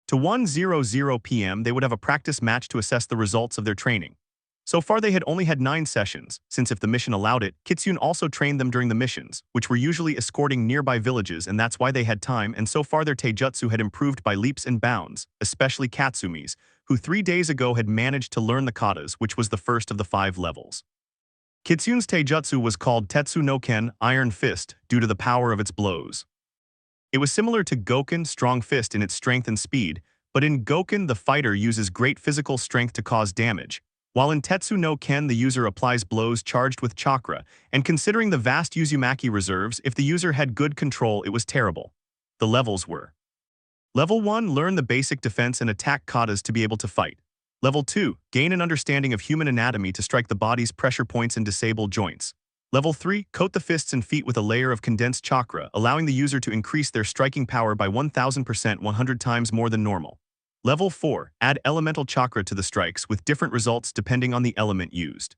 to 1:00 p.m. they would have a practice match to assess the results of their training. So far they had only had 9 sessions, since if the mission allowed it, Kitsune also trained them during the missions, which were usually escorting nearby villages, and that's why they had time, and so far their taijutsu had improved by leaps and bounds, especially Katsumi's, who 3 days ago had managed to learn the katas, which was the first of the 5 levels. Kitsune's taijutsu was called Tetsu no Ken, Iron Fist, due to the power of its blows. It was similar to Goken, Strong Fist, in its strength and speed, but in Goken the fighter uses great physical strength to cause damage, while in Tetsu no Ken the user applies blows charged with chakra, and considering the vast Uzumaki reserves, if the user had good control it was terrible. The levels were: Level 1, learn the basic defense and attack katas to be able to fight. Level 2, gain an understanding of human anatomy to strike the body's pressure points and disable joints. Level 3, coat the fists and feet with a layer of condensed chakra, allowing the user to increase their striking power by 1000%, 100 times more than normal. Level 4, add elemental chakra to the strikes with different results depending on the element used.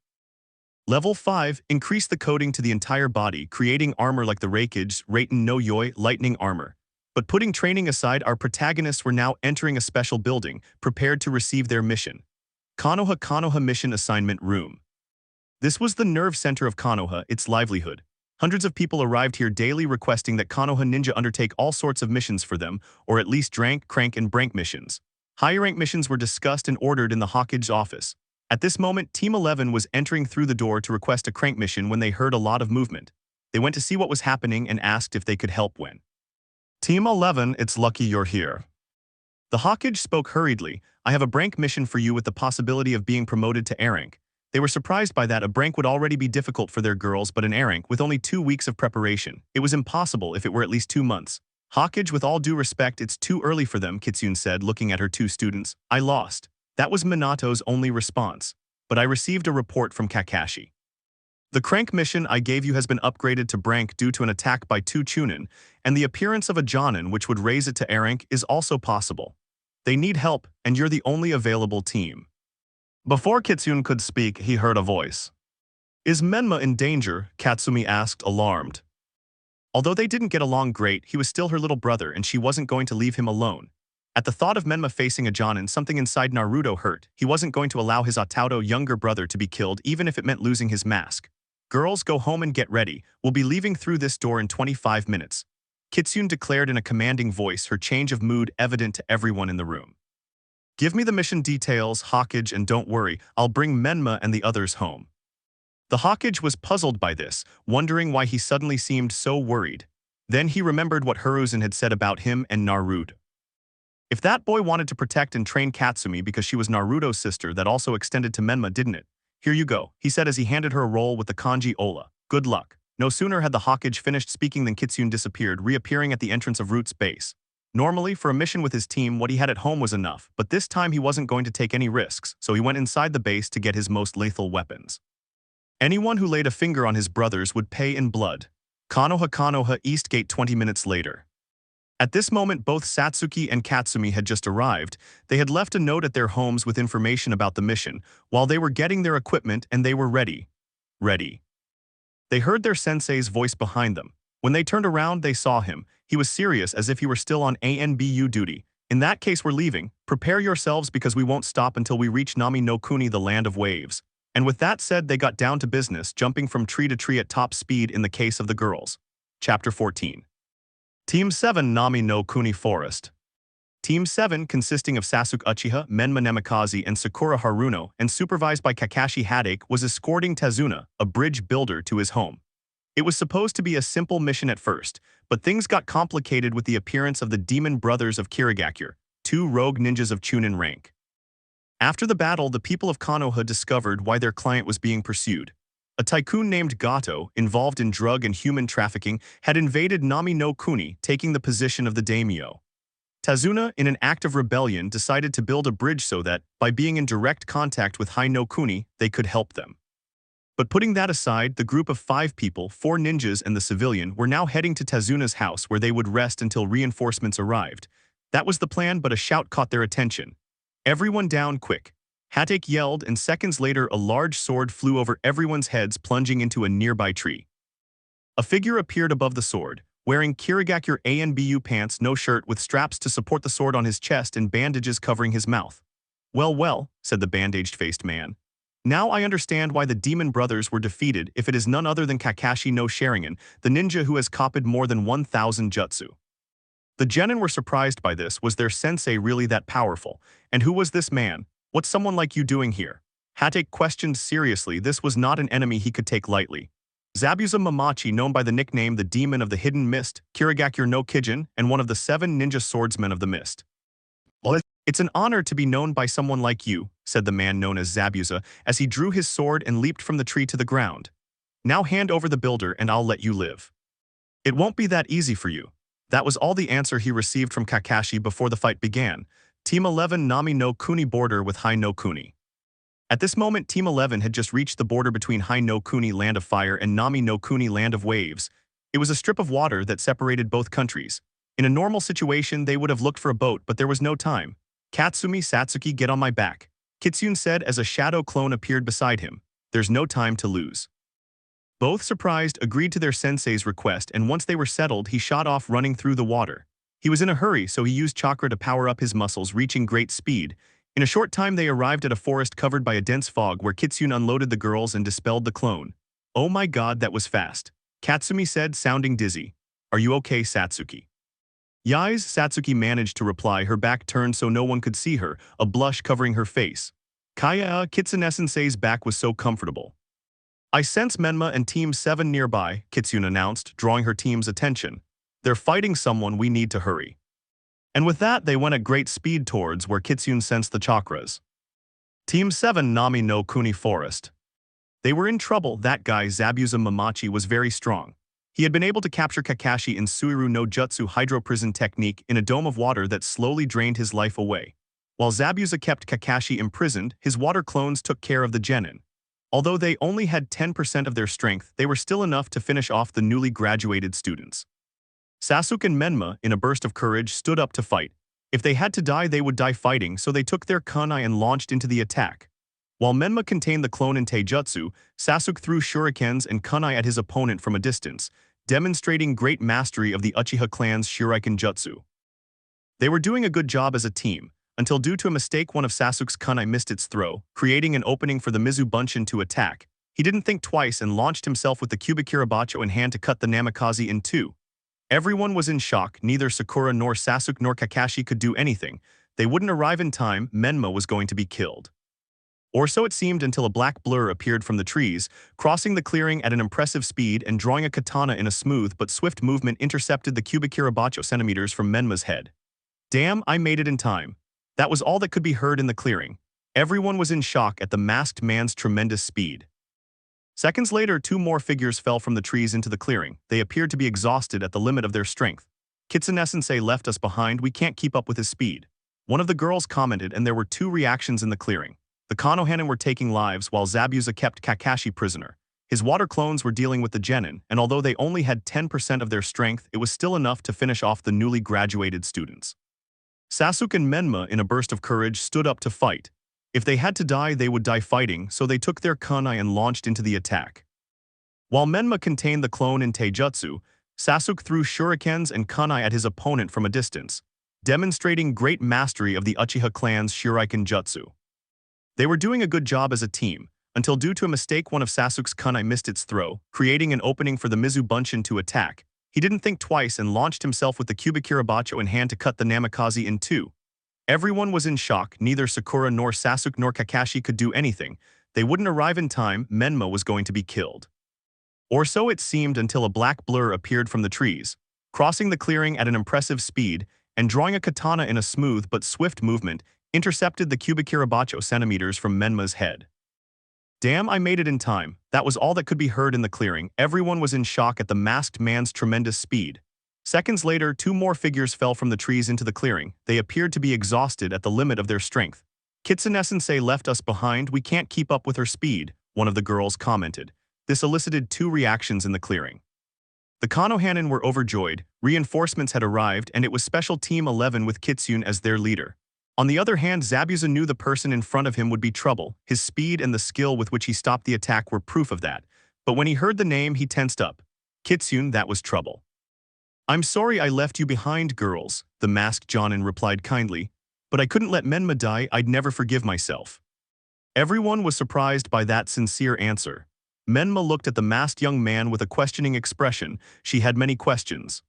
Level 5, increase the coating to the entire body, creating armor like the Reikage, Reiten no Yoi, lightning armor. But putting training aside, our protagonists were now entering a special building, prepared to receive their mission. Konoha Mission Assignment Room. This was the nerve center of Konoha, its livelihood. Hundreds of people arrived here daily requesting that Konoha Ninja undertake all sorts of missions for them, or at least drank, crank, and brank missions. Higher rank missions were discussed and ordered in the Hokage's office. At this moment, Team 11 was entering through the door to request a crank mission when they heard a lot of movement. They went to see what was happening and asked if they could help when. Team 11, it's lucky you're here. The Hokage spoke hurriedly. I have a brank mission for you with the possibility of being promoted to A rank. They were surprised by that. A brank would already be difficult for their girls, but an A rank with only 2 weeks of preparation. It was impossible if it were at least 2 months. Hokage, with all due respect, it's too early for them, Kitsune said, looking at her 2 students. I lost. That was Minato's only response. But I received a report from Kakashi. The crank mission I gave you has been upgraded to brank due to an attack by 2 Chunin, and the appearance of a Jonin which would raise it to A rank is also possible. They need help, and you're the only available team. Before Kitsune could speak, he heard a voice. Is Menma in danger? Katsumi asked, alarmed. Although they didn't get along great, he was still her little brother and she wasn't going to leave him alone. At the thought of Menma facing a Jonin, something inside Naruto hurt. He wasn't going to allow his Otauto younger brother to be killed even if it meant losing his mask. Girls, go home and get ready. We'll be leaving through this door in 25 minutes. Kitsune declared in a commanding voice, her change of mood evident to everyone in the room. Give me the mission details, Hokage, and don't worry, I'll bring Menma and the others home. The Hokage was puzzled by this, wondering why he suddenly seemed so worried. Then he remembered what Hiruzen had said about him and Naruto. If that boy wanted to protect and train Katsumi because she was Naruto's sister, that also extended to Menma, didn't it? Here you go, he said as he handed her a roll with the kanji Ola. Good luck. No sooner had the Hokage finished speaking than Kitsune disappeared, reappearing at the entrance of Root's base. Normally, for a mission with his team, what he had at home was enough, but this time he wasn't going to take any risks, so he went inside the base to get his most lethal weapons. Anyone who laid a finger on his brothers would pay in blood. Konoha East Gate 20 minutes later. At this moment, both Satsuki and Katsumi had just arrived. They had left a note at their homes with information about the mission, while they were getting their equipment, and they were ready. They heard their sensei's voice behind them. When they turned around, they saw him. He was serious, as if he were still on ANBU duty. In that case, we're leaving. Prepare yourselves because we won't stop until we reach Nami no Kuni, the land of waves. And with that said, they got down to business, jumping from tree to tree at top speed in the case of the girls. Chapter 14. Team 7 Nami no Kuni Forest. Team 7, consisting of Sasuke Uchiha, Menma Namikaze, and Sakura Haruno, and supervised by Kakashi Hadake, was escorting Tazuna, a bridge builder, to his home. It was supposed to be a simple mission at first, but things got complicated with the appearance of the demon brothers of Kirigakure, 2 rogue ninjas of Chunin rank. After the battle, the people of Konoha discovered why their client was being pursued. A tycoon named Gato, involved in drug and human trafficking, had invaded Nami no Kuni, taking the position of the daimyo. Tazuna, in an act of rebellion, decided to build a bridge so that, by being in direct contact with Hai no Kuni, they could help them. But putting that aside, the group of 5 people, 4 ninjas and the civilian, were now heading to Tazuna's house where they would rest until reinforcements arrived. That was the plan, but a shout caught their attention. Everyone down, quick. Hadake yelled, and seconds later a large sword flew over everyone's heads, plunging into a nearby tree. A figure appeared above the sword, wearing Kirigakure ANBU pants, no shirt, with straps to support the sword on his chest and bandages covering his mouth. Well, said the bandaged-faced man. Now I understand why the demon brothers were defeated if it is none other than Kakashi no Sharigan, the ninja who has copied more than 1,000 jutsu. The genin were surprised by this. Was their sensei really that powerful? And who was this man? What's someone like you doing here? Hadake questioned seriously. This was not an enemy he could take lightly. Zabuza Mamachi, known by the nickname the Demon of the Hidden Mist, Kirigakure no Kijin, and one of the 7 ninja swordsmen of the mist. It's an honor to be known by someone like you, said the man known as Zabuza, as he drew his sword and leaped from the tree to the ground. Now hand over the builder and I'll let you live. It won't be that easy for you. That was all the answer he received from Kakashi before the fight began. Team 11 Nami no Kuni border with Hai no Kuni. At this moment, Team 11 had just reached the border between Hai no Kuni, land of fire, and Nami no Kuni, land of waves. It was a strip of water that separated both countries. In a normal situation, they would have looked for a boat, but there was no time. Katsumi, Satsuki, get on my back, Kitsune said as a shadow clone appeared beside him. There's no time to lose. Both, surprised, agreed to their sensei's request, and once they were settled, he shot off running through the water. He was in a hurry, so he used chakra to power up his muscles, reaching great speed. In a short time they arrived at a forest covered by a dense fog where Kitsune unloaded the girls and dispelled the clone. "Oh my god, that was fast," Katsumi said, sounding dizzy. "Are you okay, Satsuki?" Yes, Satsuki managed to reply, her back turned so no one could see her, a blush covering her face. Kaya, Kitsune-sensei's back was so comfortable. "I sense Menma and Team 7 nearby," Kitsune announced, drawing her team's attention. "They're fighting someone, we need to hurry." And with that, they went at great speed towards where Kitsune sensed the chakras. Team 7 Nami no Kuni Forest. They were in trouble. That guy, Zabuza Mamachi, was very strong. He had been able to capture Kakashi in Suiru no Jutsu Hydro Prison technique in a dome of water that slowly drained his life away. While Zabuza kept Kakashi imprisoned, his water clones took care of the genin. Although they only had 10% of their strength, they were still enough to finish off the newly graduated students. Sasuke and Menma, in a burst of courage, stood up to fight. If they had to die, they would die fighting, so they took their kunai and launched into the attack. While Menma contained the clone in Taijutsu, Sasuke threw shurikens and kunai at his opponent from a distance, demonstrating great mastery of the Uchiha clan's shuriken jutsu. They were doing a good job as a team, until due to a mistake one of Sasuke's kunai missed its throw, creating an opening for the Mizu Bunshin to attack. He didn't think twice and launched himself with the Kubikirabacho in hand to cut the Namikaze in two. Everyone was in shock. Neither Sakura nor Sasuke nor Kakashi could do anything. They wouldn't arrive in time. Menma was going to be killed. Or so it seemed, until a black blur appeared from the trees, crossing the clearing at an impressive speed and drawing a katana in a smooth but swift movement intercepted the Kubikirabacho centimeters from Menma's head. "Damn, I made it in time." That was all that could be heard in the clearing. Everyone was in shock at the masked man's tremendous speed. Seconds later, two more figures fell from the trees into the clearing. They appeared to be exhausted at the limit of their strength. "Kitsune-sensei left us behind, we can't keep up with his speed," one of the girls commented, and there were two reactions in the clearing. The Konohanen were taking lives while Zabuza kept Kakashi prisoner. His water clones were dealing with the genin, and although they only had 10% of their strength, it was still enough to finish off the newly graduated students. Sasuke and Menma, in a burst of courage, stood up to fight. If they had to die, they would die fighting, so they took their kunai and launched into the attack. While Menma contained the clone in Taijutsu, Sasuke threw shurikens and kunai at his opponent from a distance, demonstrating great mastery of the Uchiha clan's shuriken jutsu. They were doing a good job as a team, until due to a mistake one of Sasuke's kunai missed its throw, creating an opening for the Mizu Bunshin to attack. He didn't think twice and launched himself with the Kubikirabacho in hand to cut the Namikaze in two. Everyone was in shock. Neither Sakura nor Sasuke nor Kakashi could do anything. They wouldn't arrive in time. Menma was going to be killed. Or so it seemed, until a black blur appeared from the trees, crossing the clearing at an impressive speed and drawing a katana in a smooth but swift movement, intercepted the Kubikirabacho centimeters from Menma's head. "Damn, I made it in time." That was all that could be heard in the clearing. Everyone was in shock at the masked man's tremendous speed. Seconds later, two more figures fell from the trees into the clearing. They appeared to be exhausted at the limit of their strength. "Kitsune-sensei left us behind, we can't keep up with her speed," one of the girls commented. This elicited two reactions in the clearing. The Konohanen were overjoyed. Reinforcements had arrived, and it was Special Team 11 with Kitsune as their leader. On the other hand, Zabuza knew the person in front of him would be trouble. His speed and the skill with which he stopped the attack were proof of that. But when he heard the name, he tensed up. Kitsune, that was trouble. "I'm sorry I left you behind, girls," the masked Jonin replied kindly. "But I couldn't let Menma die, I'd never forgive myself." Everyone was surprised by that sincere answer. Menma looked at the masked young man with a questioning expression. She had many questions.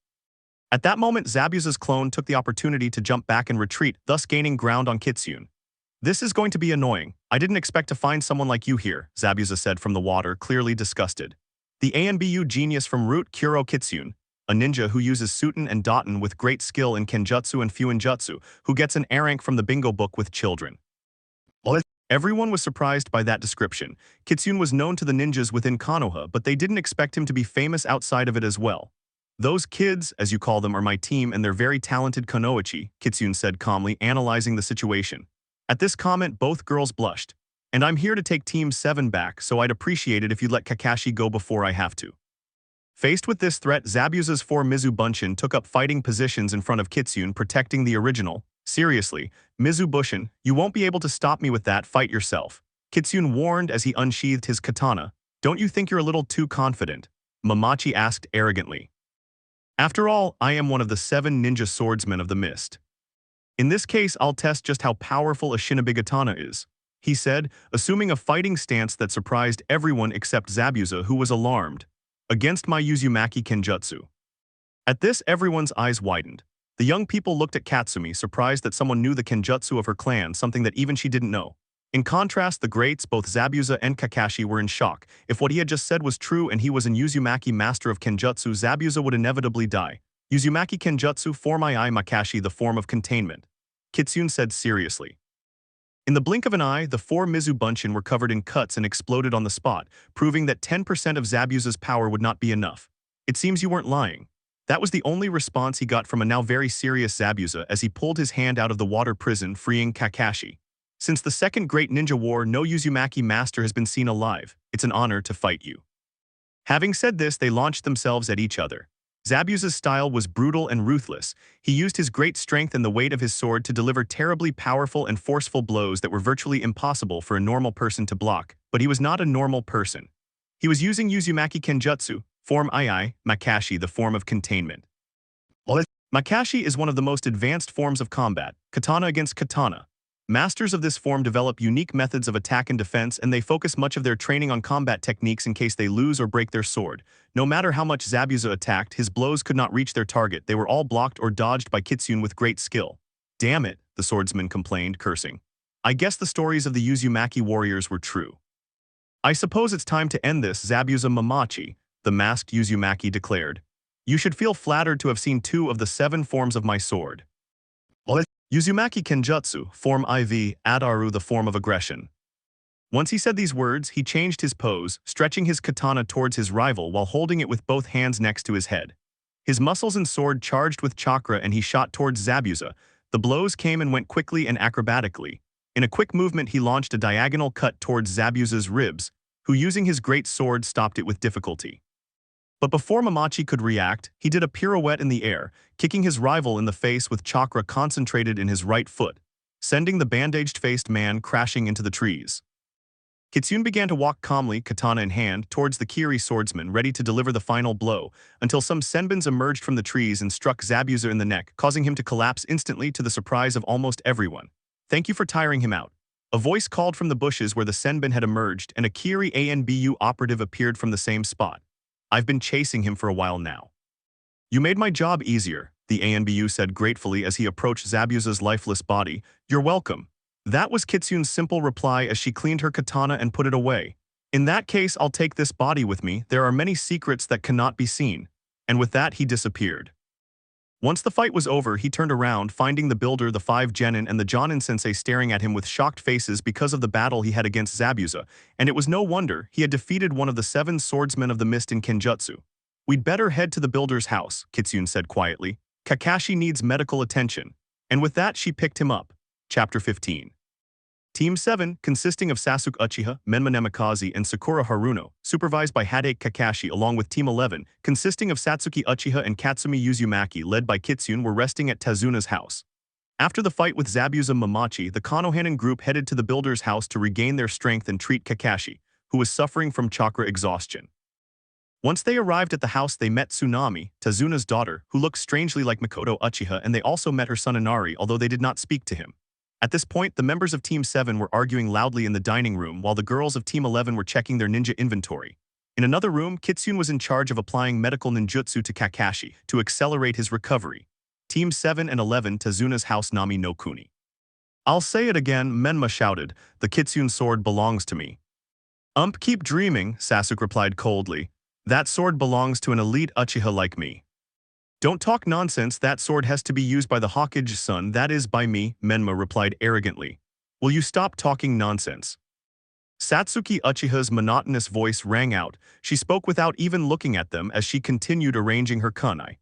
At that moment, Zabuza's clone took the opportunity to jump back and retreat, thus gaining ground on Kitsune. "This is going to be annoying. I didn't expect to find someone like you here," Zabuza said from the water, clearly disgusted. The ANBU genius from Root Kuro Kitsune, a ninja who uses Suten and Daten with great skill in Kenjutsu and Fuinjutsu, who gets an A rank from the bingo book with children. Everyone was surprised by that description. Kitsune was known to the ninjas within Konoha, but they didn't expect him to be famous outside of it as well. "Those kids, as you call them, are my team and they're very talented Konoichi," Kitsune said calmly, analyzing the situation. At this comment, both girls blushed. "And I'm here to take Team 7 back, so I'd appreciate it if you let Kakashi go before I have to." Faced with this threat, Zabuza's 4 Mizu Bunshin took up fighting positions in front of Kitsune, protecting the original. "Seriously, Mizu Bunshin, you won't be able to stop me with that, fight yourself," Kitsune warned as he unsheathed his katana. "Don't you think you're a little too confident?" Mamachi asked arrogantly. After all, I am one of the 7 ninja swordsmen of the mist. In this case, I'll test just how powerful a shinobi-katana is, he said, assuming a fighting stance that surprised everyone except Zabuza, who was alarmed. Against my Uzumaki kenjutsu. At this, everyone's eyes widened. The young people looked at Katsumi, surprised that someone knew the kenjutsu of her clan, something that even she didn't know. In contrast, the greats, both Zabuza and Kakashi, were in shock. If what he had just said was true and he was an Uzumaki master of kenjutsu, Zabuza would inevitably die. Uzumaki kenjutsu, form II Makashi, the form of containment, Kitsune said seriously. In the blink of an eye, the 4 Mizu Bunshin were covered in cuts and exploded on the spot, proving that 10% of Zabuza's power would not be enough. It seems you weren't lying. That was the only response he got from a now very serious Zabuza as he pulled his hand out of the water prison, freeing Kakashi. Since the Second Great Ninja War, no Uzumaki master has been seen alive. It's an honor to fight you. Having said this, they launched themselves at each other. Zabuza's style was brutal and ruthless. He used his great strength and the weight of his sword to deliver terribly powerful and forceful blows that were virtually impossible for a normal person to block. But he was not a normal person. He was using Uzumaki kenjutsu, form II, Makashi, the form of containment. Makashi is one of the most advanced forms of combat, katana against katana. Masters of this form develop unique methods of attack and defense, and they focus much of their training on combat techniques in case they lose or break their sword. No matter how much Zabuza attacked, his blows could not reach their target. They were all blocked or dodged by Kitsune with great skill. Damn it, the swordsman complained, cursing. I guess the stories of the Uzumaki warriors were true. I suppose it's time to end this, Zabuza Mamachi, the masked Uzumaki declared. You should feel flattered to have seen 2 of the 7 forms of my sword. Uzumaki kenjutsu, form IV, Adaru, the form of aggression. Once he said these words, he changed his pose, stretching his katana towards his rival while holding it with both hands next to his head. His muscles and sword charged with chakra and he shot towards Zabuza. The blows came and went quickly and acrobatically. In a quick movement, he launched a diagonal cut towards Zabuza's ribs, who using his great sword stopped it with difficulty. But before Mamachi could react, he did a pirouette in the air, kicking his rival in the face with chakra concentrated in his right foot, sending the bandaged-faced man crashing into the trees. Kitsune began to walk calmly, katana in hand, towards the Kiri swordsman, ready to deliver the final blow, until some senbins emerged from the trees and struck Zabuza in the neck, causing him to collapse instantly to the surprise of almost everyone. Thank you for tiring him out. A voice called from the bushes where the senbin had emerged, and a Kiri Anbu operative appeared from the same spot. I've been chasing him for a while now. You made my job easier, the Anbu said gratefully as he approached Zabuza's lifeless body. You're welcome. That was Kitsune's simple reply as she cleaned her katana and put it away. In that case, I'll take this body with me. There are many secrets that cannot be seen. And with that, he disappeared. Once the fight was over, he turned around, finding the builder, the 5 genin, and the Jonin sensei staring at him with shocked faces because of the battle he had against Zabuza, and it was no wonder he had defeated one of the 7 swordsmen of the mist in kenjutsu. We'd better head to the builder's house, Kitsune said quietly. Kakashi needs medical attention. And with that, she picked him up. Chapter 15. Team 7, consisting of Sasuke Uchiha, Menma Namikaze, and Sakura Haruno, supervised by Hadake Kakashi, along with Team 11, consisting of Satsuki Uchiha and Katsumi Uzumaki, led by Kitsune, were resting at Tazuna's house. After the fight with Zabuza Mamachi, the Konohanan group headed to the builder's house to regain their strength and treat Kakashi, who was suffering from chakra exhaustion. Once they arrived at the house, they met Tsunami, Tazuna's daughter, who looked strangely like Mikoto Uchiha, and they also met her son Inari, although they did not speak to him. At this point, the members of Team 7 were arguing loudly in the dining room while the girls of Team 11 were checking their ninja inventory. In another room, Kitsune was in charge of applying medical ninjutsu to Kakashi to accelerate his recovery. Team 7 and 11, Tazuna's house, Nami no Kuni. I'll say it again, Menma shouted, the Kitsune sword belongs to me. Keep dreaming, Sasuke replied coldly. That sword belongs to an elite Uchiha like me. Don't talk nonsense, that sword has to be used by the Hokage's son, that is by me, Menma replied arrogantly. Will you stop talking nonsense? Satsuki Uchiha's monotonous voice rang out. She spoke without even looking at them as she continued arranging her kunai.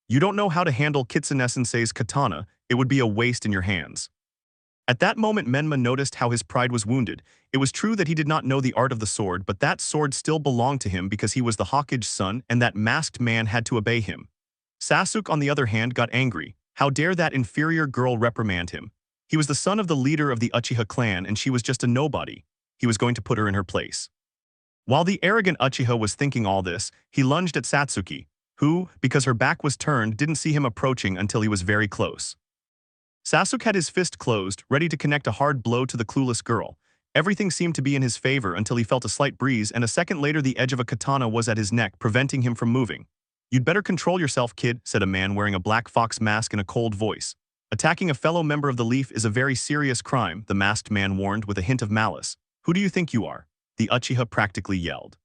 You don't know how to handle Kitsune-sensei's katana, it would be a waste in your hands. At that moment, Menma noticed how his pride was wounded. It was true that he did not know the art of the sword, but that sword still belonged to him because he was the Hokage's son and that masked man had to obey him. Sasuke, on the other hand, got angry. How dare that inferior girl reprimand him? He was the son of the leader of the Uchiha clan and she was just a nobody. He was going to put her in her place. While the arrogant Uchiha was thinking all this, he lunged at Satsuki, who, because her back was turned, didn't see him approaching until he was very close. Sasuke had his fist closed, ready to connect a hard blow to the clueless girl. Everything seemed to be in his favor until he felt a slight breeze, and a second later the edge of a katana was at his neck, preventing him from moving. "You'd better control yourself, kid," said a man wearing a black fox mask in a cold voice. "Attacking a fellow member of the Leaf is a very serious crime," the masked man warned with a hint of malice. "Who do you think you are?" the Uchiha practically yelled.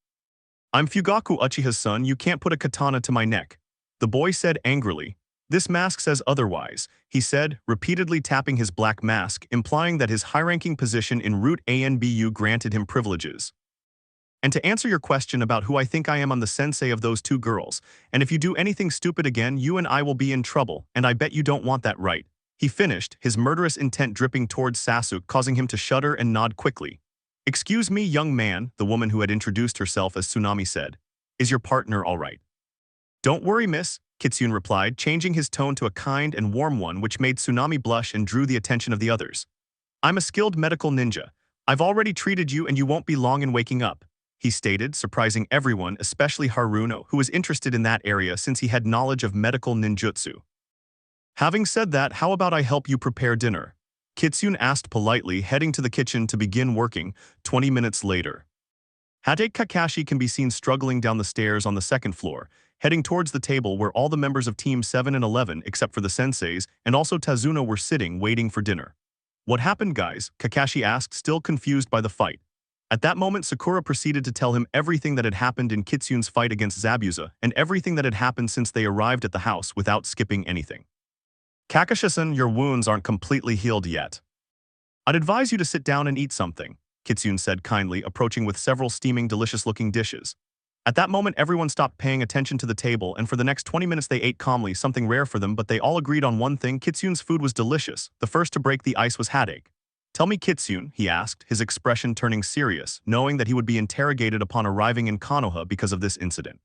"I'm Fugaku Uchiha's son, you can't put a katana to my neck," the boy said angrily. "This mask says otherwise," he said, repeatedly tapping his black mask, implying that his high-ranking position in Root Anbu granted him privileges. "And to answer your question about who I think I am, I'm the sensei of those two girls, and if you do anything stupid again, you and I will be in trouble, and I bet you don't want that, right?" He finished, his murderous intent dripping towards Sasuke, causing him to shudder and nod quickly. "Excuse me, young man," the woman who had introduced herself as Tsunami said. "Is your partner all right?" "Don't worry, miss," Kitsune replied, changing his tone to a kind and warm one which made Tsunami blush and drew the attention of the others. "I'm a skilled medical ninja. I've already treated you and you won't be long in waking up," he stated, surprising everyone, especially Haruno, who was interested in that area since he had knowledge of medical ninjutsu. "Having said that, how about I help you prepare dinner?" Kitsune asked politely, heading to the kitchen to begin working. 20 minutes later, Hade Kakashi can be seen struggling down the stairs on the second floor, heading towards the table where all the members of Team 7 and 11, except for the senseis, and also Tazuno were sitting, waiting for dinner. "What happened, guys?" Kakashi asked, still confused by the fight. At that moment, Sakura proceeded to tell him everything that had happened in Kitsune's fight against Zabuza, and everything that had happened since they arrived at the house without skipping anything. "Kakashi-san, your wounds aren't completely healed yet. I'd advise you to sit down and eat something," Kitsune said kindly, approaching with several steaming, delicious-looking dishes. At that moment, everyone stopped paying attention to the table, and for the next 20 minutes they ate calmly, something rare for them, but they all agreed on one thing: Kitsune's food was delicious. The first to break the ice was Hade. "Tell me, Kitsune," he asked, his expression turning serious, knowing that he would be interrogated upon arriving in Konoha because of this incident.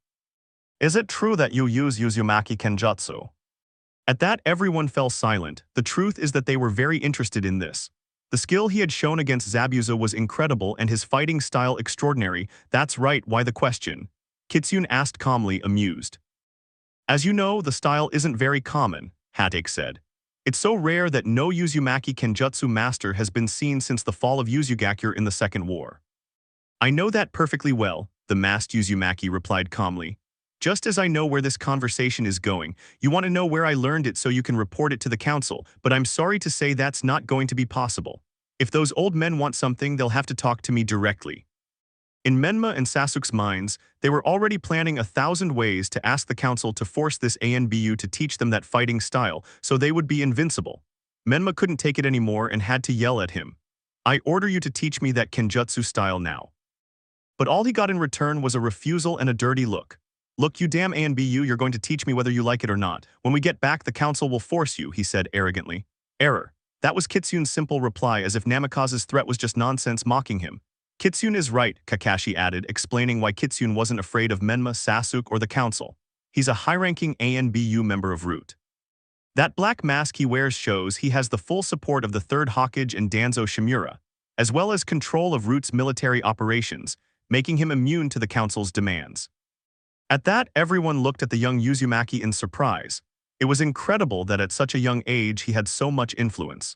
"Is it true that you use Uzumaki Kenjutsu?" At that, everyone fell silent. The truth is that they were very interested in this. The skill he had shown against Zabuza was incredible and his fighting style extraordinary. "That's right, why the question?" Kitsune asked calmly, amused. "As you know, the style isn't very common," Hade said. "It's so rare that no Uzumaki Kenjutsu master has been seen since the fall of Uzumaki in the Second War." "I know that perfectly well," the masked Uzumaki replied calmly. "Just as I know where this conversation is going, you want to know where I learned it so you can report it to the council, but I'm sorry to say that's not going to be possible. If those old men want something, they'll have to talk to me directly." In Menma and Sasuke's minds, they were already planning 1,000 ways to ask the council to force this Anbu to teach them that fighting style, so they would be invincible. Menma couldn't take it anymore and had to yell at him. "I order you to teach me that Kenjutsu style now." But all he got in return was a refusal and a dirty look. "Look, you damn Anbu, you're going to teach me whether you like it or not. When we get back, the council will force you," he said arrogantly. "Error." That was Kitsune's simple reply, as if Namikaze's threat was just nonsense, mocking him. "Kitsune is right," Kakashi added, explaining why Kitsune wasn't afraid of Menma, Sasuke, or the council. "He's a high-ranking Anbu member of Root. That black mask he wears shows he has the full support of the 3rd Hokage and Danzo Shimura, as well as control of Root's military operations, making him immune to the council's demands." At that, everyone looked at the young Uzumaki in surprise. It was incredible that at such a young age he had so much influence.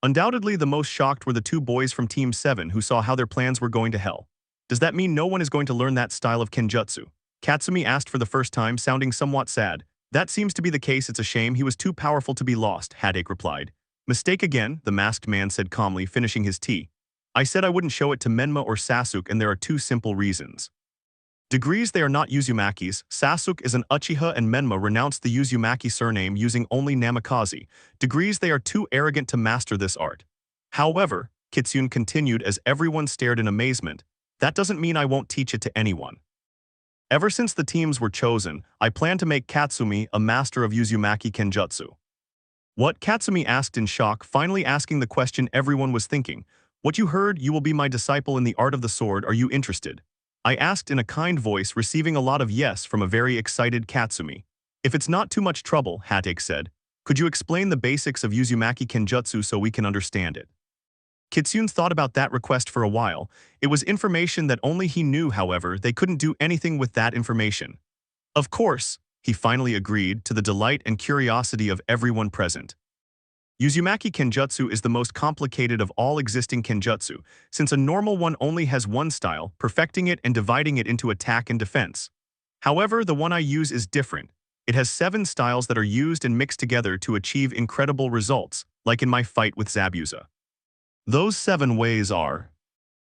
Undoubtedly, the most shocked were the two boys from Team 7 who saw how their plans were going to hell. "Does that mean no one is going to learn that style of Kenjutsu?" Katsumi asked for the first time, sounding somewhat sad. "That seems to be the case. It's a shame. He was too powerful to be lost," Hade replied. "Mistake again," the masked man said calmly, finishing his tea. "I said I wouldn't show it to Menma or Sasuke, and there are two simple reasons. Degrees, they are not Uzumakis. Sasuke is an Uchiha and Menma renounced the Uzumaki surname using only Namikaze. Degrees, they are too arrogant to master this art." "However," Kitsune continued as everyone stared in amazement, "that doesn't mean I won't teach it to anyone. Ever since the teams were chosen, I plan to make Katsumi a master of Uzumaki Kenjutsu." "What?" Katsumi asked in shock, finally asking the question everyone was thinking. "What you heard, you will be my disciple in the art of the sword. Are you interested?" I asked in a kind voice, receiving a lot of yes from a very excited Katsumi. "If it's not too much trouble," Hade said, "could you explain the basics of Uzumaki Kenjutsu so we can understand it?" Kitsune thought about that request for a while. It was information that only he knew, however, they couldn't do anything with that information. Of course, he finally agreed, to the delight and curiosity of everyone present. Uzumaki Kenjutsu is the most complicated of all existing kenjutsu, since a normal one only has one style, perfecting it and dividing it into attack and defense. However, the one I use is different. It has 7 styles that are used and mixed together to achieve incredible results, like in my fight with Zabuza. Those 7 ways are: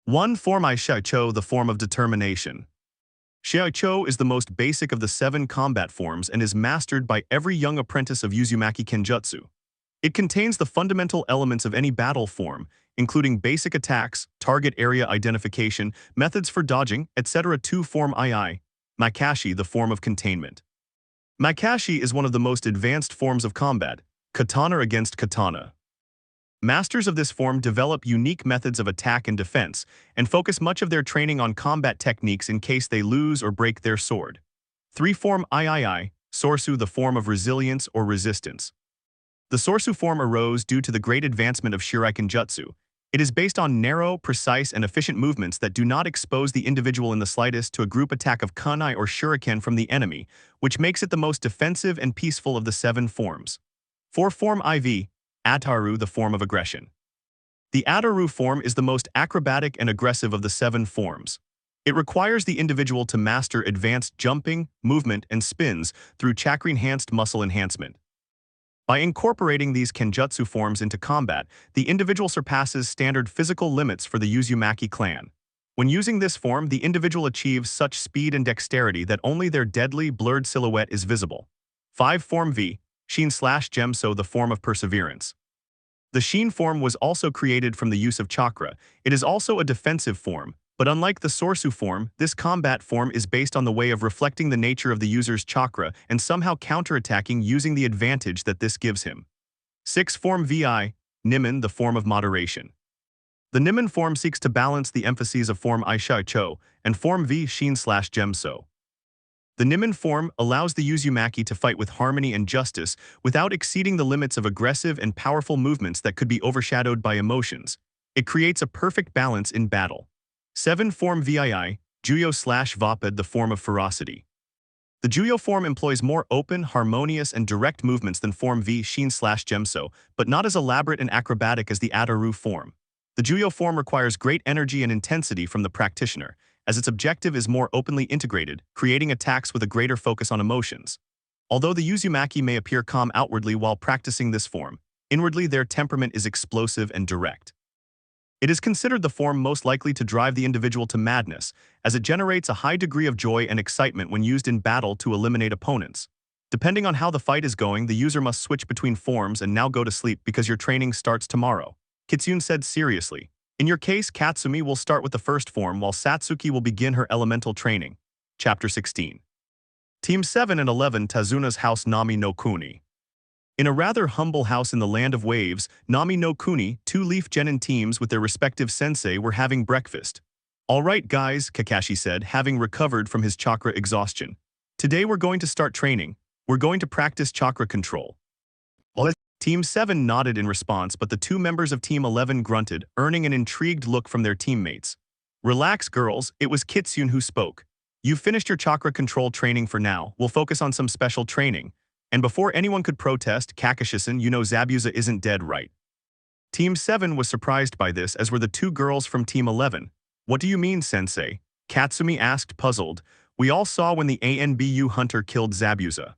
1. Form Shicho, the form of determination. Shicho is the most basic of the 7 combat forms and is mastered by every young apprentice of Uzumaki Kenjutsu. It contains the fundamental elements of any battle form, including basic attacks, target area identification, methods for dodging, etc. 2. Form II, Makashi, the form of containment. Makashi is one of the most advanced forms of combat, katana against katana. Masters of this form develop unique methods of attack and defense, and focus much of their training on combat techniques in case they lose or break their sword. 3. Form III, Sorsu, the form of resilience or resistance. The Sorsu form arose due to the great advancement of Shuriken Jutsu. It is based on narrow, precise, and efficient movements that do not expose the individual in the slightest to a group attack of kunai or shuriken from the enemy, which makes it the most defensive and peaceful of the 7 forms. 4. Form IV, Ataru, the form of aggression. The Ataru form is the most acrobatic and aggressive of the 7 forms. It requires the individual to master advanced jumping, movement, and spins through chakra-enhanced muscle enhancement. By incorporating these kenjutsu forms into combat, the individual surpasses standard physical limits for the Uzumaki clan. When using this form, the individual achieves such speed and dexterity that only their deadly, blurred silhouette is visible. 5. Form V, Shin/Gemso, the form of perseverance. The Shin form was also created from the use of chakra. It is also a defensive form, but unlike the Sorsu form, this combat form is based on the way of reflecting the nature of the user's chakra and somehow counterattacking using the advantage that this gives him. 6. Form VI, Nimin, the form of moderation. The Nimin form seeks to balance the emphases of Form I Shicho and Form V Shin/Gemso. The Nimin form allows the Uzumaki to fight with harmony and justice without exceeding the limits of aggressive and powerful movements that could be overshadowed by emotions. It creates a perfect balance in battle. 7. Form VII, Juyo/Vapid, the form of ferocity. The Juyo form employs more open, harmonious, and direct movements than Form V Shin/Gemso, but not as elaborate and acrobatic as the Ataru form. The Juyo form requires great energy and intensity from the practitioner, as its objective is more openly integrated, creating attacks with a greater focus on emotions. Although the Uzumaki may appear calm outwardly while practicing this form, inwardly their temperament is explosive and direct. It is considered the form most likely to drive the individual to madness, as it generates a high degree of joy and excitement when used in battle to eliminate opponents. Depending on how the fight is going, the user must switch between forms and now go to sleep because your training starts tomorrow. Kitsune said seriously. In your case, Katsumi will start with the first form while Satsuki will begin her elemental training. Chapter 16. Team 7 and 11 Tazuna's house Nami no Kuni. In a rather humble house in the land of waves, Nami no Kuni, 2 Leaf Genin teams with their respective sensei were having breakfast. All right guys, Kakashi said, having recovered from his chakra exhaustion. Today we're going to start training. We're going to practice chakra control. Team 7 nodded in response, but the 2 members of Team 11 grunted, earning an intrigued look from their teammates. Relax girls, it was Kitsune who spoke. You've finished your chakra control training for now, we'll focus on some special training. And before anyone could protest, Kakashi-san, you know Zabuza isn't dead, right? Team 7 was surprised by this, as were the 2 girls from Team 11. What do you mean, sensei? Katsumi asked, puzzled. We all saw when the Anbu hunter killed Zabuza.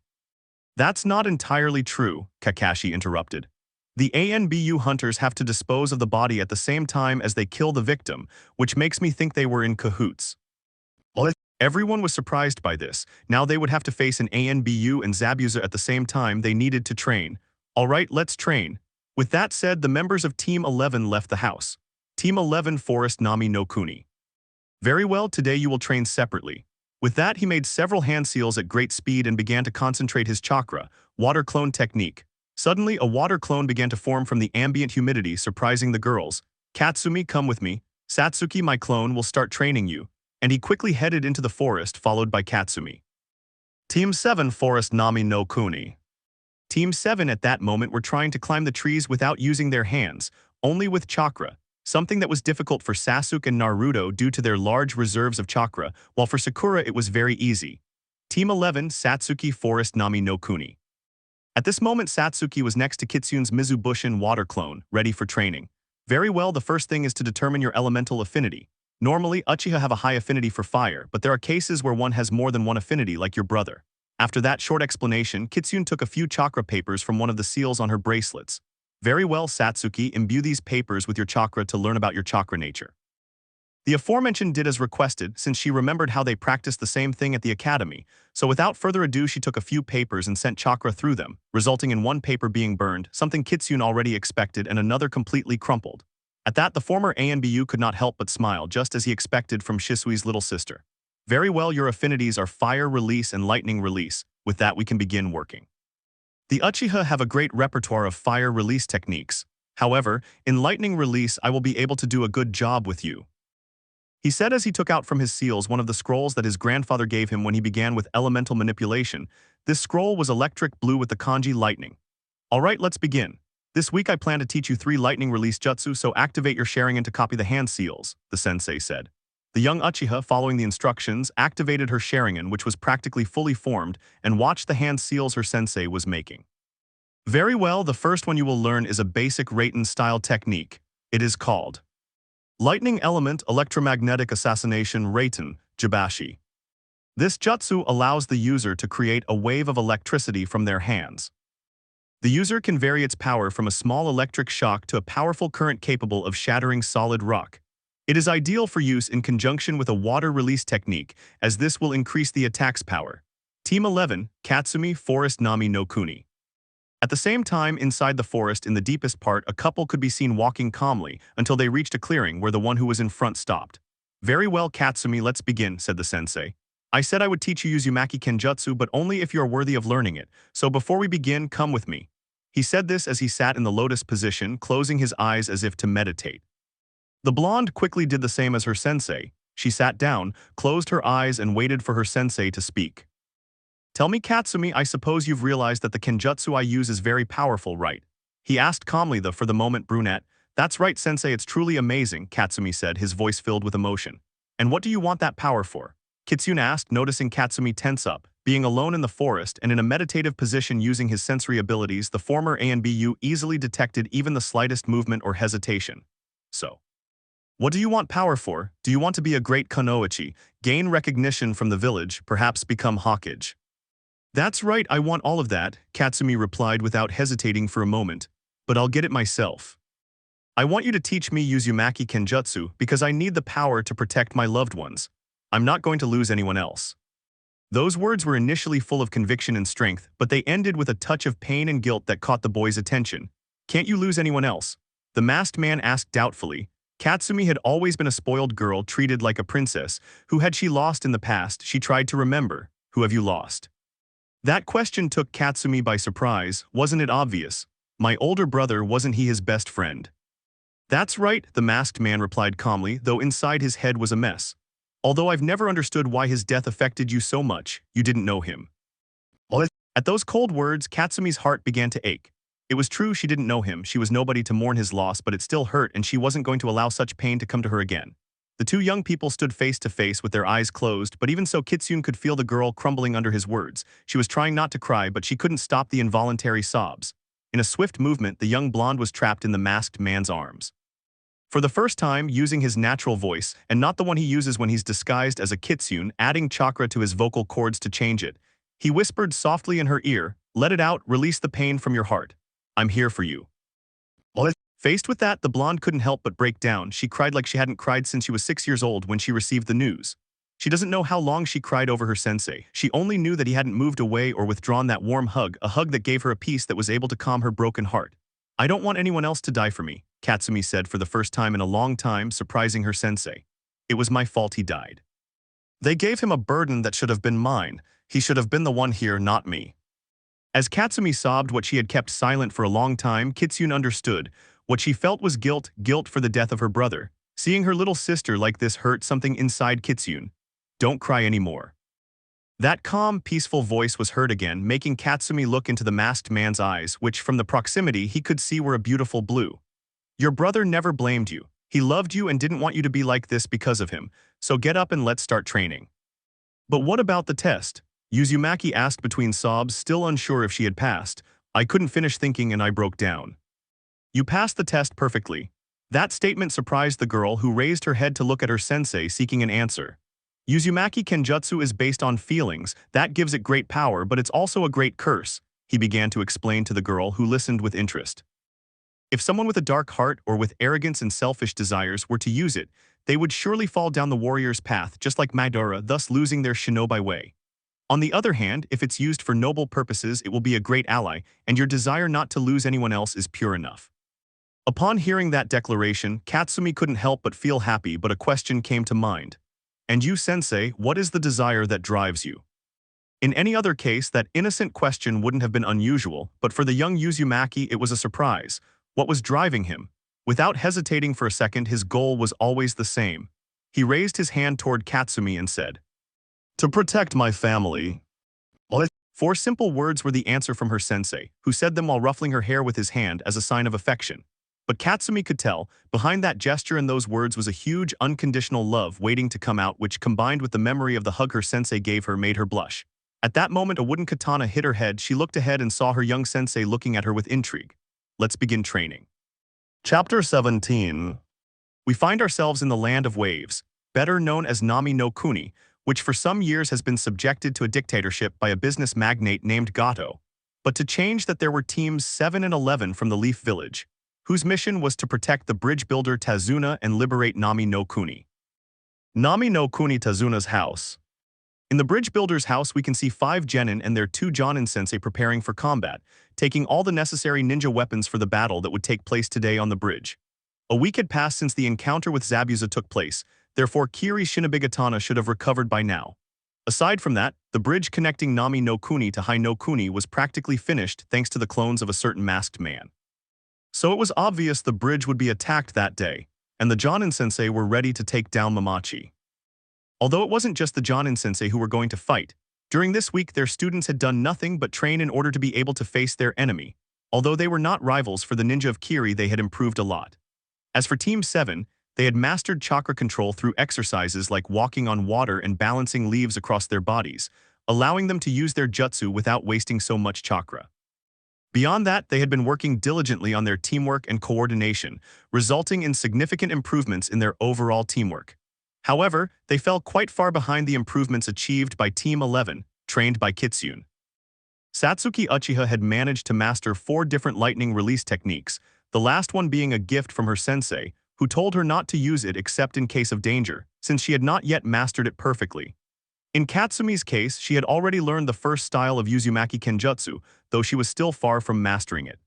That's not entirely true, Kakashi interrupted. The Anbu hunters have to dispose of the body at the same time as they kill the victim, which makes me think they were in cahoots. Everyone was surprised by this. Now they would have to face an Anbu and Zabuza at the same time. They needed to train. All right, let's train. With that said, the members of Team 11 left the house. Team 11 Forest Nami no Kuni. Very well, today you will train separately. With that, he made several hand seals at great speed and began to concentrate his chakra, water clone technique. Suddenly, a water clone began to form from the ambient humidity, surprising the girls. Katsumi, come with me. Satsuki, my clone, will start training you. And he quickly headed into the forest, followed by Katsumi. Team 7 Forest Nami no Kuni. Team 7 at that moment were trying to climb the trees without using their hands, only with chakra, something that was difficult for Sasuke and Naruto due to their large reserves of chakra, while for Sakura it was very easy. Team 11, Satsuki Forest Nami no Kuni. At this moment, Satsuki was next to Kitsune's Mizubushin water clone, ready for training. Very well, the first thing is to determine your elemental affinity. Normally, Uchiha have a high affinity for fire, but there are cases where one has more than one affinity, like your brother. After that short explanation, Kitsune took a few chakra papers from one of the seals on her bracelets. Very well, Satsuki, imbue these papers with your chakra to learn about your chakra nature. The aforementioned did as requested, since she remembered how they practiced the same thing at the academy, so without further ado she took a few papers and sent chakra through them, resulting in one paper being burned, something Kitsune already expected, and another completely crumpled. At that, the former Anbu could not help but smile, just as he expected from Shisui's little sister. Very well, your affinities are fire release and lightning release. With that, we can begin working. The Uchiha have a great repertoire of fire release techniques. However, in lightning release, I will be able to do a good job with you, he said as he took out from his seals one of the scrolls that his grandfather gave him when he began with elemental manipulation. This scroll was electric blue with the kanji lightning. Alright, let's begin. This week I plan to teach you 3 lightning release jutsu, so activate your Sharigan to copy the hand seals, the sensei said. The young Uchiha, following the instructions, activated her Sharigan, which was practically fully formed, and watched the hand seals her sensei was making. Very well, the first one you will learn is a basic Raiten-style technique. It is called Lightning Element Electromagnetic Assassination Raiten, Jibashi. This jutsu allows the user to create a wave of electricity from their hands. The user can vary its power from a small electric shock to a powerful current capable of shattering solid rock. It is ideal for use in conjunction with a water release technique, as this will increase the attack's power. Team 11, Katsumi Forest Nami no Kuni. At the same time, inside the forest in the deepest part, a couple could be seen walking calmly until they reached a clearing where the one who was in front stopped. Very well, Katsumi, let's begin, said the sensei. I said I would teach you Uzumaki Kenjutsu, but only if you are worthy of learning it, so before we begin, come with me. He said this as he sat in the lotus position, closing his eyes as if to meditate. The blonde quickly did the same as her sensei. She sat down, closed her eyes, and waited for her sensei to speak. Tell me, Katsumi, I suppose you've realized that the kenjutsu I use is very powerful, right? He asked calmly, the for the moment brunette. That's right, sensei, it's truly amazing, Katsumi said, his voice filled with emotion. And what do you want that power for? Kitsune asked, noticing Katsumi tense up. Being alone in the forest and in a meditative position using his sensory abilities, the former Anbu easily detected even the slightest movement or hesitation. So, what do you want power for? Do you want to be a great Konoichi, gain recognition from the village, perhaps become Hokage? That's right, I want all of that, Katsumi replied without hesitating for a moment. But I'll get it myself. I want you to teach me Uzumaki Kenjutsu because I need the power to protect my loved ones. I'm not going to lose anyone else. Those words were initially full of conviction and strength, but they ended with a touch of pain and guilt that caught the boy's attention. Can't you lose anyone else? The masked man asked doubtfully. Katsumi had always been a spoiled girl treated like a princess. Who had she lost in the past? She tried to remember. Who have you lost? That question took Katsumi by surprise. Wasn't it obvious? My older brother, wasn't he his best friend? That's right, the masked man replied calmly, though inside his head was a mess. Although I've never understood why his death affected you so much, you didn't know him. At those cold words, Katsumi's heart began to ache. It was true she didn't know him, she was nobody to mourn his loss, but it still hurt and she wasn't going to allow such pain to come to her again. The two young people stood face to face with their eyes closed, but even so Kitsune could feel the girl crumbling under his words. She was trying not to cry, but she couldn't stop the involuntary sobs. In a swift movement, the young blonde was trapped in the masked man's arms. For the first time, using his natural voice, and not the one he uses when he's disguised as a kitsune, adding chakra to his vocal cords to change it, he whispered softly in her ear, "Let it out, release the pain from your heart. I'm here for you." Faced with that, the blonde couldn't help but break down. She cried like she hadn't cried since she was 6 years old when she received the news. She doesn't know how long she cried over her sensei. She only knew that he hadn't moved away or withdrawn that warm hug, a hug that gave her a peace that was able to calm her broken heart. I don't want anyone else to die for me, Katsumi said for the first time in a long time, surprising her sensei. It was my fault he died. They gave him a burden that should have been mine. He should have been the one here, not me. As Katsumi sobbed what she had kept silent for a long time, Kitsune understood. What she felt was guilt for the death of her brother. Seeing her little sister like this hurt something inside Kitsune. Don't cry anymore. That calm, peaceful voice was heard again, making Katsumi look into the masked man's eyes, which from the proximity he could see were a beautiful blue. Your brother never blamed you. He loved you and didn't want you to be like this because of him, so get up and let's start training. But what about the test? Uzumaki asked between sobs, still unsure if she had passed. I couldn't finish thinking and I broke down. You passed the test perfectly. That statement surprised the girl, who raised her head to look at her sensei, seeking an answer. Uzumaki Kenjutsu is based on feelings. That gives it great power, but it's also a great curse, he began to explain to the girl, who listened with interest. If someone with a dark heart or with arrogance and selfish desires were to use it, they would surely fall down the warrior's path, just like Madara, thus losing their shinobi way. On the other hand, if it's used for noble purposes, it will be a great ally, and your desire not to lose anyone else is pure enough. Upon hearing that declaration, Katsumi couldn't help but feel happy, but a question came to mind. And you, sensei, what is the desire that drives you? In any other case, that innocent question wouldn't have been unusual, but for the young Uzumaki it was a surprise. What was driving him? Without hesitating for a second, his goal was always the same. He raised his hand toward Katsumi and said, "To protect my family." 4 simple words were the answer from her sensei, who said them while ruffling her hair with his hand as a sign of affection. But Katsumi could tell, behind that gesture and those words was a huge, unconditional love waiting to come out, which, combined with the memory of the hug her sensei gave her, made her blush. At that moment, a wooden katana hit her head. She looked ahead and saw her young sensei looking at her with intrigue. Let's begin training. Chapter 17. We find ourselves in the land of waves, better known as Nami no Kuni, which for some years has been subjected to a dictatorship by a business magnate named Gojo. But to change that, there were teams 7 and 11 from the Leaf Village, whose mission was to protect the bridge builder Tazuna and liberate Nami no Kuni. Nami no Kuni, Tazuna's house. In the bridge builder's house, we can see 5 genin and their 2 jonin sensei preparing for combat, taking all the necessary ninja weapons for the battle that would take place today on the bridge. A week had passed since the encounter with Zabuza took place, therefore Kiri Shinobigatana should have recovered by now. Aside from that, the bridge connecting Nami no Kuni to High no Kuni was practically finished thanks to the clones of a certain masked man. So it was obvious the bridge would be attacked that day, and the jonin sensei were ready to take down Momoshiki. Although it wasn't just the jonin sensei who were going to fight, during this week their students had done nothing but train in order to be able to face their enemy. Although they were not rivals for the ninja of Kiri, they had improved a lot. As for Team 7, they had mastered chakra control through exercises like walking on water and balancing leaves across their bodies, allowing them to use their jutsu without wasting so much chakra. Beyond that, they had been working diligently on their teamwork and coordination, resulting in significant improvements in their overall teamwork. However, they fell quite far behind the improvements achieved by Team 11, trained by Kitsune. Satsuki Uchiha had managed to master 4 different lightning release techniques, the last one being a gift from her sensei, who told her not to use it except in case of danger, since she had not yet mastered it perfectly. In Katsumi's case, she had already learned the first style of Uzumaki Kenjutsu, though she was still far from mastering it.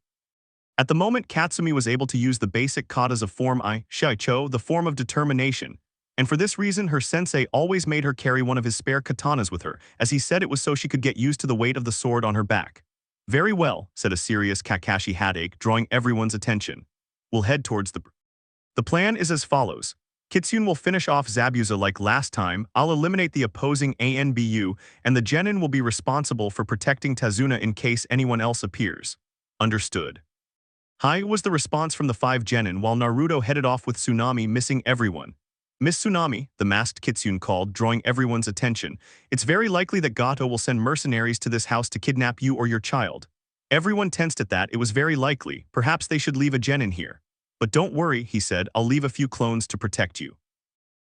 At the moment, Katsumi was able to use the basic katas of form I, Shicho, the form of determination, and for this reason her sensei always made her carry one of his spare katanas with her, as he said it was so she could get used to the weight of the sword on her back. Very well, said a serious Kakashi Headache, drawing everyone's attention. We'll head towards the plan is as follows. Kitsune will finish off Zabuza like last time. I'll eliminate the opposing ANBU, and the genin will be responsible for protecting Tazuna in case anyone else appears. Understood. Hi was the response from the 5 genin, while Naruto headed off with Tsunami, missing everyone. Miss Tsunami, the masked Kitsune called, drawing everyone's attention. It's very likely that Gojo will send mercenaries to this house to kidnap you or your child. Everyone tensed at that. It was very likely. Perhaps they should leave a genin here. But don't worry, he said, I'll leave a few clones to protect you.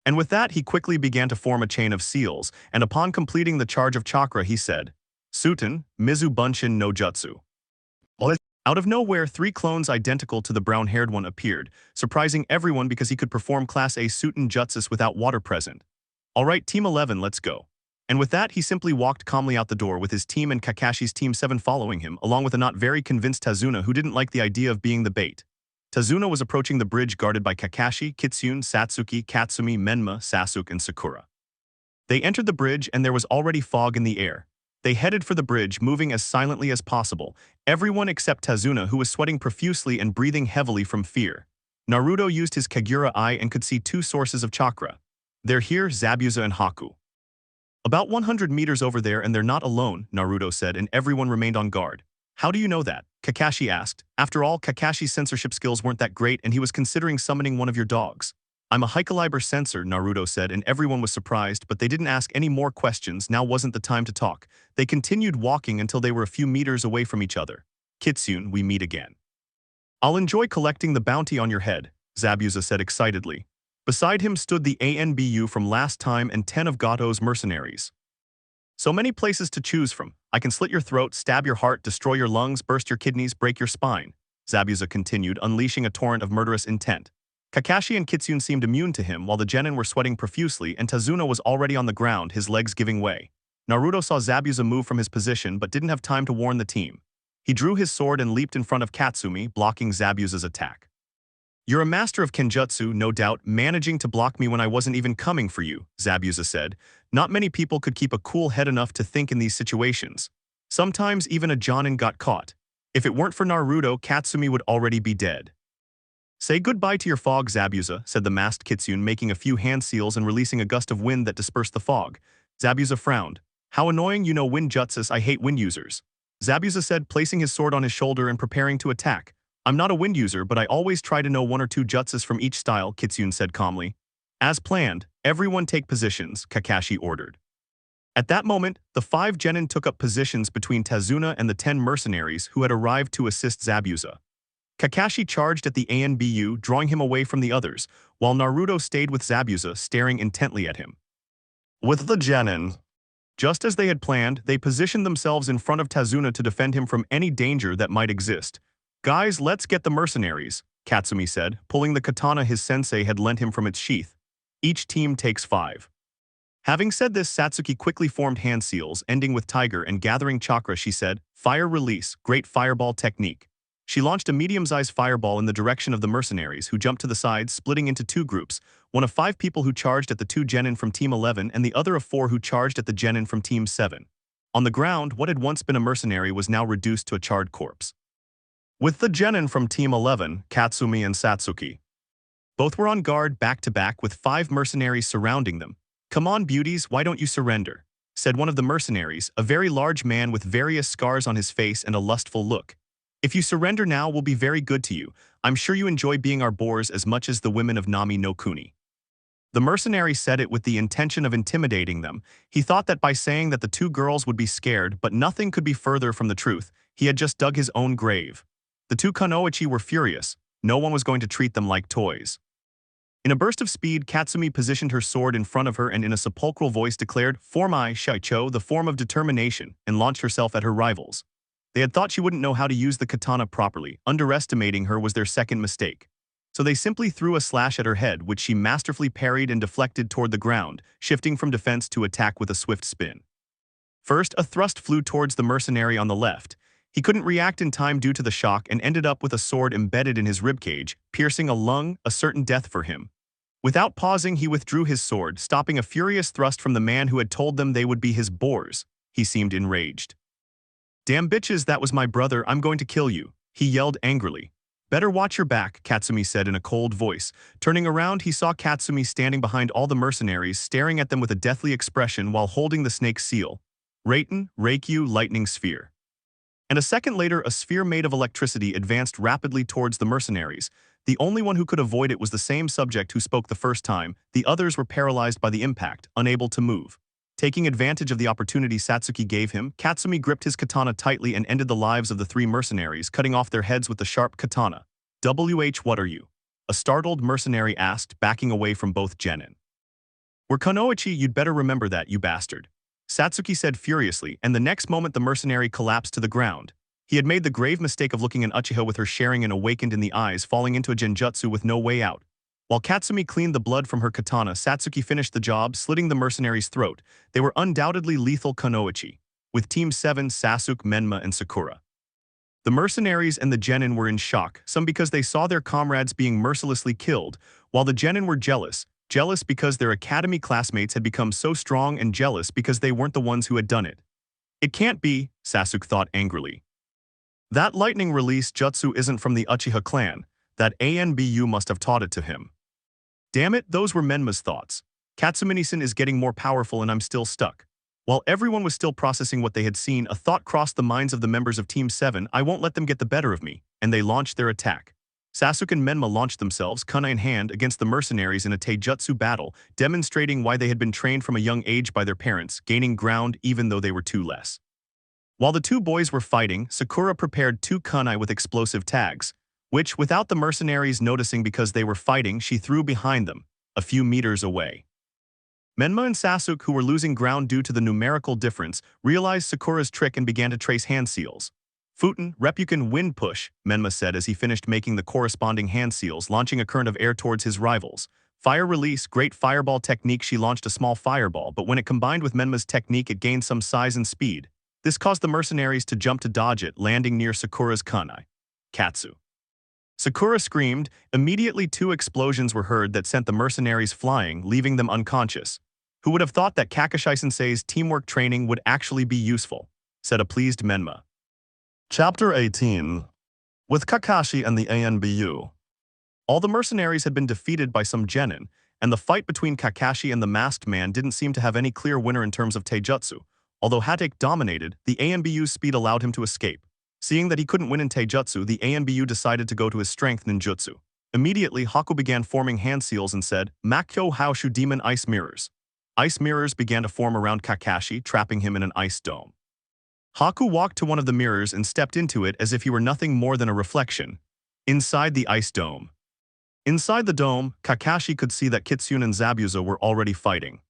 And with that, he quickly began to form a chain of seals, and upon completing the charge of chakra, he said, Suten, Mizu Bunshin no Jutsu. Out of nowhere, 3 clones identical to the brown-haired one appeared, surprising everyone because he could perform Class A Suten Jutsus without water present. Alright, Team 11, let's go. And with that, he simply walked calmly out the door with his team and Kakashi's Team 7 following him, along with a not very convinced Tazuna who didn't like the idea of being the bait. Tazuna was approaching the bridge guarded by Kakashi, Kitsune, Satsuki, Katsumi, Menma, Sasuke, and Sakura. They entered the bridge and there was already fog in the air. They headed for the bridge, moving as silently as possible, everyone except Tazuna, who was sweating profusely and breathing heavily from fear. Naruto used his Kagura eye and could see 2 sources of chakra. They're here, Zabuza and Haku. About 100 meters over there, and they're not alone, Naruto said, and everyone remained on guard. How do you know that? Kakashi asked. After all, Kakashi's censorship skills weren't that great and he was considering summoning one of your dogs. I'm a high-caliber sensor, Naruto said, and everyone was surprised, but they didn't ask any more questions. Now wasn't the time to talk. They continued walking until they were a few meters away from each other. Kitsune, we meet again. I'll enjoy collecting the bounty on your head, Zabuza said excitedly. Beside him stood the Anbu from last time and 10 of Goto's mercenaries. So many places to choose from. I can slit your throat, stab your heart, destroy your lungs, burst your kidneys, break your spine, Zabuza continued, unleashing a torrent of murderous intent. Kakashi and Kitsune seemed immune to him while the genin were sweating profusely and Tazuna was already on the ground, his legs giving way. Naruto saw Zabuza move from his position but didn't have time to warn the team. He drew his sword and leaped in front of Katsumi, blocking Zabuza's attack. You're a master of kenjutsu, no doubt, managing to block me when I wasn't even coming for you, Zabuza said. Not many people could keep a cool head enough to think in these situations. Sometimes even a jonin got caught. If it weren't for Naruto, Katsumi would already be dead. Say goodbye to your fog, Zabuza, said the masked Kitsune, making a few hand seals and releasing a gust of wind that dispersed the fog. Zabuza frowned. How annoying, you know wind jutsus, I hate wind users. Zabuza said, placing his sword on his shoulder and preparing to attack. I'm not a wind user, but I always try to know one or two jutsus from each style, Kitsune said calmly. As planned, everyone take positions, Kakashi ordered. At that moment, the 5 genin took up positions between Tazuna and the 10 mercenaries who had arrived to assist Zabuza. Kakashi charged at the Anbu, drawing him away from the others, while Naruto stayed with Zabuza, staring intently at him. With the genin, just as they had planned, they positioned themselves in front of Tazuna to defend him from any danger that might exist. Guys, let's get the mercenaries, Katsumi said, pulling the katana his sensei had lent him from its sheath. Each team takes 5. Having said this, Satsuki quickly formed hand seals, ending with Tiger, and gathering chakra, she said, Fire release, great fireball technique. She launched a medium-sized fireball in the direction of the mercenaries, who jumped to the sides, splitting into 2 groups, one of 5 people who charged at the 2 genin from Team 11 and the other of 4 who charged at the genin from Team 7. On the ground, what had once been a mercenary was now reduced to a charred corpse. With the genin from Team 11, Katsumi and Satsuki. Both were on guard back-to-back with 5 mercenaries surrounding them. Come on, beauties, why don't you surrender? Said one of the mercenaries, a very large man with various scars on his face and a lustful look. If you surrender now, we'll be very good to you. I'm sure you enjoy being our boors as much as the women of Nami no Kuni. The mercenary said it with the intention of intimidating them. He thought that by saying that the 2 girls would be scared, but nothing could be further from the truth. He had just dug his own grave. The 2 Kunoichi were furious. No one was going to treat them like toys. In a burst of speed, Katsumi positioned her sword in front of her and in a sepulchral voice declared, Formai Shaicho, the form of determination, and launched herself at her rivals. They had thought she wouldn't know how to use the katana properly. Underestimating her was their second mistake. So they simply threw a slash at her head, which she masterfully parried and deflected toward the ground, shifting from defense to attack with a swift spin. First, a thrust flew towards the mercenary on the left. He couldn't react in time due to the shock and ended up with a sword embedded in his ribcage, piercing a lung, a certain death for him. Without pausing, he withdrew his sword, stopping a furious thrust from the man who had told them they would be his boors. He seemed enraged. Damn bitches, that was my brother, I'm going to kill you, he yelled angrily. Better watch your back, Katsumi said in a cold voice. Turning around, he saw Katsumi standing behind all the mercenaries, staring at them with a deathly expression while holding the snake's seal. Raiten, Reikyu, lightning sphere. And a second later, a sphere made of electricity advanced rapidly towards the mercenaries. The only one who could avoid it was the same subject who spoke the first time. The others were paralyzed by the impact, unable to move. Taking advantage of the opportunity Satsuki gave him, Katsumi gripped his katana tightly and ended the lives of the 3 mercenaries, cutting off their heads with the sharp katana. What are you? A startled mercenary asked, backing away from both genin. We're Kunoichi, you'd better remember that, you bastard. Satsuki said furiously, and the next moment the mercenary collapsed to the ground. He had made the grave mistake of looking at Uchiha with her Sharigan awakened in the eyes, falling into a genjutsu with no way out. While Katsumi cleaned the blood from her katana, Satsuki finished the job, slitting the mercenary's throat. They were undoubtedly lethal Kunoichi, with Team 7 Sasuke, Menma, and Sakura. The mercenaries and the genin were in shock, some because they saw their comrades being mercilessly killed, while the genin were jealous because their academy classmates had become so strong and jealous because they weren't the ones who had done it. It can't be, Sasuke thought angrily. That lightning release jutsu isn't from the Uchiha clan. That Anbu must have taught it to him. Damn it, those were Menma's thoughts. Katsumi-san is getting more powerful and I'm still stuck. While everyone was still processing what they had seen, a thought crossed the minds of the members of Team 7, I won't let them get the better of me, and they launched their attack. Sasuke and Menma launched themselves, kunai in hand, against the mercenaries in a taijutsu battle, demonstrating why they had been trained from a young age by their parents, gaining ground even though they were two less. While the two boys were fighting, Sakura prepared two kunai with explosive tags, which, without the mercenaries noticing because they were fighting, she threw behind them, a few meters away. Menma and Sasuke, who were losing ground due to the numerical difference, realized Sakura's trick and began to trace hand seals. Futen, Reppuken wind push, Menma said as he finished making the corresponding hand seals, launching a current of air towards his rivals. Fire release, great fireball technique. She launched a small fireball, but when it combined with Menma's technique it gained some size and speed. This caused the mercenaries to jump to dodge it, landing near Sakura's kunai. Katsu. Sakura screamed. Immediately 2 explosions were heard that sent the mercenaries flying, leaving them unconscious. Who would have thought that Kakashi-sensei's teamwork training would actually be useful, said a pleased Menma. Chapter 18. With Kakashi and the ANBU. All the mercenaries had been defeated by some genin, and the fight between Kakashi and the masked man didn't seem to have any clear winner in terms of taijutsu. Although Hatake dominated, the ANBU's speed allowed him to escape. Seeing that he couldn't win in taijutsu, the ANBU decided to go to his strength ninjutsu. Immediately, Haku began forming hand seals and said, Maguekio Haoshu Demon Ice Mirrors. Ice mirrors began to form around Kakashi, trapping him in an ice dome. Haku walked to one of the mirrors and stepped into it as if he were nothing more than a reflection. Inside the ice dome. Inside the dome, Kakashi could see that Kitsune and Zabuza were already fighting.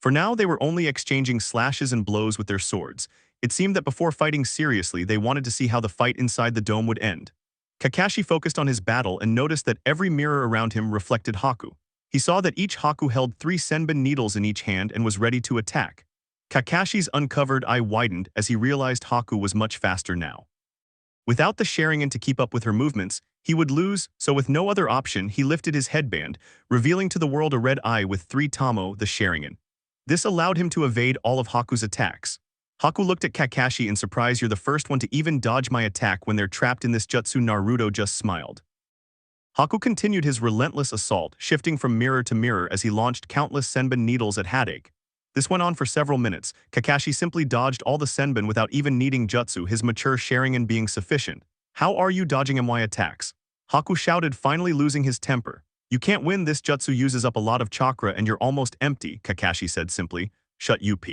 For now, they were only exchanging slashes and blows with their swords. It seemed that before fighting seriously, they wanted to see how the fight inside the dome would end. Kakashi focused on his battle and noticed that every mirror around him reflected Haku. He saw that each Haku held 3 senbon needles in each hand and was ready to attack. Kakashi's uncovered eye widened as he realized Haku was much faster now. Without the Sharigan to keep up with her movements, he would lose, so with no other option, he lifted his headband, revealing to the world a red eye with 3 Tamo, the Sharigan. This allowed him to evade all of Haku's attacks. Haku looked at Kakashi in surprise. You're the first one to even dodge my attack when they're trapped in this jutsu. Naruto just smiled. Haku continued his relentless assault, shifting from mirror to mirror as he launched countless senbon needles at Hatake. This went on for several minutes. Kakashi simply dodged all the senbon without even needing jutsu, his mature Sharingan being sufficient. How are you dodging my attacks? Haku shouted, finally losing his temper. You can't win, this jutsu uses up a lot of chakra and you're almost empty, Kakashi said simply. Shut up.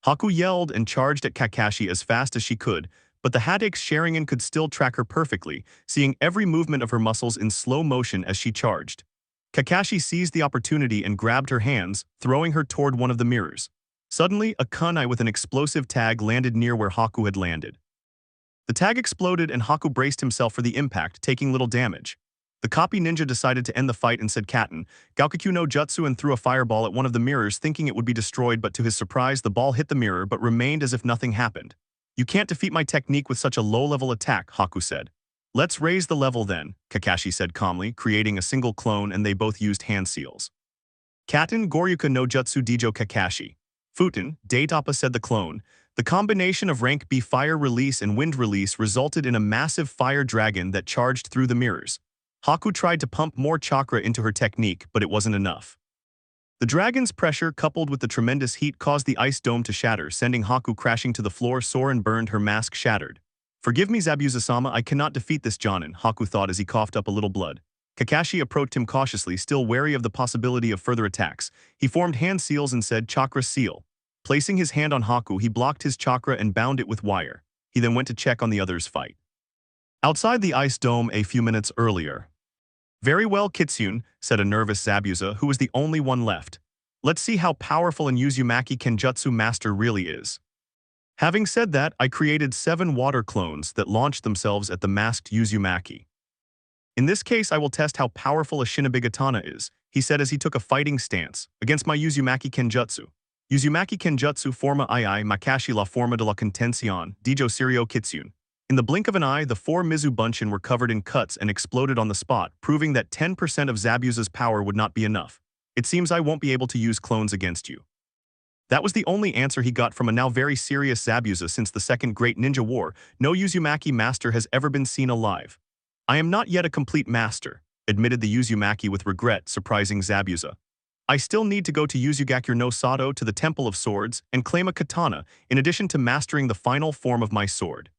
Haku yelled and charged at Kakashi as fast as she could, but the Hatake's Sharingan could still track her perfectly, seeing every movement of her muscles in slow motion as she charged. Kakashi seized the opportunity and grabbed her hands, throwing her toward one of the mirrors. Suddenly, a kunai with an explosive tag landed near where Haku had landed. The tag exploded and Haku braced himself for the impact, taking little damage. The copy ninja decided to end the fight and said Katen, Gaokukyu no Jutsu, and threw a fireball at one of the mirrors thinking it would be destroyed, but to his surprise the ball hit the mirror but remained as if nothing happened. You can't defeat my technique with such a low-level attack, Haku said. Let's raise the level then, Kakashi said calmly, creating a single clone, and they both used hand seals. Katen Goryuka no Jutsu Dijo Kakashi. Futen, Daitapa said the clone. The combination of rank B fire release and wind release resulted in a massive fire dragon that charged through the mirrors. Haku tried to pump more chakra into her technique, but it wasn't enough. The dragon's pressure coupled with the tremendous heat caused the ice dome to shatter, sending Haku crashing to the floor. Sore and burned, her mask shattered. Forgive me, Zabuza-sama, I cannot defeat this Jonin, Haku thought as he coughed up a little blood. Kakashi approached him cautiously, still wary of the possibility of further attacks. He formed hand seals and said, Chakra seal. Placing his hand on Haku, he blocked his chakra and bound it with wire. He then went to check on the others' fight. Outside the ice dome a few minutes earlier. Very well, Kitsune, said a nervous Zabuza, who was the only one left. Let's see how powerful an Uzumaki Kenjutsu master really is. Having said that, I created 7 water clones that launched themselves at the masked Uzumaki. In this case, I will test how powerful a Shinabigatana is, he said as he took a fighting stance against my Uzumaki Kenjutsu. Uzumaki Kenjutsu forma II Makashi la forma de la contención, Dijo Sirio Kitsune. In the blink of an eye, the 4 Mizu Bunshin were covered in cuts and exploded on the spot, proving that 10% of Zabuza's power would not be enough. It seems I won't be able to use clones against you. That was the only answer he got from a now very serious Zabuza. Since the Second Great Ninja War, no Uzumaki master has ever been seen alive. I am not yet a complete master, admitted the Uzumaki with regret, surprising Zabuza. I still need to go to Uzugakure no Sato to the Temple of Swords and claim a katana, in addition to mastering the final form of my sword.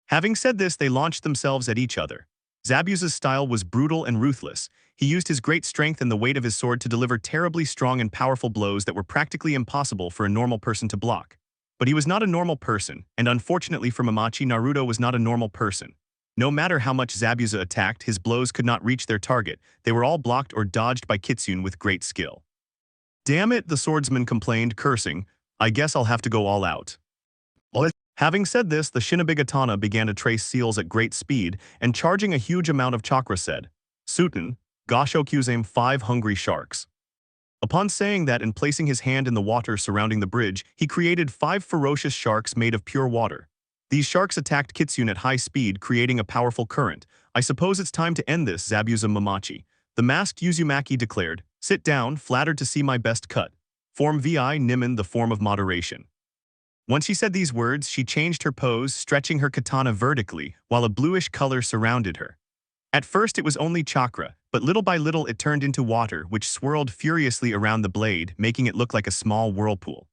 Having said this, they launched themselves at each other. Zabuza's style was brutal and ruthless. He used his great strength and the weight of his sword to deliver terribly strong and powerful blows that were practically impossible for a normal person to block. But he was not a normal person, and unfortunately for Momoshiki, Naruto was not a normal person. No matter how much Zabuza attacked, his blows could not reach their target. They were all blocked or dodged by Kitsune with great skill. "Damn it," the swordsman complained, cursing. "I guess I'll have to go all out." Having said this, the Shinibigatana began to trace seals at great speed, and charging a huge amount of chakra said, "Suten, Goshokyuzame 5 hungry sharks." Upon saying that and placing his hand in the water surrounding the bridge, he created 5 ferocious sharks made of pure water. These sharks attacked Kitsune at high speed, creating a powerful current. "I suppose it's time to end this," Zabuza Momoshiki. The masked Uzumaki declared, "Sit down, flattered to see my best cut. Form vi Nimin, the form of moderation." Once she said these words, she changed her pose, stretching her katana vertically, while a bluish color surrounded her. At first it was only chakra, but little by little it turned into water, which swirled furiously around the blade, making it look like a small whirlpool.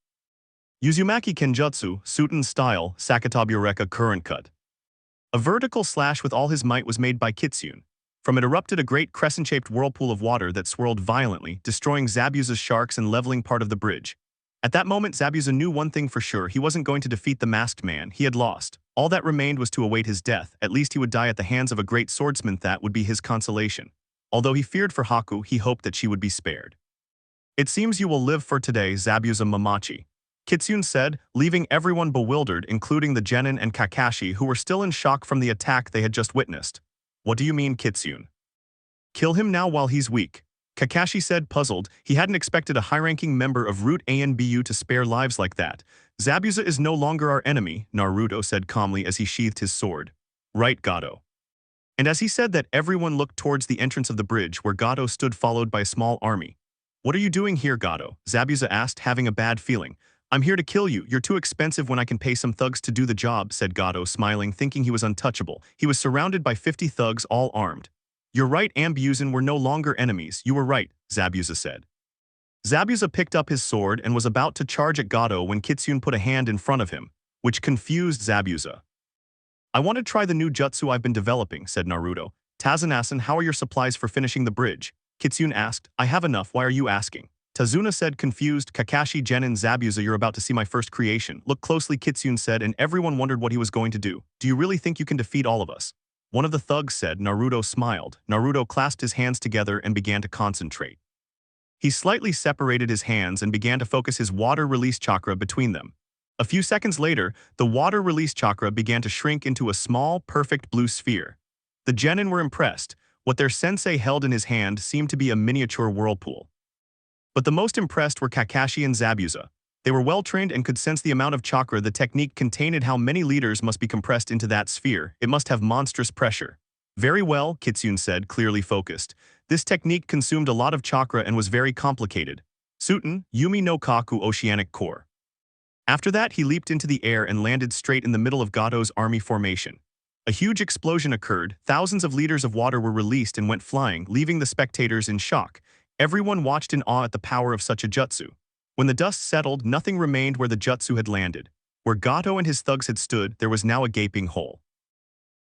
Uzumaki Kenjutsu, Suten style, Sakatabureka current cut. A vertical slash with all his might was made by Kitsune. From it erupted a great crescent-shaped whirlpool of water that swirled violently, destroying Zabuza's sharks and leveling part of the bridge. At that moment, Zabuza knew one thing for sure: he wasn't going to defeat the masked man. He had lost. All that remained was to await his death. At least he would die at the hands of a great swordsman. That would be his consolation. Although he feared for Haku, he hoped that she would be spared. "It seems you will live for today, Zabuza Momoshiki," Kitsune said, leaving everyone bewildered, including the genin and Kakashi, who were still in shock from the attack they had just witnessed. "What do you mean, Kitsune? Kill him now while he's weak," Kakashi said, puzzled. He hadn't expected a high-ranking member of Root Anbu to spare lives like that. "Zabuza is no longer our enemy," Naruto said calmly as he sheathed his sword. "Right, Gato." And as he said that, everyone looked towards the entrance of the bridge, where Gato stood followed by a small army. "What are you doing here, Gato?" Zabuza asked, having a bad feeling. "I'm here to kill you. You're too expensive when I can pay some thugs to do the job," said Gato, smiling, thinking he was untouchable. He was surrounded by 50 thugs, all armed. "You're right, Ambuzan, we're no longer enemies. You were right," Zabuza said. Zabuza picked up his sword and was about to charge at Gato when Kitsune put a hand in front of him, which confused Zabuza. "I want to try the new jutsu I've been developing," said Naruto. "Tazanasan, how are your supplies for finishing the bridge?" Kitsune asked. "I have enough, why are you asking?" Tazuna said, confused. "Kakashi, Genin, Zabuza, you're about to see my first creation." "Look closely," Kitsune said, and everyone wondered what he was going to do. "Do you really think you can defeat all of us?" One of the thugs said. Naruto smiled. Naruto clasped his hands together and began to concentrate. He slightly separated his hands and began to focus his water release chakra between them. A few seconds later, the water release chakra began to shrink into a small, perfect blue sphere. The genin were impressed. What their sensei held in his hand seemed to be a miniature whirlpool. But the most impressed were Kakashi and Zabuza. They were well-trained and could sense the amount of chakra the technique contained. How many liters must be compressed into that sphere? It must have monstrous pressure. "Very well," Kitsune said, clearly focused. "This technique consumed a lot of chakra and was very complicated. Suten, Yumi no Kaku Oceanic Core." After that, he leaped into the air and landed straight in the middle of Gato's army formation. A huge explosion occurred. Thousands of liters of water were released and went flying, leaving the spectators in shock. Everyone watched in awe at the power of such a jutsu. When the dust settled, nothing remained where the jutsu had landed. Where Gato and his thugs had stood, there was now a gaping hole.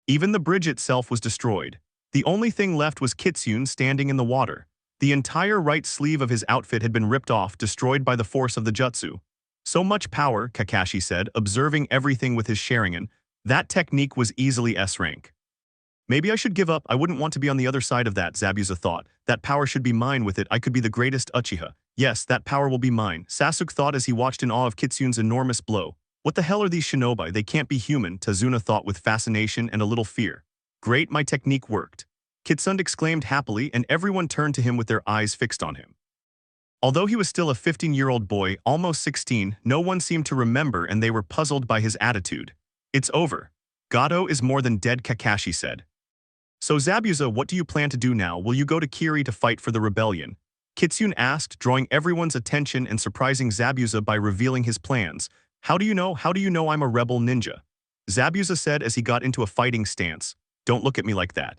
Even the bridge itself was destroyed. The only thing left was Kitsune standing in the water. The entire right sleeve of his outfit had been ripped off, destroyed by the force of the jutsu. "So much power," Kakashi said, observing everything with his Sharigan. "That technique was easily S rank." "Maybe I should give up. I wouldn't want to be on the other side of that," Zabuza thought. "That power should be mine. With it, I could be the greatest Uchiha. Yes, that power will be mine," Sasuke thought as he watched in awe of Kitsune's enormous blow. "What the hell are these shinobi? They can't be human," Tazuna thought with fascination and a little fear. "Great, my technique worked," Kitsune exclaimed happily, and everyone turned to him with their eyes fixed on him. Although he was still a 15-year-old boy, almost 16, no one seemed to remember, and they were puzzled by his attitude. "It's over. Gato is more than dead," Kakashi said. "So Zabuza, what do you plan to do now? Will you go to Kiri to fight for the rebellion?" Kitsune asked, drawing everyone's attention and surprising Zabuza by revealing his plans. How do you know? How do you know I'm a rebel ninja?" Zabuza said as he got into a fighting stance. "Don't look at me like that.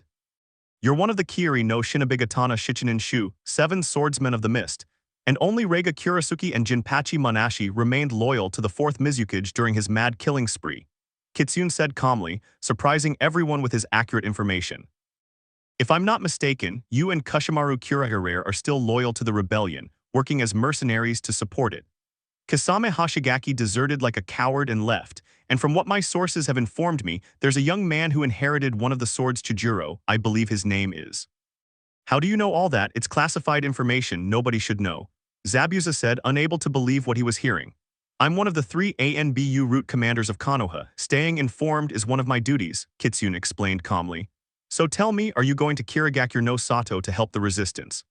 You're one of the Kiri no Shinibigatana Shichinin Shu, 7 swordsmen of the mist." And only Reiga Kurasuke and Jinpachi Manashi remained loyal to the 4th Mizukage during his mad killing spree. Kitsune said calmly, surprising everyone with his accurate information. If I'm not mistaken, you and Kushimaru Kurahire are still loyal to the rebellion, working as mercenaries to support it. Kasame Hashigaki deserted like a coward and left, and from what my sources have informed me, there's a young man who inherited one of the swords Chijuro, I believe his name is. How do you know all that? It's classified information nobody should know, Zabuza said, unable to believe what he was hearing. I'm one of the 3 ANBU route commanders of Konoha. Staying informed is one of my duties, Kitsune explained calmly. So tell me, are you going to Kirigakure no Sato to help the resistance?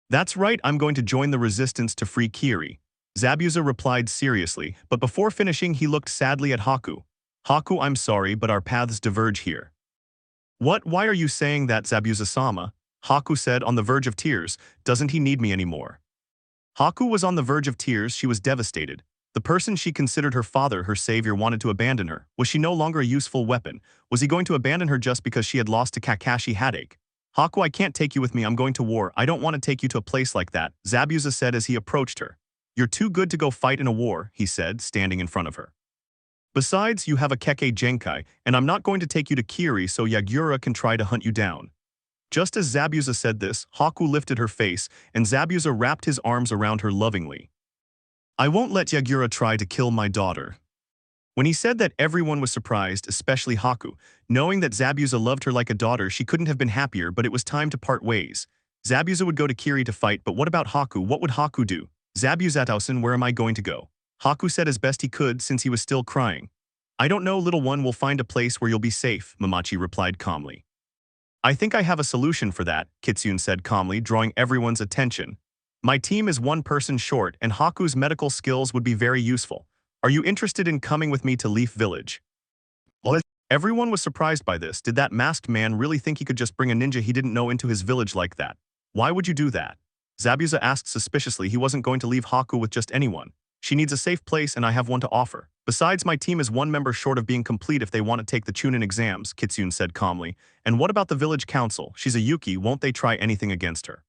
That's right, I'm going to join the resistance to free Kiri, Zabuza replied seriously, but before finishing he looked sadly at Haku. Haku, I'm sorry, but our paths diverge here. What? Why are you saying that, Zabuza-sama? Haku said, on the verge of tears. Doesn't he need me anymore? Haku was on the verge of tears. She was devastated. The person she considered her father, her savior, wanted to abandon her. Was she no longer a useful weapon? Was he going to abandon her just because she had lost to Kakashi Headache? Haku, I can't take you with me. I'm going to war. I don't want to take you to a place like that, Zabuza said as he approached her. You're too good to go fight in a war, he said, standing in front of her. Besides, you have a Kekkei Genkai, and I'm not going to take you to Kiri so Yagura can try to hunt you down. Just as Zabuza said this, Haku lifted her face, and Zabuza wrapped his arms around her lovingly. I won't let Yagura try to kill my daughter. When he said that, everyone was surprised, especially Haku. Knowing that Zabuza loved her like a daughter, she couldn't have been happier, but it was time to part ways. Zabuza would go to Kiri to fight, but what about Haku? What would Haku do? Zabuza-san, where am I going to go? Haku said as best he could since he was still crying. I don't know, little one, will find a place where you'll be safe, Momochi replied calmly. I think I have a solution for that, Kitsune said calmly, drawing everyone's attention. My team is one person short, and Haku's medical skills would be very useful. Are you interested in coming with me to Leaf Village? What? Everyone was surprised by this. Did that masked man really think he could just bring a ninja he didn't know into his village like that? Why would you do that? Zabuza asked suspiciously. He wasn't going to leave Haku with just anyone. She needs a safe place and I have one to offer. Besides, my team is one member short of being complete if they want to take the Chunin exams, Kitsune said calmly. And what about the village council? She's a Yuki, won't they try anything against her?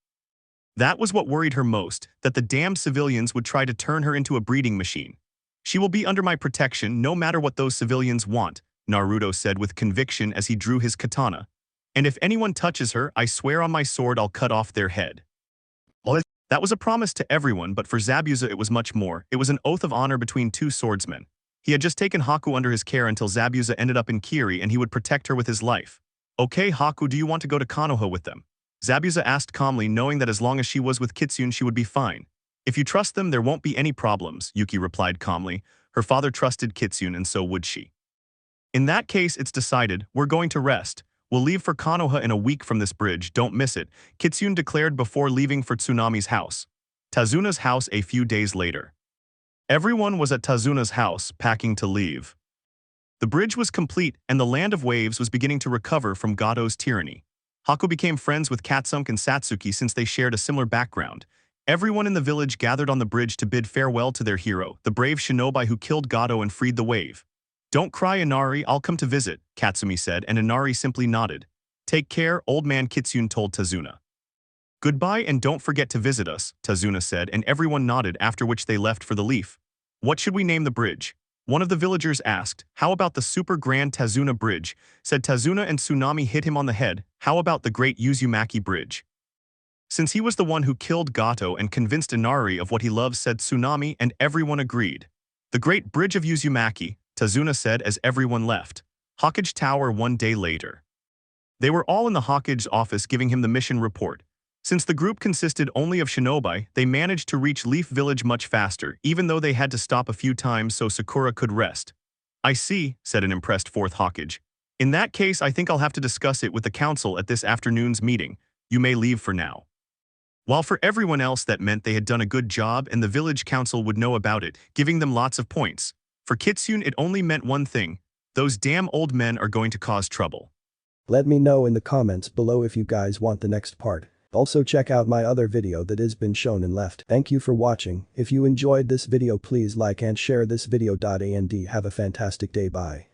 That was what worried her most, that the damned civilians would try to turn her into a breeding machine. She will be under my protection no matter what those civilians want, Naruto said with conviction as he drew his katana. And if anyone touches her, I swear on my sword I'll cut off their head. What? That was a promise to everyone, but for Zabuza it was much more. It was an oath of honor between 2 swordsmen. He had just taken Haku under his care until Zabuza ended up in Kiri and he would protect her with his life. Okay, Haku, do you want to go to Konoha with them? Zabuza asked calmly, knowing that as long as she was with Kitsune she would be fine. If you trust them, there won't be any problems, Yuki replied calmly. Her father trusted Kitsune and so would she. In that case, it's decided. We're going to rest. We'll leave for Konoha in a week from this bridge, don't miss it, Kitsune declared before leaving for Tsunami's house. Tazuna's house a few days later. Everyone was at Tazuna's house, packing to leave. The bridge was complete, and the land of waves was beginning to recover from Goto's tyranny. Haku became friends with Katsuki and Satsuki since they shared a similar background. Everyone in the village gathered on the bridge to bid farewell to their hero, the brave shinobi who killed Goto and freed the wave. Don't cry, Inari, I'll come to visit, Katsumi said, and Inari simply nodded. Take care, old man, Kitsune told Tazuna. Goodbye and don't forget to visit us, Tazuna said, and everyone nodded, after which they left for the leaf. What should we name the bridge? One of the villagers asked. How about the super grand Tazuna Bridge, said Tazuna, and Tsunami hit him on the head. How about the great Uzumaki Bridge? Since he was the one who killed Goto and convinced Inari of what he loves, said Tsunami, and everyone agreed. The great bridge of Uzumaki, Tazuna said as everyone left. Hokage Tower one day later. They were all in the Hokage's office giving him the mission report. Since the group consisted only of shinobi, they managed to reach Leaf Village much faster, even though they had to stop a few times so Sakura could rest. I see, said an impressed fourth Hokage. In that case, I think I'll have to discuss it with the council at this afternoon's meeting. You may leave for now. While for everyone else that meant they had done a good job and the village council would know about it, giving them lots of points. For Kitsune, it only meant one thing. Those damn old men are going to cause trouble. Let me know in the comments below if you guys want the next part. Also check out my other video that has been shown and left. Thank you for watching. If you enjoyed this video, please like and share this video. And have a fantastic day. Bye.